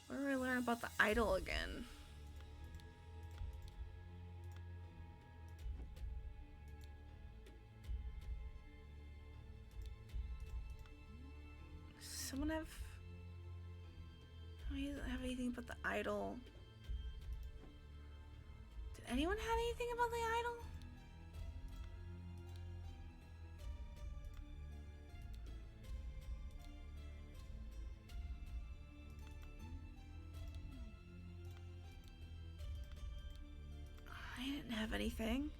do I learn about the idol again? Someone have... I don't have anything about the idol. Did anyone have anything about the idol? I didn't have anything.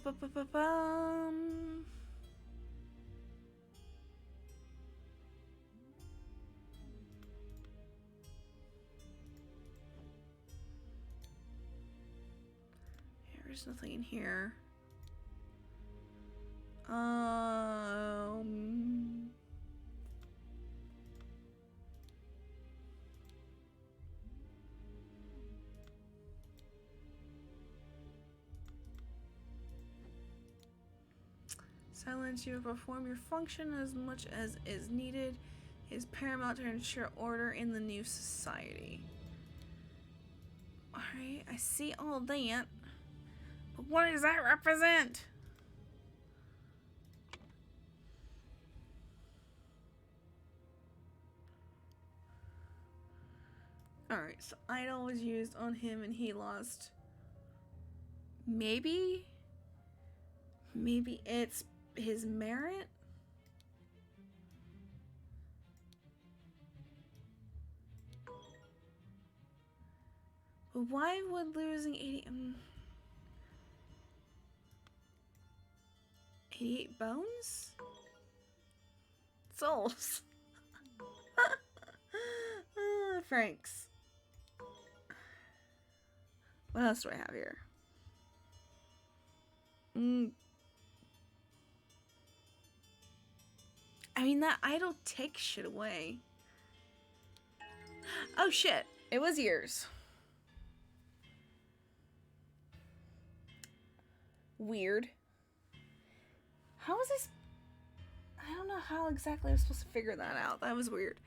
Ba-ba-ba-ba-bum. There's nothing in here. Silence, you perform your function as much as is needed. It is paramount to ensure order in the new society. Alright, I see all that. But what does that represent? Alright, so idol was used on him and he lost. Maybe it's his merit? But why would losing 88 bones? Souls. Franks. What else do I have here? I mean, that idol takes shit away. Oh shit, it was years. Weird. How is this? I don't know how exactly I'm supposed to figure that out. That was weird.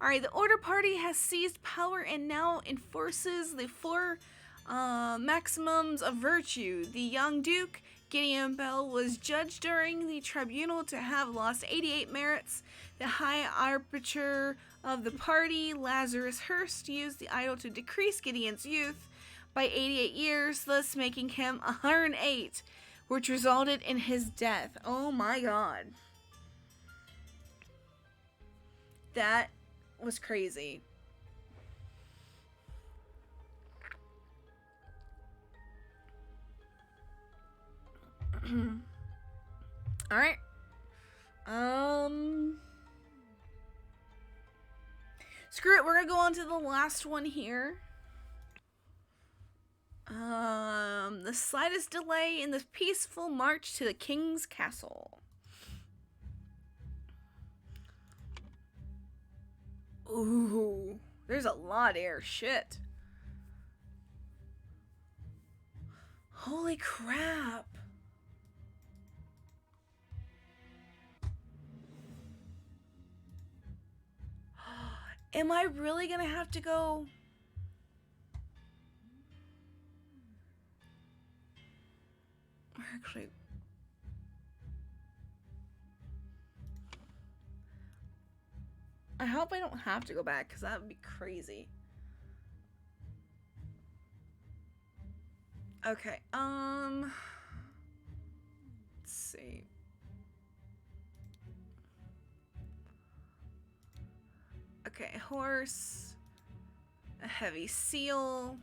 Alright, the Order Party has seized power and now enforces the 4 maximums of virtue. The young Duke, Gideon Bell, was judged during the tribunal to have lost 88 merits. The High Arbiter of the party, Lazarus Hurst, used the idol to decrease Gideon's youth by 88 years, thus making him 108, which resulted in his death. Oh my god. That was crazy. All right. Screw it. We're gonna go on to the last one here. The slightest delay in the peaceful march to the king's castle. Ooh, there's a lot here. Shit. Holy crap. Am I really gonna have to go? Actually, I hope I don't have to go back, because that would be crazy. Okay, let's see. Okay, horse, a heavy seal.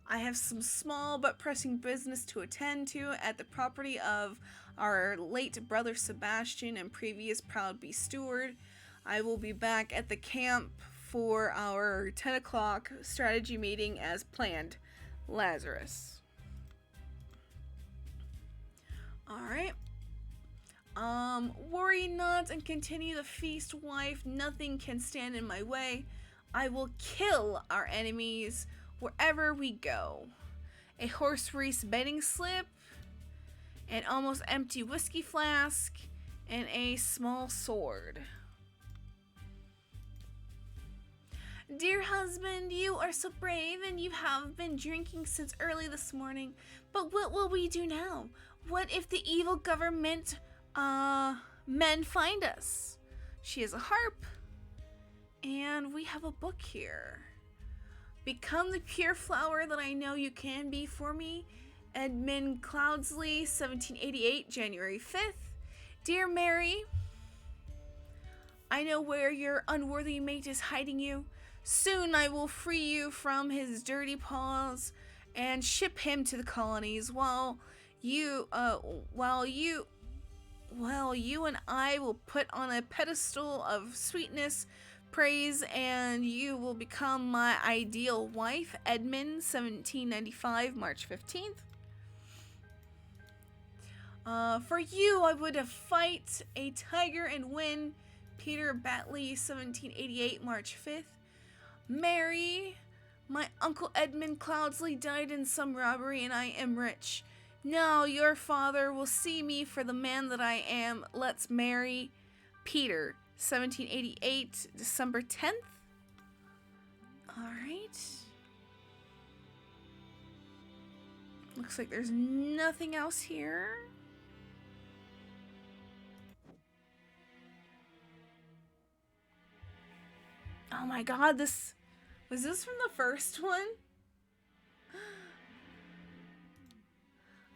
I have some small but pressing business to attend to at the property of our late brother Sebastian and previous proud bee steward. I will be back at the camp for our 10 o'clock strategy meeting as planned. Lazarus. Alright. Worry not and continue the feast, wife. Nothing can stand in my way. I will kill our enemies wherever we go. A horse race betting slip, an almost empty whiskey flask, and a small sword. Dear husband, you are so brave and you have been drinking since early this morning. But what will we do now? What if the evil government men find us? She has a harp, and we have a book here. Become the pure flower that I know you can be for me. Edmund Cloudsley, 1788, January 5th. Dear Mary, I know where your unworthy mate is hiding you. Soon I will free you from his dirty paws and ship him to the colonies while You, while you, well, you and I will put on a pedestal of sweetness, praise, and you will become my ideal wife. Edmund, 1795, March 15th. For you, I would fight a tiger and win. Peter Batley, 1788, March 5th. Mary, my Uncle Edmund Cloudsley died in some robbery and I am rich. Now your father will see me for the man that I am. Let's marry. Peter, 1788, December 10th. Alright. Looks like there's nothing else here. Oh my god, was this from the first one?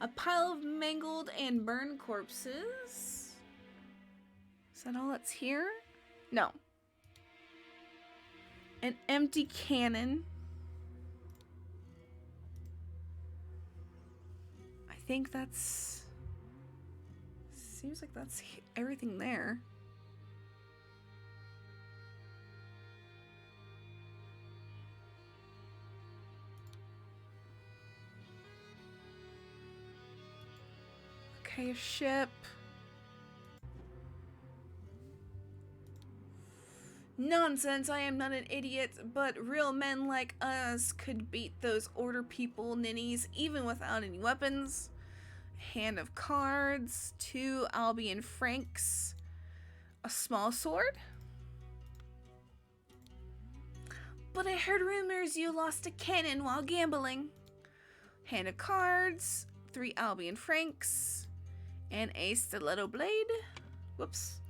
A pile of mangled and burned corpses. Is that all that's here? No. An empty cannon. I think that's... Seems like that's everything there. Okay, a ship. Nonsense, I am not an idiot, but real men like us could beat those order people ninnies even without any weapons. Hand of cards, 2 Albion francs, a small sword. But I heard rumors you lost a cannon while gambling. Hand of cards, 3 Albion francs, and a stiletto blade. Whoops.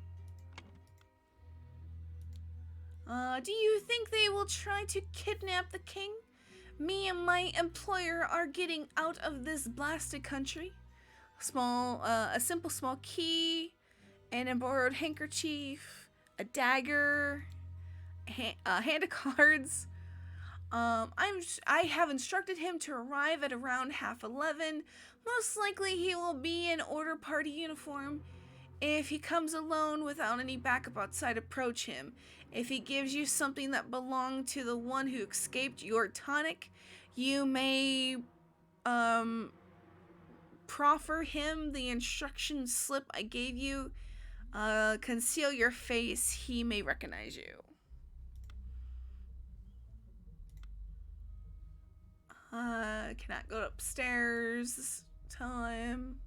Do you think they will try to kidnap the king? Me and my employer are getting out of this blasted country. A simple small key, and a borrowed handkerchief, a dagger, a hand of cards. I have instructed him to arrive at around 11:30. Most likely he will be in order party uniform. If he comes alone without any backup outside, approach him. If he gives you something that belonged to the one who escaped your tonic, you may proffer him the instruction slip I gave you. Conceal your face, he may recognize you. Cannot go upstairs this time.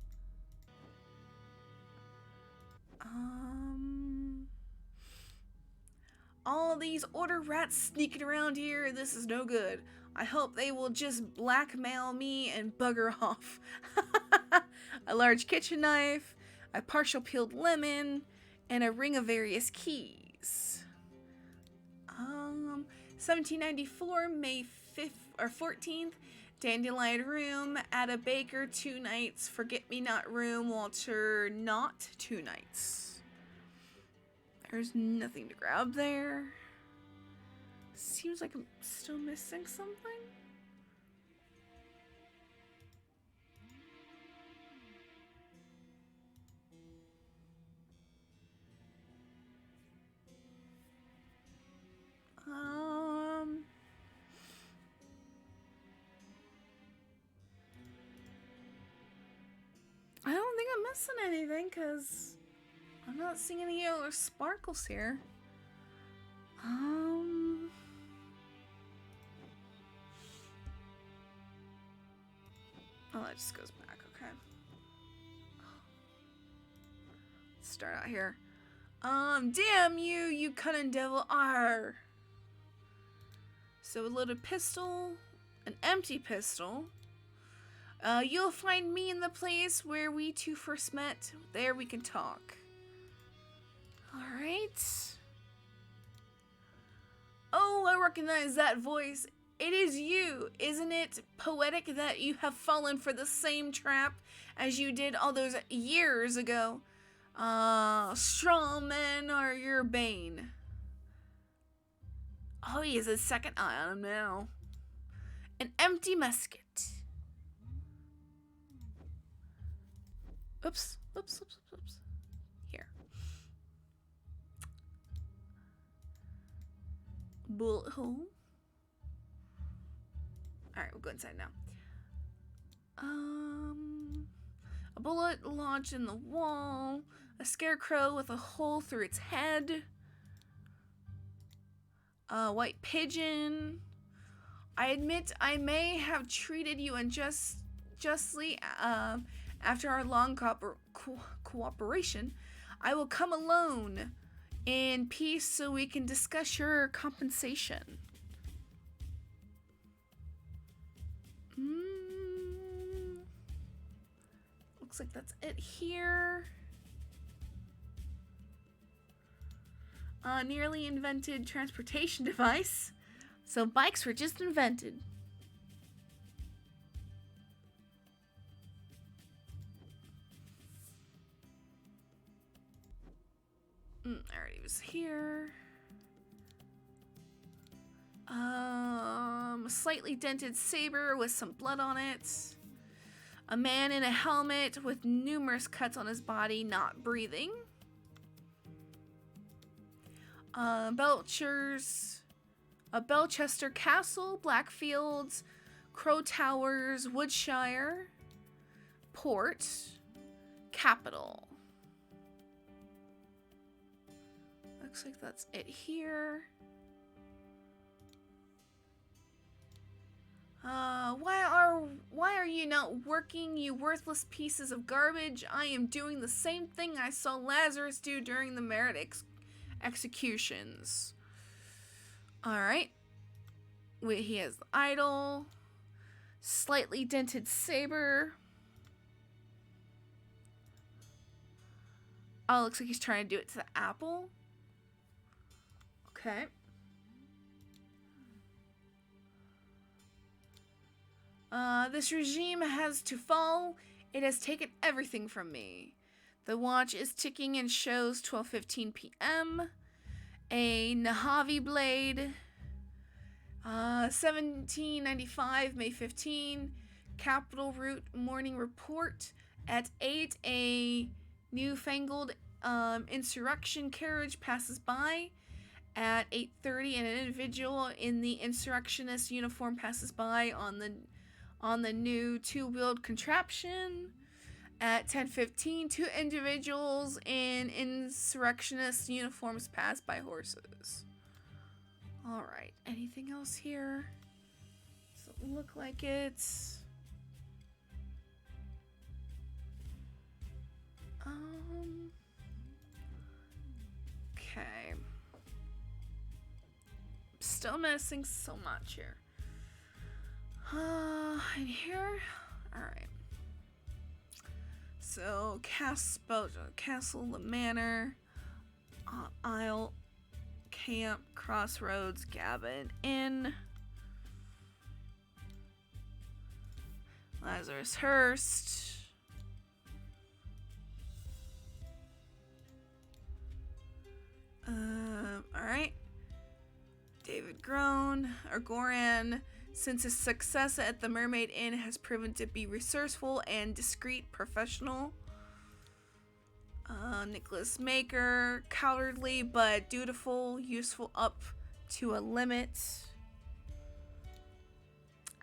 All these order rats sneaking around here, this is no good. I hope they will just blackmail me and bugger off. A large kitchen knife, a partial peeled lemon, and a ring of various keys. 1794, May 5th or 14th, Dandelion Room, Ada Baker, 2 nights, Forget-Me-Not Room, Walter Knott, 2 nights. There's nothing to grab there. Seems like I'm still missing something. I don't think I'm missing anything because I'm not seeing any other sparkles here. Oh, that just goes back, okay. Let's start out here. Damn you, you cunning devil, arr! So a loaded pistol, an empty pistol. You'll find me in the place where we two first met. There we can talk. Alright. Oh, I recognize that voice. It is you. Isn't it poetic that you have fallen for the same trap as you did all those years ago? Strong men are your bane. Oh, he has a second eye on him now. An empty musket. Oops. Here. Bullet hole. Alright, we'll go inside now. A bullet lodged in the wall. A scarecrow with a hole through its head. A white pigeon. I admit I may have treated you unjustly after our long cooperation. I will come alone in peace so we can discuss your compensation. Looks like that's it here. Nearly invented transportation device. So bikes were just invented. Already was here. A slightly dented saber with some blood on it. A man in a helmet with numerous cuts on his body, not breathing. Belchester Castle, Blackfields, Crow Towers, Woodshire, Port, Capital. Looks like that's it here. Why are you not working, you worthless pieces of garbage? I am doing the same thing I saw Lazarus do during the Merit executions. Alright. Wait, he has the idol. Slightly dented saber. Oh, looks like he's trying to do it to the apple. Okay. This regime has to fall. It has taken everything from me. The watch is ticking and shows 12:15 p.m. A Nahavi blade. 1795, May 15. Capital Route morning report. At 8, a newfangled insurrection carriage passes by. At 8:30, an individual in the insurrectionist uniform passes by on the new two-wheeled contraption. At 10:15, two individuals in insurrectionist uniforms pass by horses. Alright, anything else here? Doesn't look like it. Okay. Still missing so much here. In here? Alright. So, Castle, the Manor, Isle, Camp, Crossroads, Gavin, Inn, Lazarus Hurst, alright. David Goran, since his success at the Mermaid Inn has proven to be resourceful and discreet professional. Nicholas Maker, cowardly but dutiful, useful up to a limit.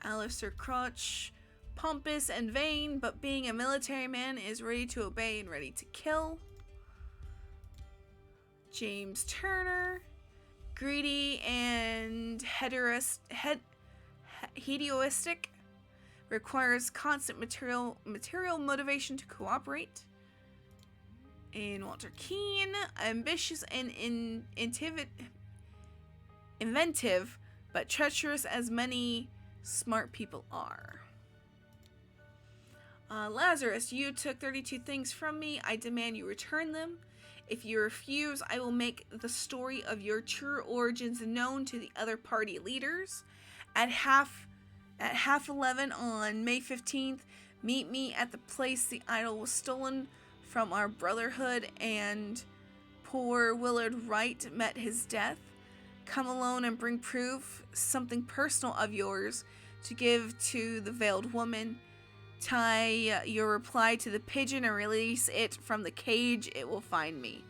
Alistair Crotch, pompous and vain, but being a military man is ready to obey and ready to kill. James Turner, greedy and hedonistic, requires constant material motivation to cooperate. And Walter Keane, ambitious and inventive, but treacherous as many smart people are. Lazarus, you took 32 things from me. I demand you return them. If you refuse, I will make the story of your true origins known to the other party leaders. At half 11 on May 15th, meet me at the place the idol was stolen from our brotherhood and poor Willard Wright met his death. Come alone and bring proof, something personal of yours, to give to the veiled woman. tie your reply to the pigeon and release it from the cage, it will find me.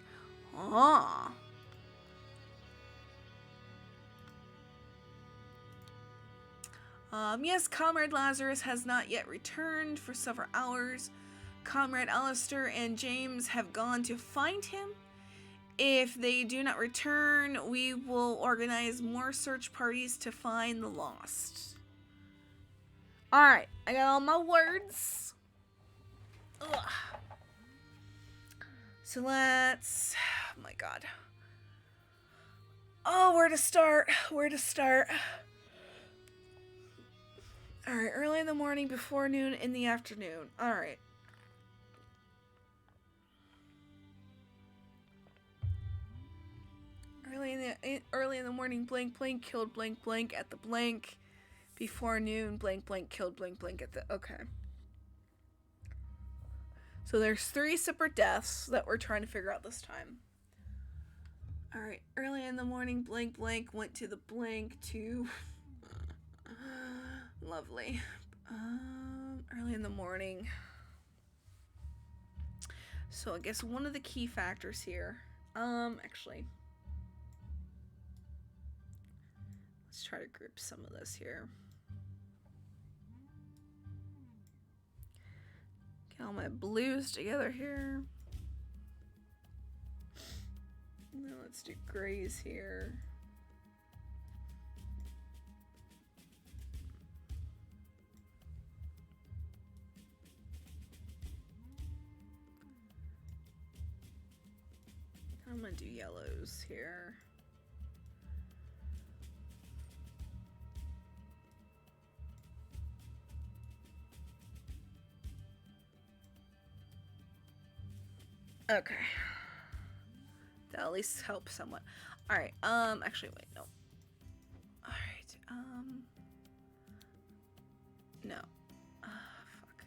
Oh. Yes, Comrade Lazarus has not yet returned for several hours. Comrade Alistair and James have gone to find him. If they do not return, we will organize more search parties to find the lost. Alright, I got all my words. Ugh. So let's... Oh my god. Oh, where to start? Where to start? Alright, early in the morning, before noon, in the afternoon. Alright. Early in the morning, blank blank killed blank blank at the blank. Before noon, blank blank killed blank blank at the... Okay. So there's 3 separate deaths that we're trying to figure out this time. Alright, early in the morning, blank blank went to the blank to... Lovely. Early in the morning. So I guess one of the key factors here... actually... Let's try to group some of this here. Get all my blues together here. And then let's do grays here. I'm gonna do yellows here. Okay. That'll at least help somewhat. Alright, actually, wait, no. Alright, no. Fuck.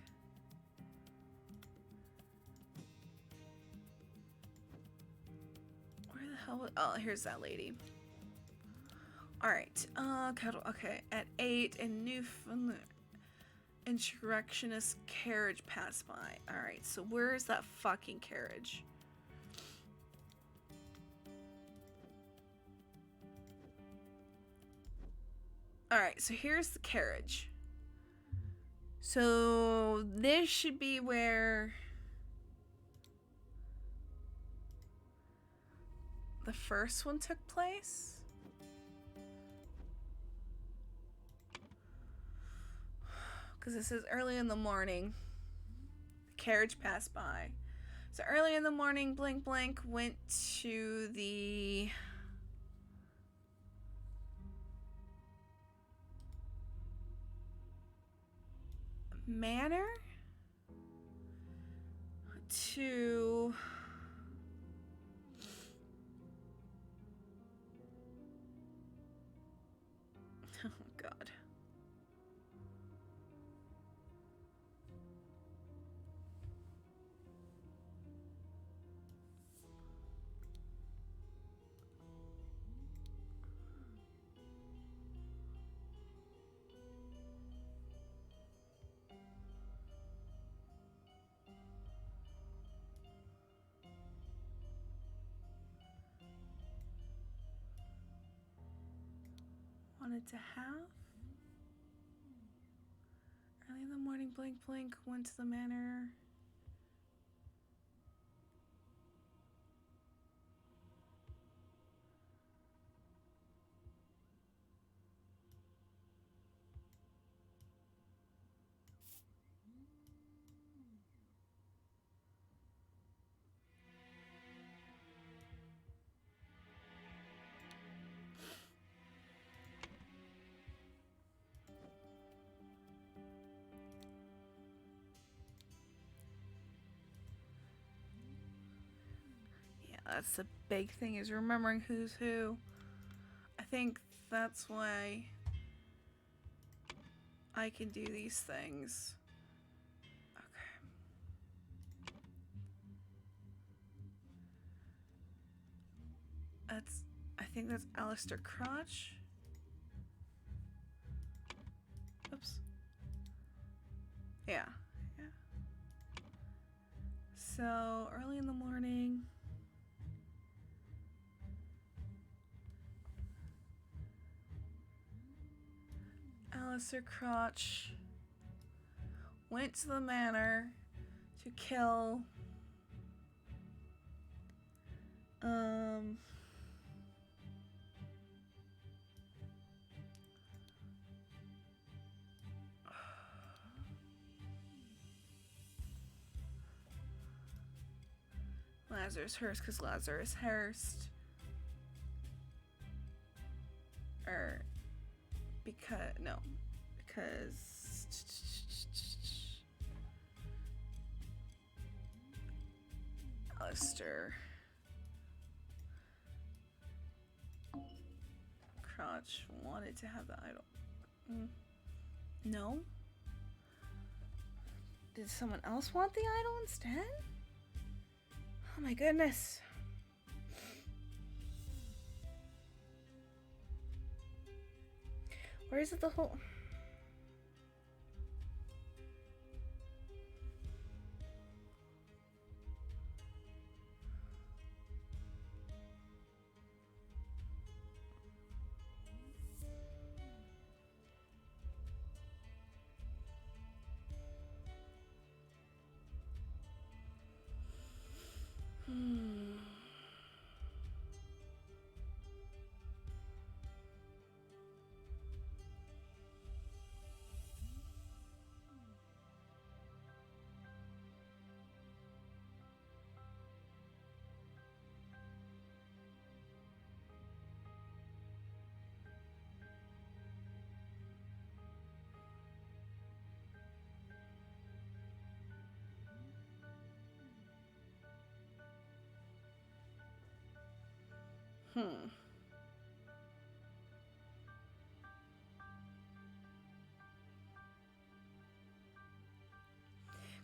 Where the hell, oh, here's that lady. Alright, okay, at 8, in Newfoundland. Insurrectionist carriage passed by. Alright, so where is that fucking carriage? Alright, so here's the carriage. So this should be where the first one took place. Because this is early in the morning. The carriage passed by. So early in the morning, blank blank went to the manor to oh god. Wanted to have. Early in the morning, blank blank went to the manor. That's the big thing, is remembering who's who. I think that's why I can do these things. Okay. I think that's Alistair Crotch. Oops. Yeah, So early in the morning. Alistair Crotch went to the manor to kill Lazarus Hurst, because Lazarus Hurst, because Alistair Crotch wanted to have the idol. No? Did someone else want the idol instead? Oh my goodness. Where is it the whole...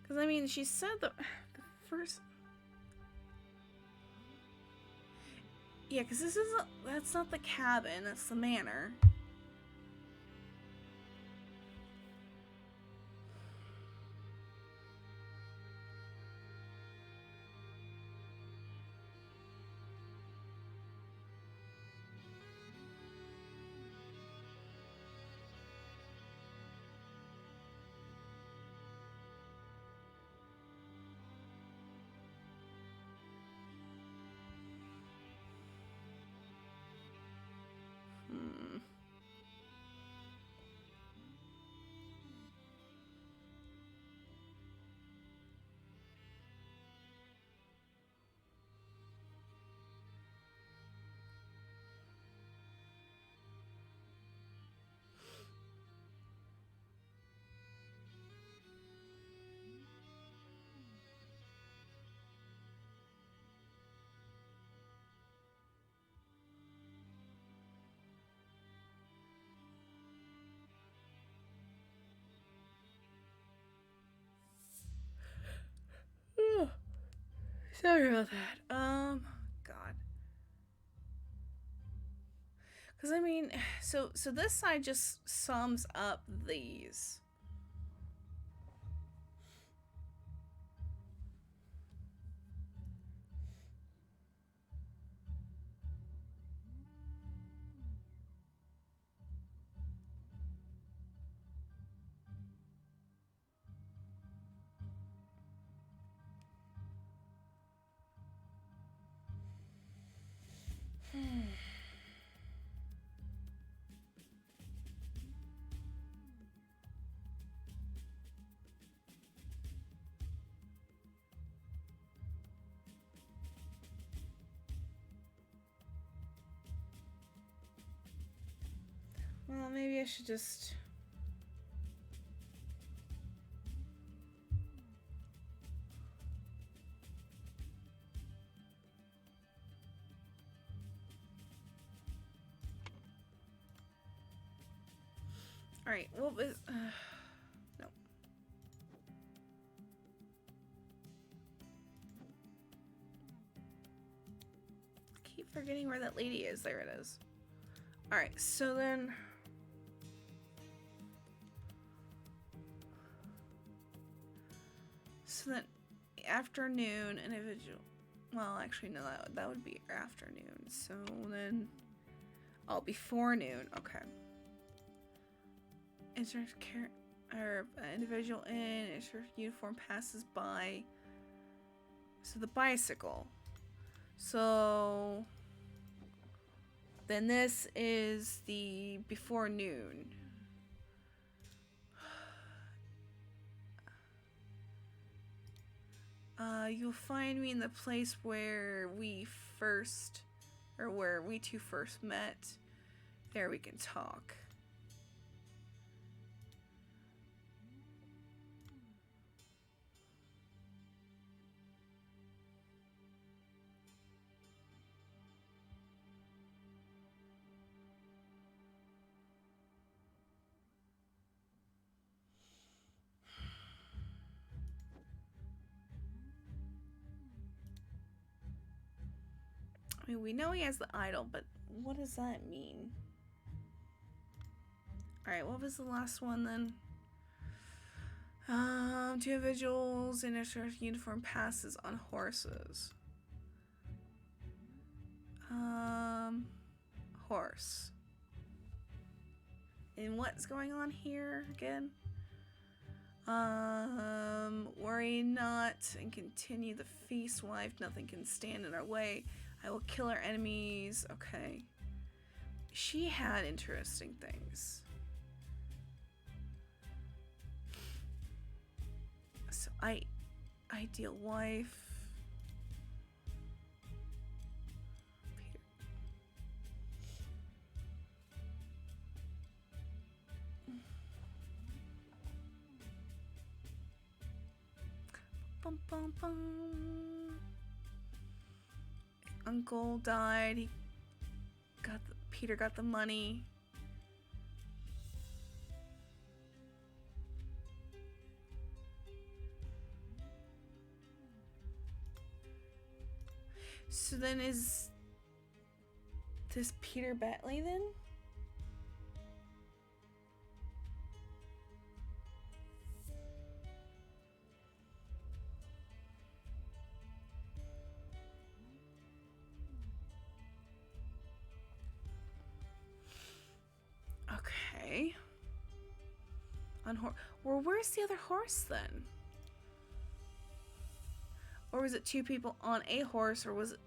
Because, I mean, she said the first... Yeah, because this is... That's not the cabin, that's the manor. Sorry about that. God. Because, I mean, so this side just sums up these. Well, maybe I should just... Alright, well, no. Keep forgetting where that lady is. There it is. Alright, so then... So then, afternoon, individual. Well, actually, no, that would be afternoon. So then, oh, before noon. Okay. Insert or individual in. Insert uniform passes by. So the bicycle. So then this is the before noon. You'll find me in the place where we two first met. There we can talk. I mean, we know he has the idol, but what does that mean? Alright, what was the last one then? Two individuals in a uniform passes on horses. Horse. And what's going on here again? Worry not and continue the feast, wife. Nothing can stand in our way. I will kill our enemies. Okay. She had interesting things. So ideal wife. Peter. Bum, bum, bum. Uncle died. Peter got the money. So then is this Peter Bentley then? Okay. On horse. Well, where's the other horse then? Or was it two people on a horse, or was it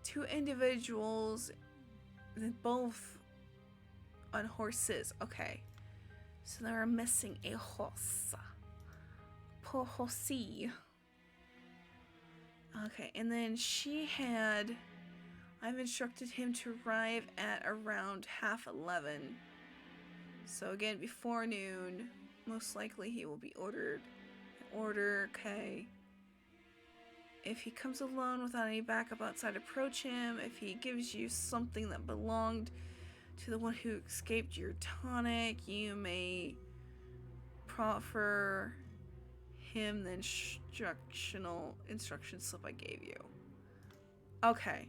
two individuals, both on horses? Okay. So they were missing a horse. Poor horsey. Okay, and then I've instructed him to arrive at around 11:30. So again, before noon, most likely he will be ordered. Okay. If he comes alone without any backup outside, approach him. If he gives you something that belonged to the one who escaped your tonic, you may proffer him the instruction slip I gave you. Okay.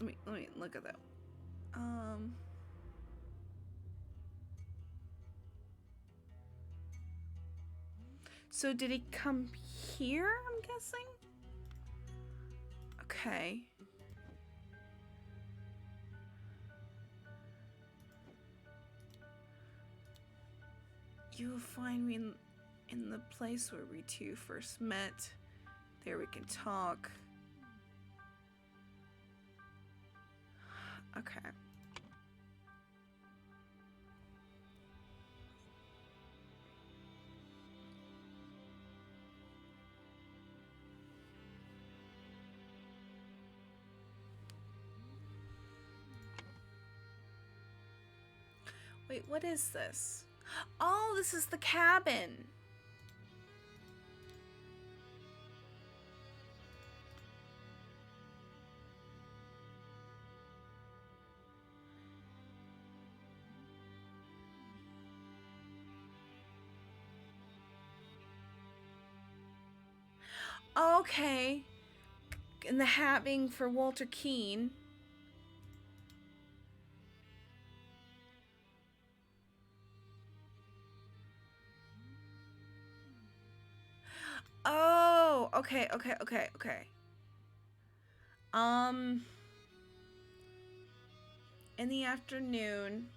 Let me look at that. So did he come here, I'm guessing? Okay. You will find me in the place where we two first met. There we can talk. Okay. Wait, what is this? Oh, this is the cabin. Okay. And the hat being for Walter Keane. Okay, okay, okay, okay. Um, in the afternoon,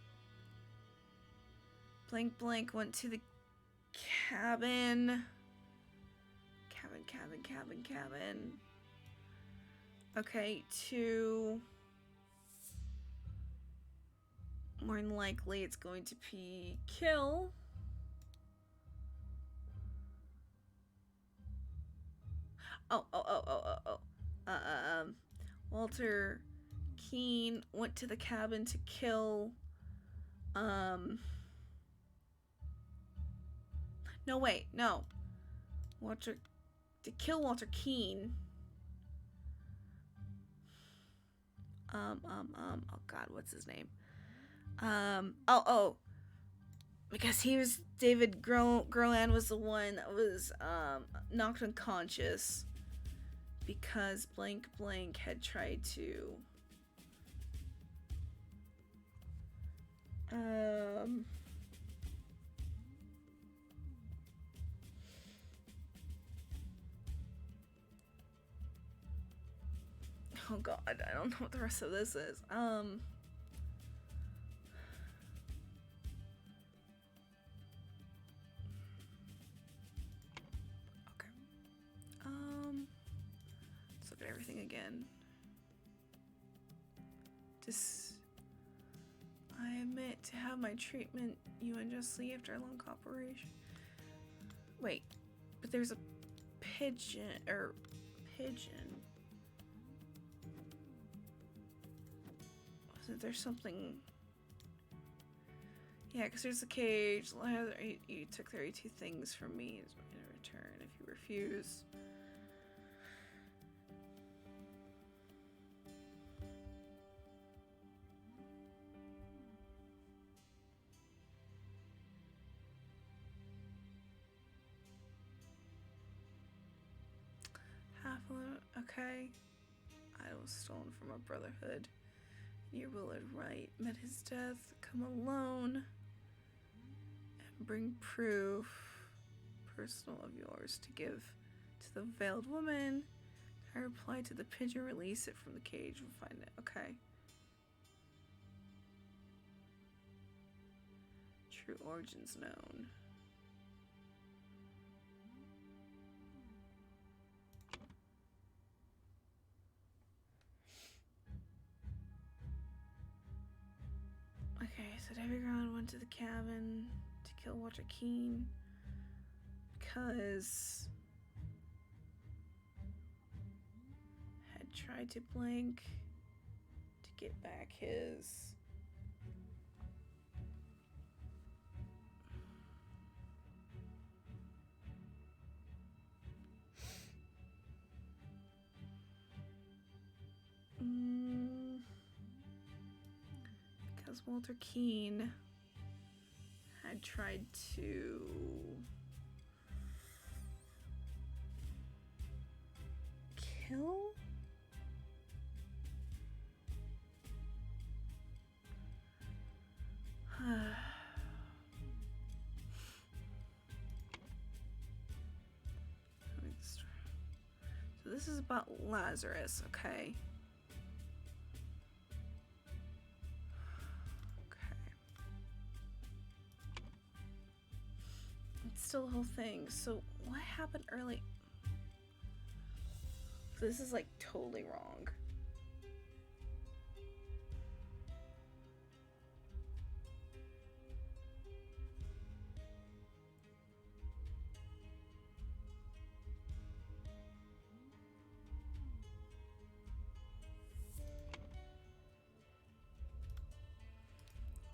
blank blank went to the cabin. Cabin. Okay, to... More than likely, it's going to be kill. Oh. Walter Keene went to the cabin to kill. No, wait, no. To kill Walter Keene. Oh God, what's his name? Because he was David Grolan was the one that was knocked unconscious because blank blank had tried to oh God, I don't know what the rest of this is. Let's look at everything again. I admit to have my treatment you unjustly after a long operation. Wait, but there's a pigeon. Wasn't there something? Yeah, because there's a cage. You took 32 things from me in return if you refuse. Okay. I was stolen from a brotherhood. Your willard right met his death. Come alone and bring proof personal of yours to give to the veiled woman. I reply to the pigeon, release it from the cage. We'll find it. Okay. True origins known. Okay, so David Ground went to the cabin to kill Walter Keene because had tried to blink to get back his because Walter Keene had tried to kill? So this is about Lazarus, okay? Still the whole thing. So what happened early? This is like totally wrong.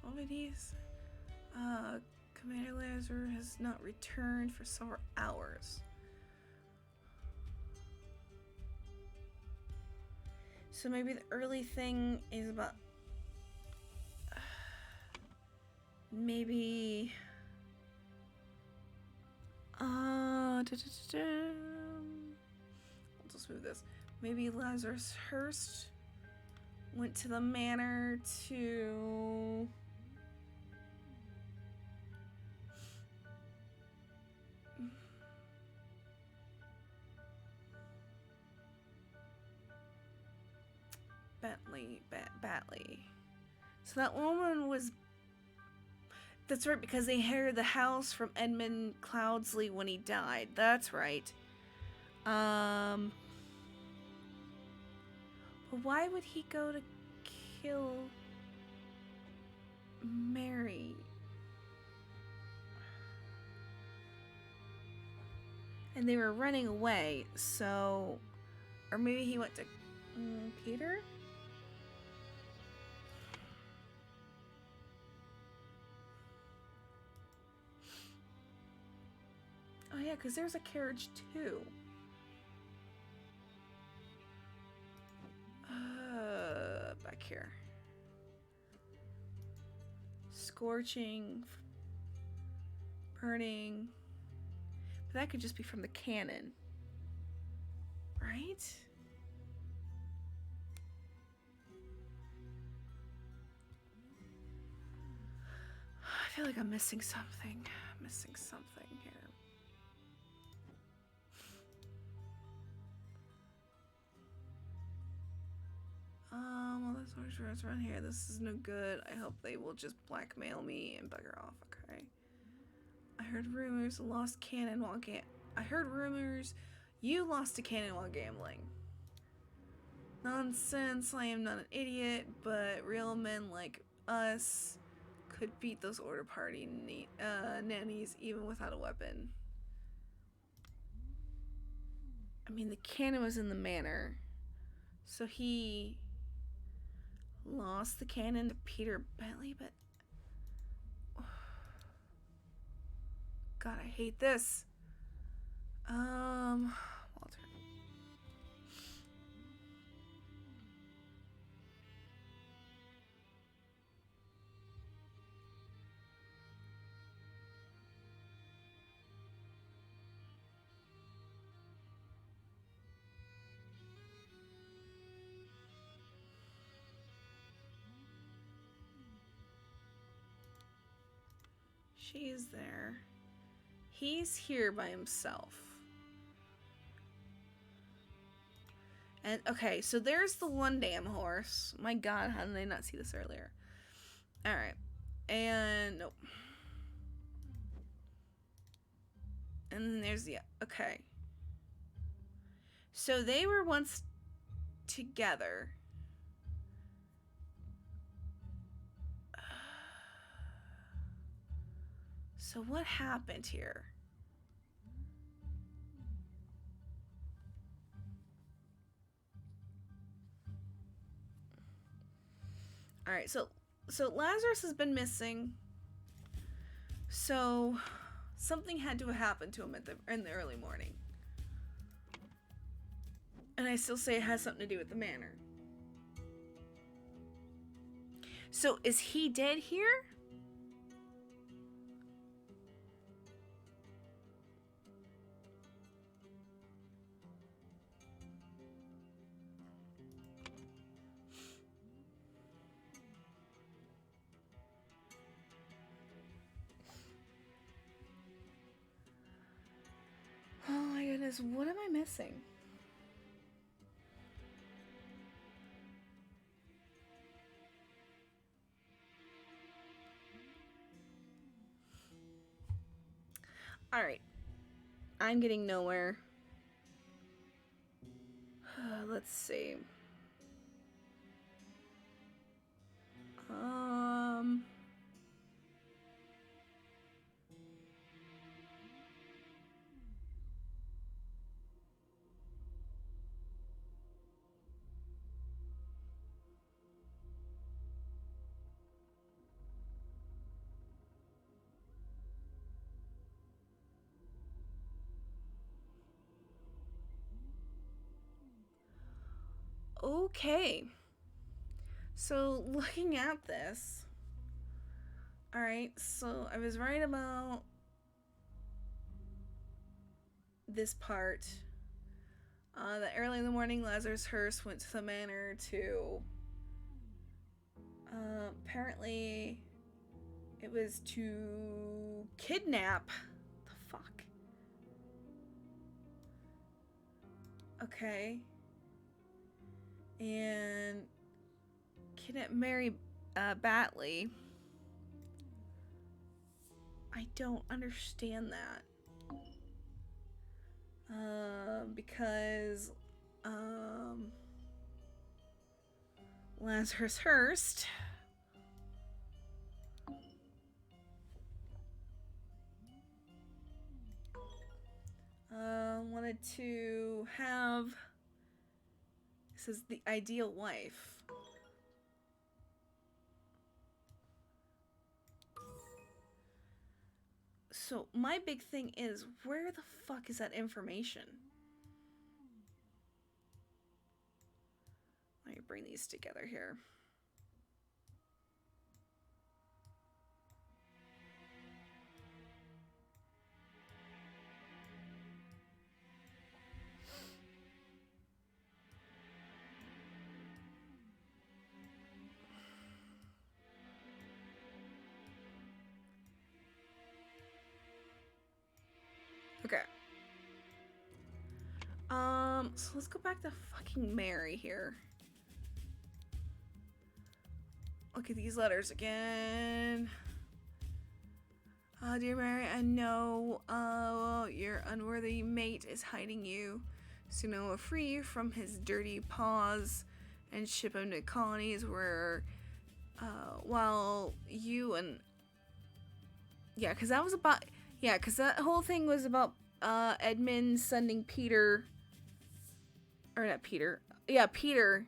Already, Commander Lazar has not returned for several hours. So maybe the early thing is about maybe I'll just move this. Maybe Lazarus Hurst went to the manor to Batley. So that woman was... That's right, because they inherited the house from Edmund Cloudsley when he died. That's right. But why would he go to kill Mary? And they were running away, so... Or maybe he went to Peter? Oh yeah, because there's a carriage too. Back here. Scorching. Burning. But that could just be from the cannon. Right? I feel like I'm missing something. Missing something here. Well, this orange around here. This is no good. I hope they will just blackmail me and bugger off. Okay. I heard rumors. Lost cannon while I heard rumors. You lost a cannon while gambling. Nonsense. I am not an idiot, but real men like us could beat those order party nannies even without a weapon. I mean, the cannon was in the manor, so he lost the cannon to Peter Bentley, but... God, I hate this. Walter. She's there. He's here by himself. And, okay, so there's the one damn horse. My god, how did I not see this earlier? Alright. And, nope. And then there's the, okay. So they were once together. So what happened here? All right, so Lazarus has been missing. So something had to have happened to him in the early morning. And I still say it has something to do with the manor. So is he dead here? Oh my goodness, what am I missing? Alright. I'm getting nowhere. Let's see. Okay. So, looking at this. Alright, so I was right about this part. That early in the morning, Lazarus Hearst went to the manor to... apparently, it was to kidnap... The fuck? Okay. And kidnap Mary Batley. I don't understand that. Because Lazarus Hearst wanted to have, this is the ideal wife. So my big thing is, where the fuck is that information? Let me bring these together here. Okay. So let's go back to fucking Mary here. Look at these letters again. Dear Mary, I know your unworthy mate is hiding you. Soon I will free you from his dirty paws and ship him to colonies where, while you and... Yeah, because that was about... Yeah, because that whole thing was about Edmund sending Peter... Or not Peter. Yeah, Peter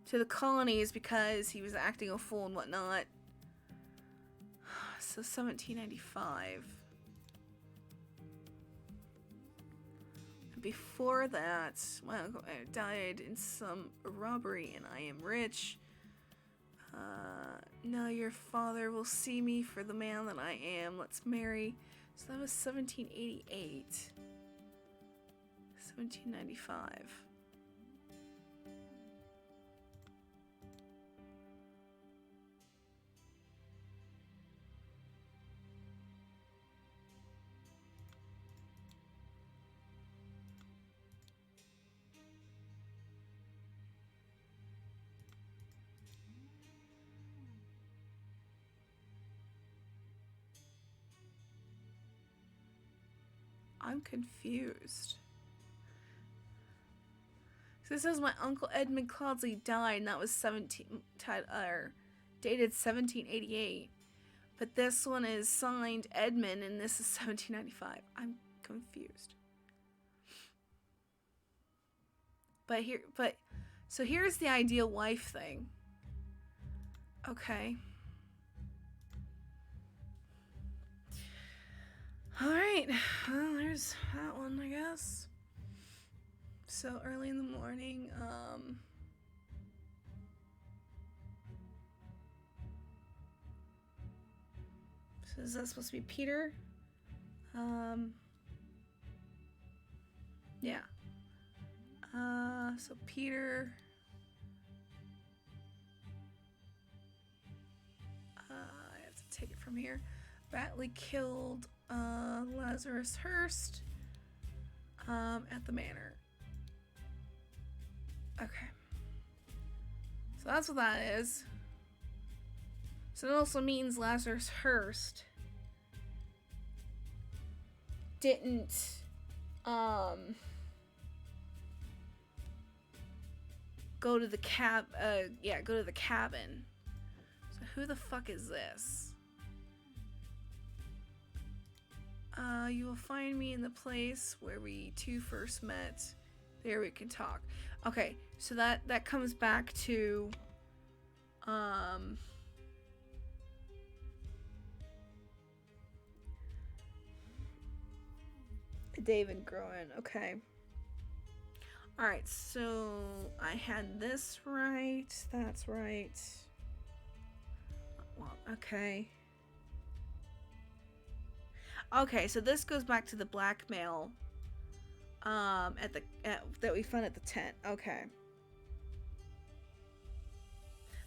to the colonies because he was acting a fool and whatnot. So 1795. Before that, my uncle died in some robbery and I am rich. Now your father will see me for the man that I am. Let's marry. So that was 1788. 1795. I'm confused. So this says my uncle Edmund Cloudsley died, and that was dated 1788. But this one is signed Edmund, and this is 1795. I'm confused. So here's the ideal wife thing. Okay. Alright, well, there's that one, I guess. So early in the morning, so is that supposed to be Peter? Yeah. So Peter, I have to take it from here. Batley killed Lazarus Hearst at the manor. Okay. So that's what that is. So it also means Lazarus Hearst didn't go to the go to the cabin. So who the fuck is this? You will find me in the place where we two first met. There we can talk. Okay, so that comes back to David Groen. Okay. Alright, so I had this right. That's right. Well, okay. Okay, so this goes back to the blackmail that we found at the tent. Okay.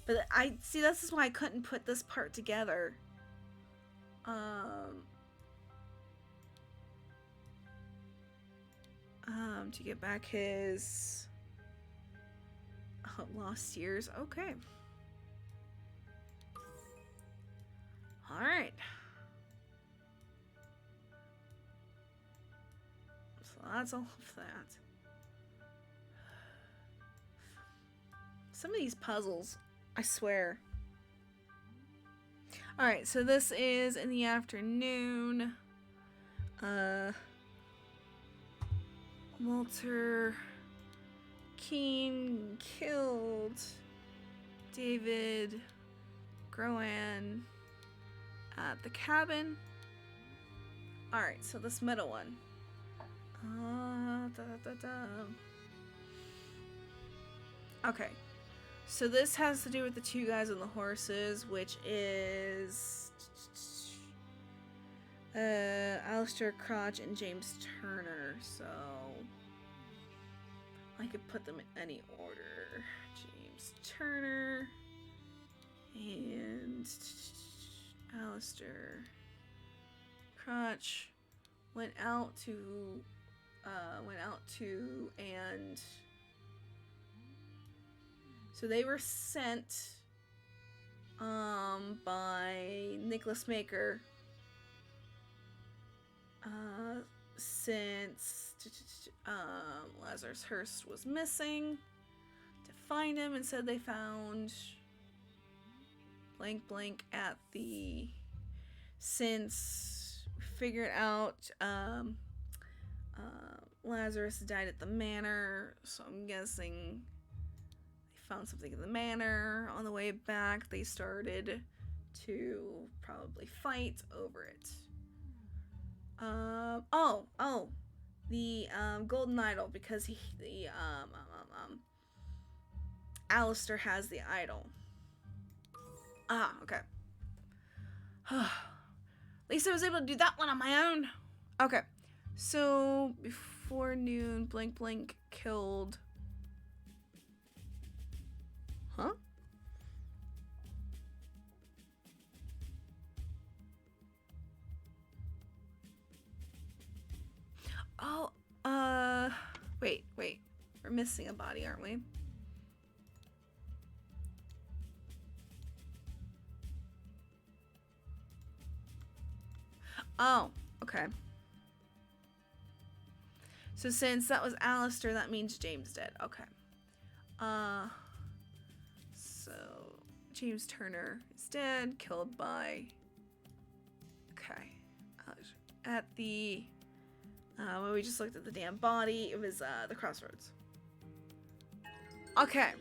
But I see, this is why I couldn't put this part together. To get back his lost years. Okay. Alright. So that's all of that. Some of these puzzles, I swear. Alright, so this is in the afternoon. Walter Keene killed David Groan at the cabin. Alright, so this middle one. Okay. So this has to do with the two guys on the horses, which is Alistair Crotch and James Turner. So I could put them in any order. James Turner and Alistair Crotch went out to and so they were sent by Nicholas Maker since Lazarus Hearst was missing, to find him, and said they found blank blank at the, since figured out Lazarus died at the manor, so I'm guessing they found something in the manor. On the way back, they started to probably fight over it. The golden idol, because Alistair has the idol. Ah, okay. At least I was able to do that one on my own. Okay, so before noon, blank blank killed. Huh? Oh, wait. We're missing a body, aren't we? Oh, okay. So since that was Alistair, that means James dead. Okay. So James Turner is dead, killed by. Okay. At the. When we just looked at the damn body, it was the crossroads. Okay.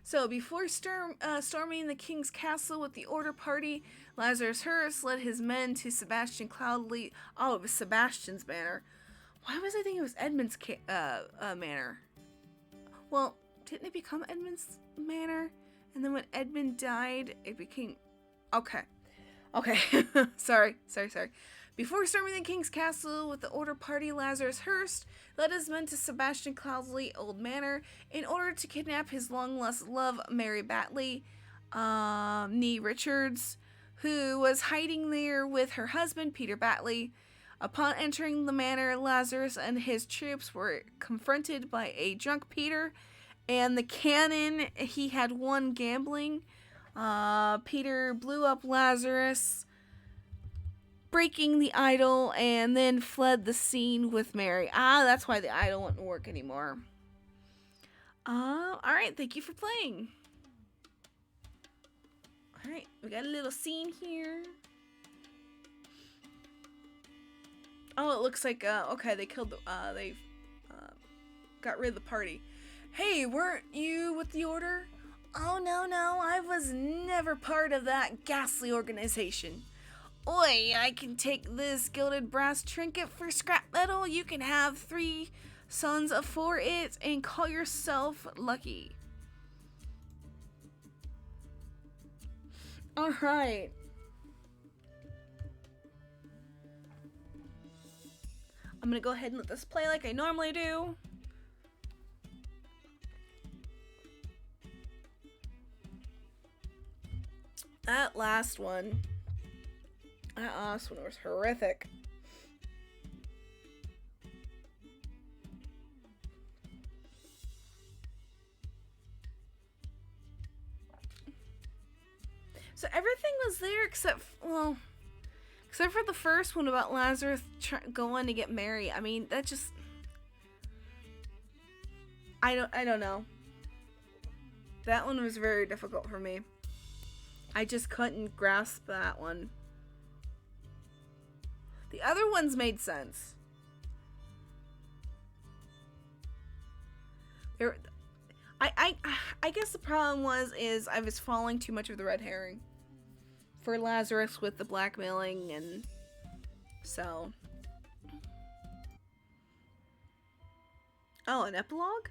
So before storming the king's castle with the Order Party, Lazarus Hearst led his men to Sebastian Cloudley. Oh, it was Sebastian's manor. Why was I thinking it was Edmund's manor? Well, didn't it become Edmund's manor? And then when Edmund died, it became. Okay. Sorry. Before storming the king's castle with the Order Party, Lazarus Hearst led his men to Sebastian Cloudsley Old Manor in order to kidnap his long-lost love, Mary Batley, nee Richards, who was hiding there with her husband, Peter Batley. Upon entering the manor, Lazarus and his troops were confronted by a drunk Peter and the cannon he had won gambling. Peter blew up Lazarus, breaking the idol, and then fled the scene with Mary. That's why the idol wouldn't work anymore. Alright, thank you for playing. Alright, we got a little scene here. Oh, it looks like, okay, they killed they got rid of the party. Hey, weren't you with the Order? Oh, no, I was never part of that ghastly organization. Oi, I can take this gilded brass trinket for scrap metal. You can have 3 sons for it and call yourself lucky. Alright. I'm gonna go ahead and let this play like I normally do. That last one was horrific. So everything was there except for the first one about Lazarus going to get Mary. I mean, that just I don't know. That one was very difficult for me. I just couldn't grasp that one. The other ones made sense. I guess the problem is I was following too much of the red herring for Lazarus with the blackmailing, and so. Oh, an epilogue?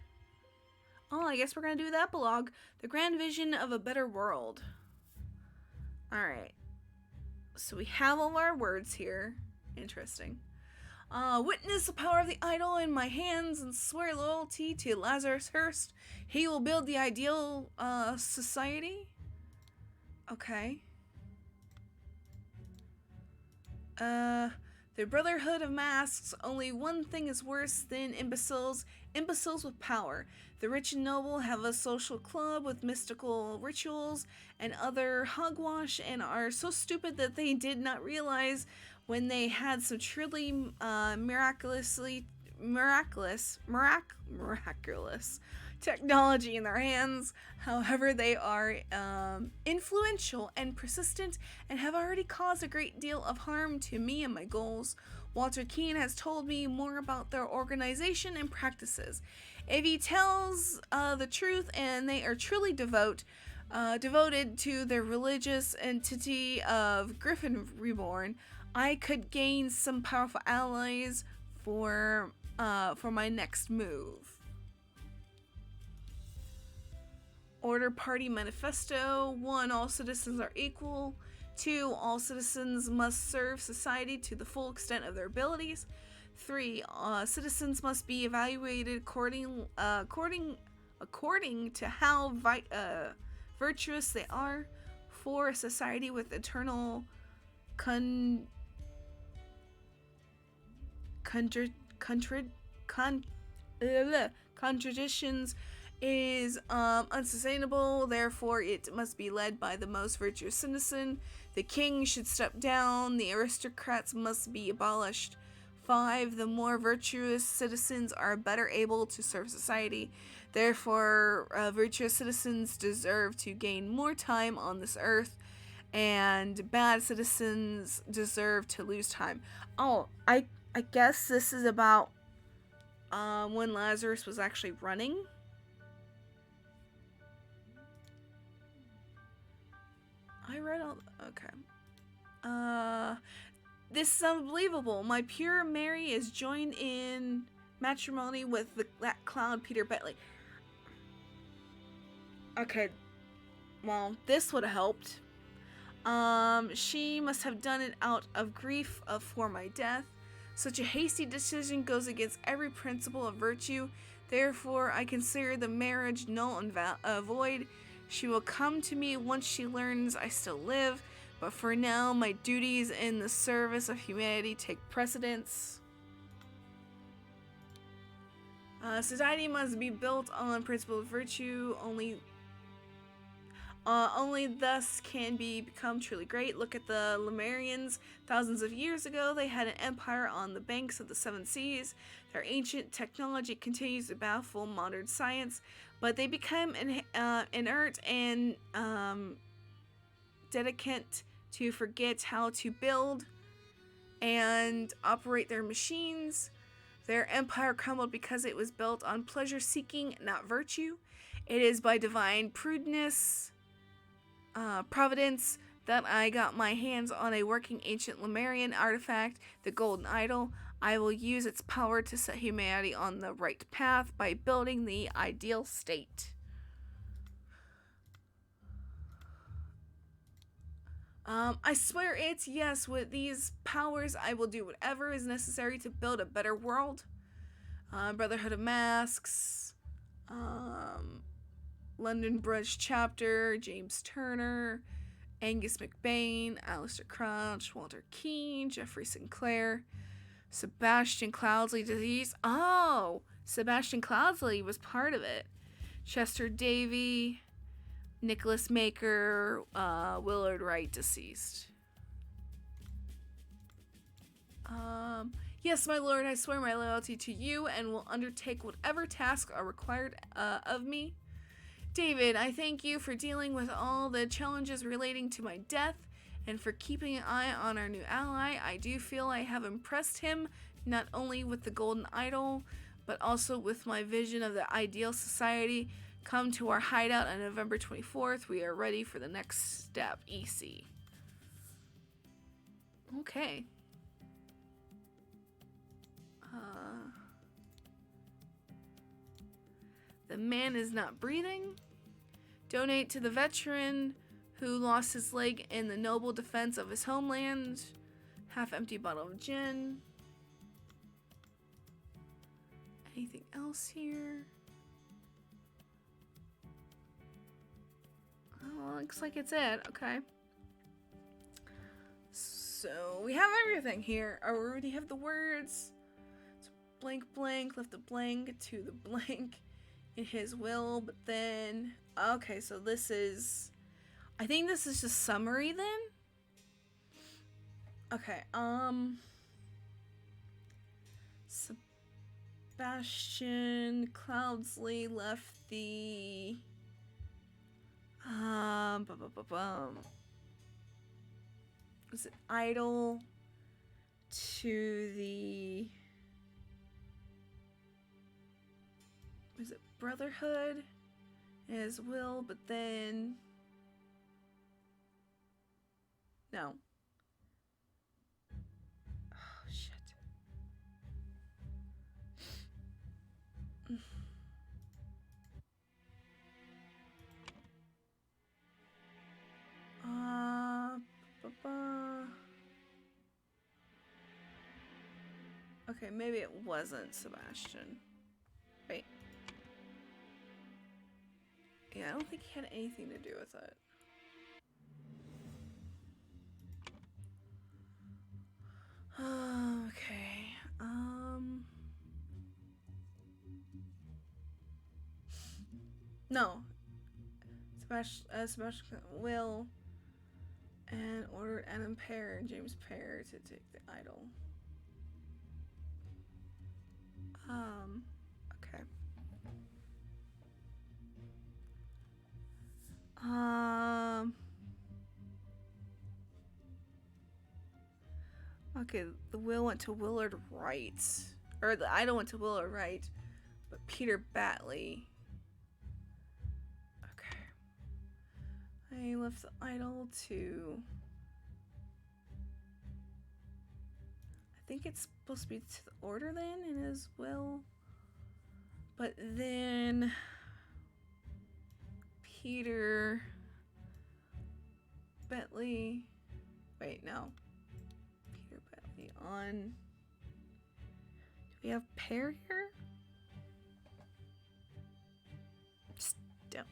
Oh, I guess we're gonna do the epilogue. The grand vision of a better world. Alright. So we have all our words here. Interesting. Witness the power of the idol in my hands and swear loyalty to Lazarus Hearst. He will build the ideal society. Okay. The Brotherhood of Masks. Only one thing is worse than imbeciles. Imbeciles with power. The rich and noble have a social club with mystical rituals and other hogwash and are so stupid that they did not realize when they had some truly miraculous technology in their hands. However, they are influential and persistent and have already caused a great deal of harm to me and my goals. Walter Keane has told me more about their organization and practices. If he tells the truth and they are truly devoted to their religious entity of Griffin Reborn, I could gain some powerful allies for my next move. Order Party Manifesto. 1. All citizens are equal. 2. All citizens must serve society to the full extent of their abilities. 3. Citizens must be evaluated according to how virtuous they are. 4. A society with eternal contradictions is unsustainable, therefore it must be led by the most virtuous citizen. The king should step down, the aristocrats must be abolished. 5. The more virtuous citizens are better able to serve society, therefore virtuous citizens deserve to gain more time on this earth, and bad citizens deserve to lose time. Oh, I guess this is about when Lazarus was actually running. I read all. Okay. This is unbelievable. My pure Mary is joined in matrimony with that clown Peter Bentley. Okay. Well, this would have helped. She must have done it out of grief for my death. Such a hasty decision goes against every principle of virtue. Therefore, I consider the marriage null and void. She will come to me once she learns I still live, but for now, my duties in the service of humanity take precedence. Society must be built on principle of virtue. Only thus can become truly great. Look at the Lemurians. Thousands of years ago, they had an empire on the banks of the seven seas. Their ancient technology continues to baffle modern science, but they become inert and dedicant to forget how to build and operate their machines. Their empire crumbled because it was built on pleasure-seeking, not virtue. It is by divine providence that I got my hands on a working ancient Lemurian artifact, the Golden Idol. I will use its power to set humanity on the right path by building the ideal state. I swear it, yes, with these powers I will do whatever is necessary to build a better world. Brotherhood of Masks, London Bridge Chapter, James Turner, Angus McBain, Alistair Crouch, Walter Keane, Jeffrey Sinclair, Sebastian Cloudsley disease. Oh, Sebastian Cloudsley was part of it. Chester Davy, Nicholas Maker, Willard Wright, deceased. Yes, my lord, I swear my loyalty to you and will undertake whatever tasks are required of me. David, I thank you for dealing with all the challenges relating to my death and for keeping an eye on our new ally. I do feel I have impressed him not only with the golden idol, but also with my vision of the ideal society. Come to our hideout on November 24th. We are ready for the next step, EC. Okay. The man is not breathing. Donate to the veteran who lost his leg in the noble defense of his homeland. Half-empty bottle of gin. Anything else here? Oh, looks like it's it. Okay. So we have everything here. I already have the words. So blank blank left the blank to the blank in his will, but then okay, so this is, I think this is just summary then. Okay, Sebastian Cloudsley left the was it idol to the, was it Brotherhood as will, but then no. Oh shit. Okay, maybe it wasn't Sebastian. Wait. Yeah, I don't think he had anything to do with it. Okay. No. Sebastian Will and ordered Adam Pear and James Pear to take the idol. Okay. Okay, the will went to Willard Wright. Or the idol went to Willard Wright, but Peter Batley. Okay. I left the idol to, I think it's supposed to be to the order then in his will. But then Peter Bentley, wait, no. Peter Bentley on, do we have Pear here? Still.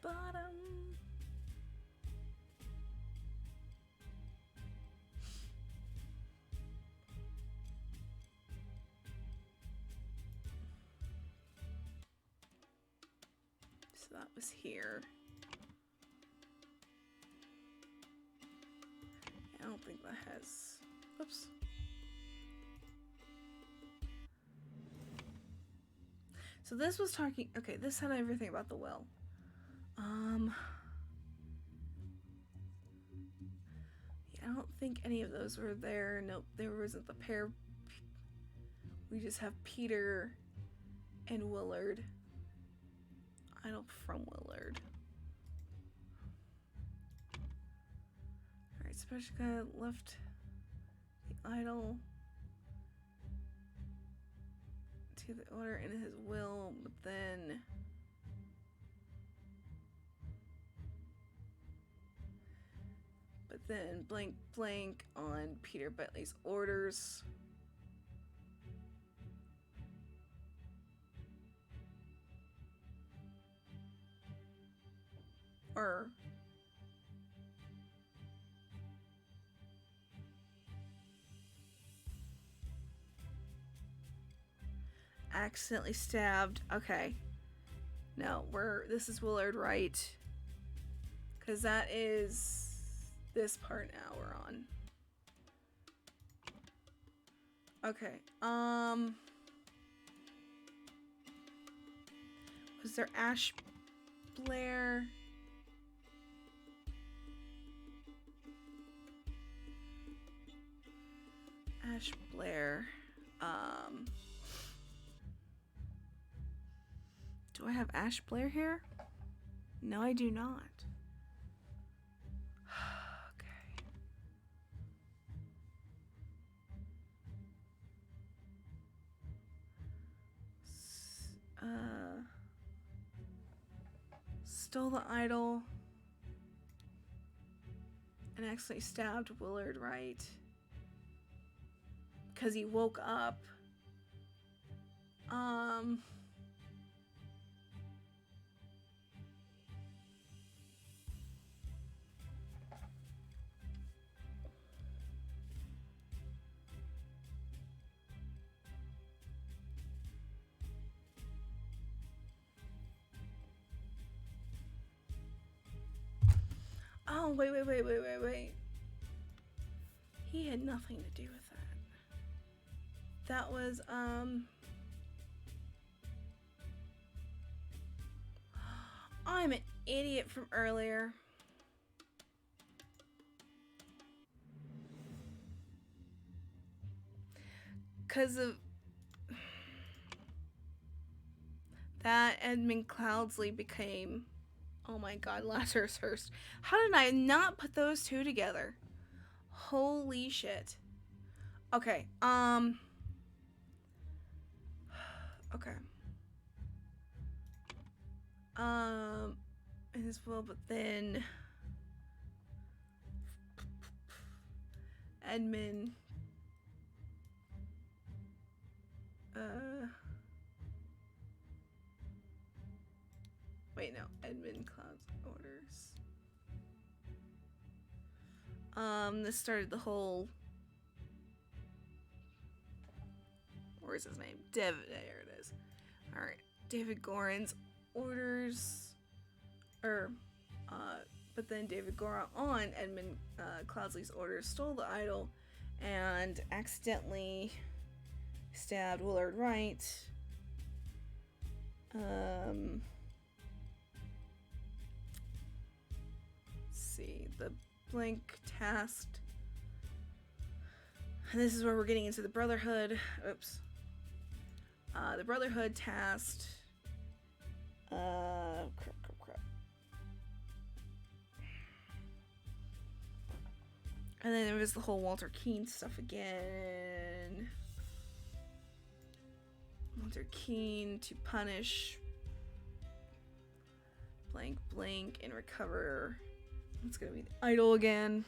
Bottom. So that was here. I don't think that has, oops. So this was talking, okay, this had everything about the will. Yeah, I don't think any of those were there. Nope, there wasn't the pair. We just have Peter and Willard. Idol from Willard. Alright, Special Guy left the idol to the order in his will, but then blank blank on Peter Bentley's orders. Or accidentally stabbed. Okay. No, this is Willard Wright. Because that is this part now we're on. Okay. Was there Ash Blair? Ash Blair. Do I have Ash Blair here? No, I do not. Okay. Stole the idol and accidentally stabbed Willard Wright because he woke up. Oh, wait. He had nothing to do with that. That was, I'm an idiot from earlier. Because of that, Edmund Cloudsley became, oh my god, Lazarus Hearst. How did I not put those two together? Holy shit. Okay, okay. As well, but then Edmund, wait, no, Edmund Cloud's orders. This started the whole, where's his name? There it is. Alright, David Goran's orders, but then David Goran on Edmund Cloudsley's orders stole the idol and accidentally stabbed Willard Wright. Let's see, the blank tasked. And this is where we're getting into the Brotherhood. Oops. The Brotherhood tasked. Crap. And then there was the whole Walter Keane stuff again. Walter Keane to punish blank and recover. It's gonna be the idol again.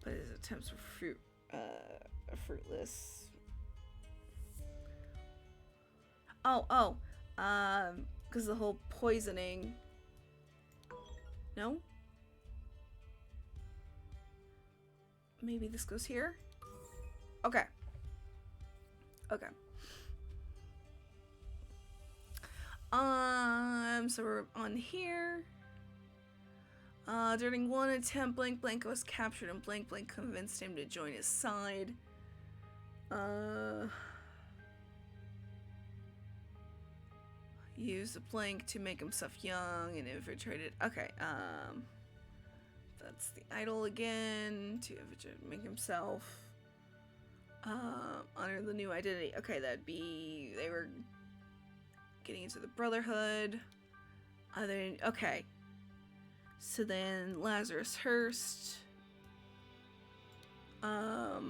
But his attempts were fruitless. Because the whole poisoning. No? Maybe this goes here? Okay. So we're on here. During one attempt, Blank was captured and Blank convinced him to join his side. Used the Blank to make himself young and infiltrated. Okay, that's the idol again, to make himself under the new identity. Okay, that'd be, they were getting into the Brotherhood. Okay. So then Lazarus Hearst. That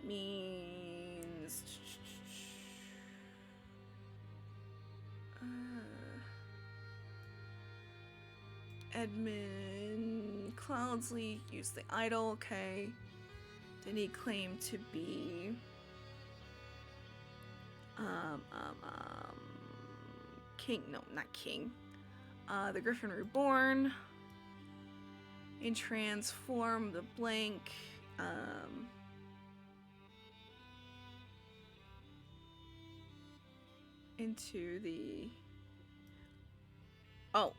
means Edmund Cloudsley used the idol. Okay. Then he claimed to be King. No, not King. The Griffin Reborn. And transform the Blank. into the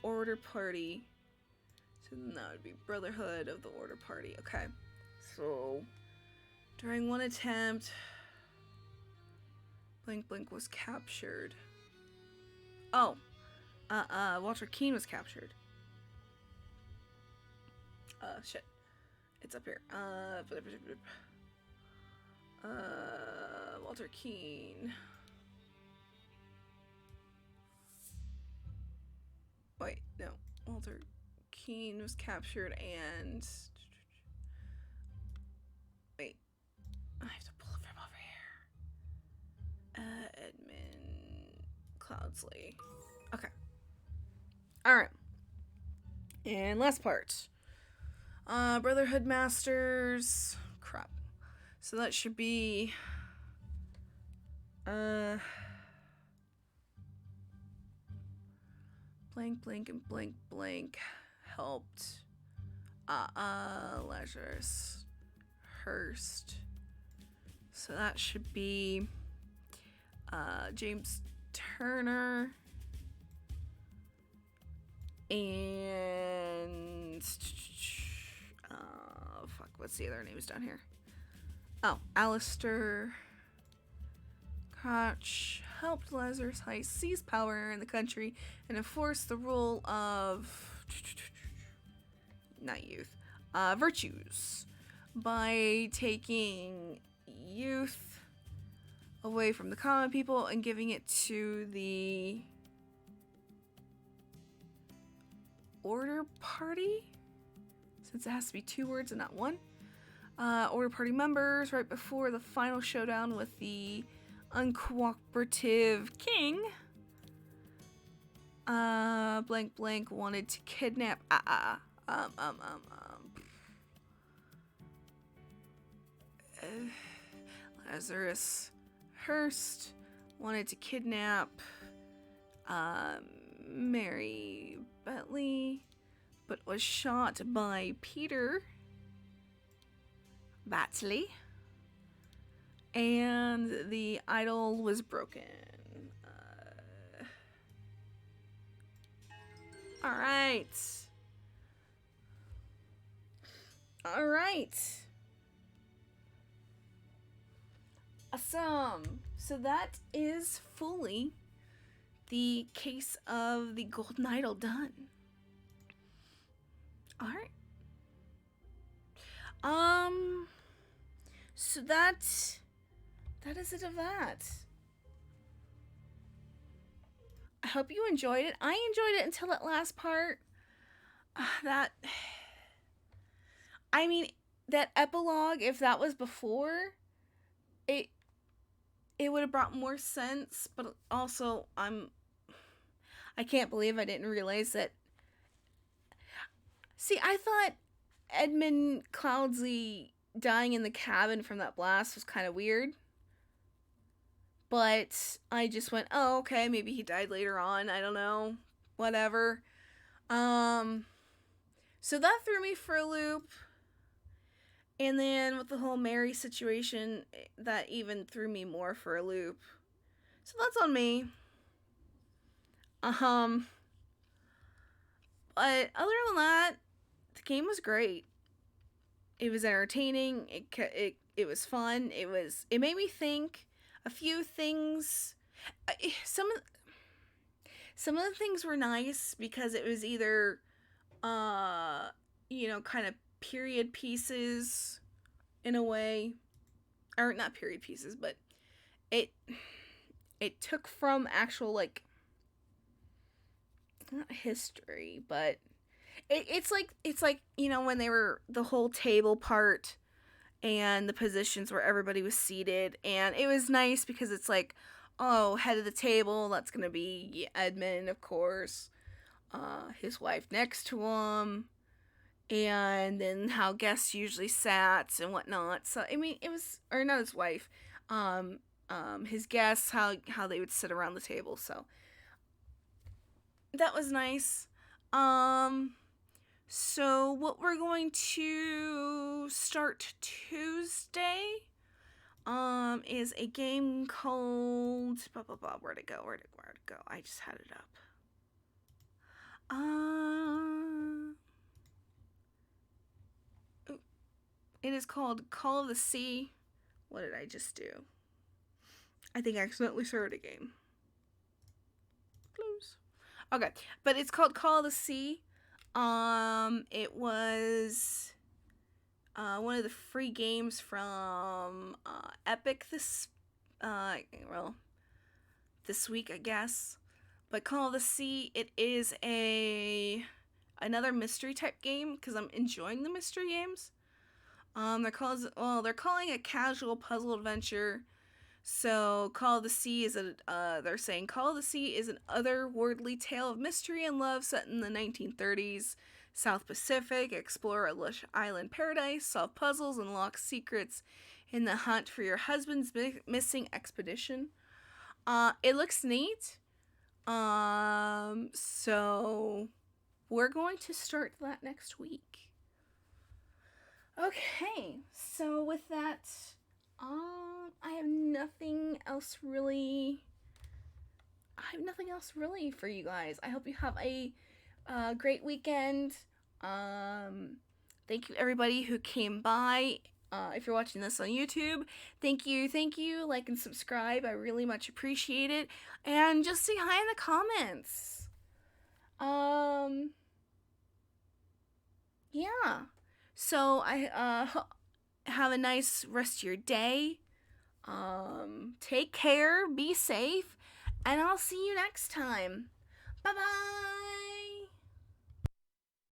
Order Party. So then that would be Brotherhood of the Order Party. Okay. So during one attempt, Blank Blank was captured. Oh. Walter Keene was captured. Shit. It's up here. Walter Keene. Wait, no. Walter Keene was captured and... Wait. I have to pull it from over here. Edmund Cloudsley. Okay. Alright. And last part. Brotherhood Masters. Crap. So that should be... Blank, blank, and blank, blank helped. Lazarus Hearst. So that should be James Turner and what's the other names down here? Oh, Alistair Koch helped Lazarus Heist seize power in the country and enforce the rule of virtues by taking youth away from the common people and giving it to the Order Party, since it has to be 2 words and not 1. Order Party members right before the final showdown with the uncooperative king. Blank blank wanted to kidnap Lazarus Hearst wanted to kidnap Mary Bentley, but was shot by Peter Batley, and the idol was broken. All right. Awesome. So that is fully the case of the Golden Idol done. All right. So that is it of that. I hope you enjoyed it. I enjoyed it until that last part. That epilogue, if that was before, it would have brought more sense, but also I can't believe I didn't realize that. See, I thought Edmund Cloudsley dying in the cabin from that blast was kind of weird. But I just went, oh, okay, maybe he died later on. I don't know. Whatever. So that threw me for a loop. And then with the whole Mary situation, that even threw me more for a loop. So that's on me. But other than that, the game was great. It was entertaining. It was fun. It made me think a few things. Some of the things were nice because it was either kind of period pieces in a way, or not period pieces, but it took from actual, like, not history, but it's like when they were the whole table part and the positions where everybody was seated, and it was nice because it's like, oh, head of the table, that's gonna be Edmund, of course, his wife next to him, and then how guests usually sat and whatnot. So I mean, it was, or not his wife, his guests, how they would sit around the table. So that was nice. So what we're going to start Tuesday is a game called blah blah blah. Where'd it go? Where'd it go? I just had it up. It is called Call of the Sea. What did I just do? I think I accidentally started a game. Close. Okay, but it's called Call of the Sea. It was one of the free games from Epic this week, I guess. But Call of the Sea, it is another mystery type game because I'm enjoying the mystery games. They're calling it a casual puzzle adventure. So Call of the Sea is they're saying Call of the Sea is an otherworldly tale of mystery and love set in the 1930s South Pacific. Explore a lush island paradise, solve puzzles, and unlock secrets in the hunt for your husband's missing expedition. It looks neat. So we're going to start that next week. Okay, so with that, I have nothing else really for you guys. I hope you have a great weekend. Thank you everybody who came by. If you're watching this on YouTube, thank you, like and subscribe. I really much appreciate it. And just say hi in the comments. Yeah. So I have a nice rest of your day. Take care, be safe, and I'll see you next time. Bye-bye.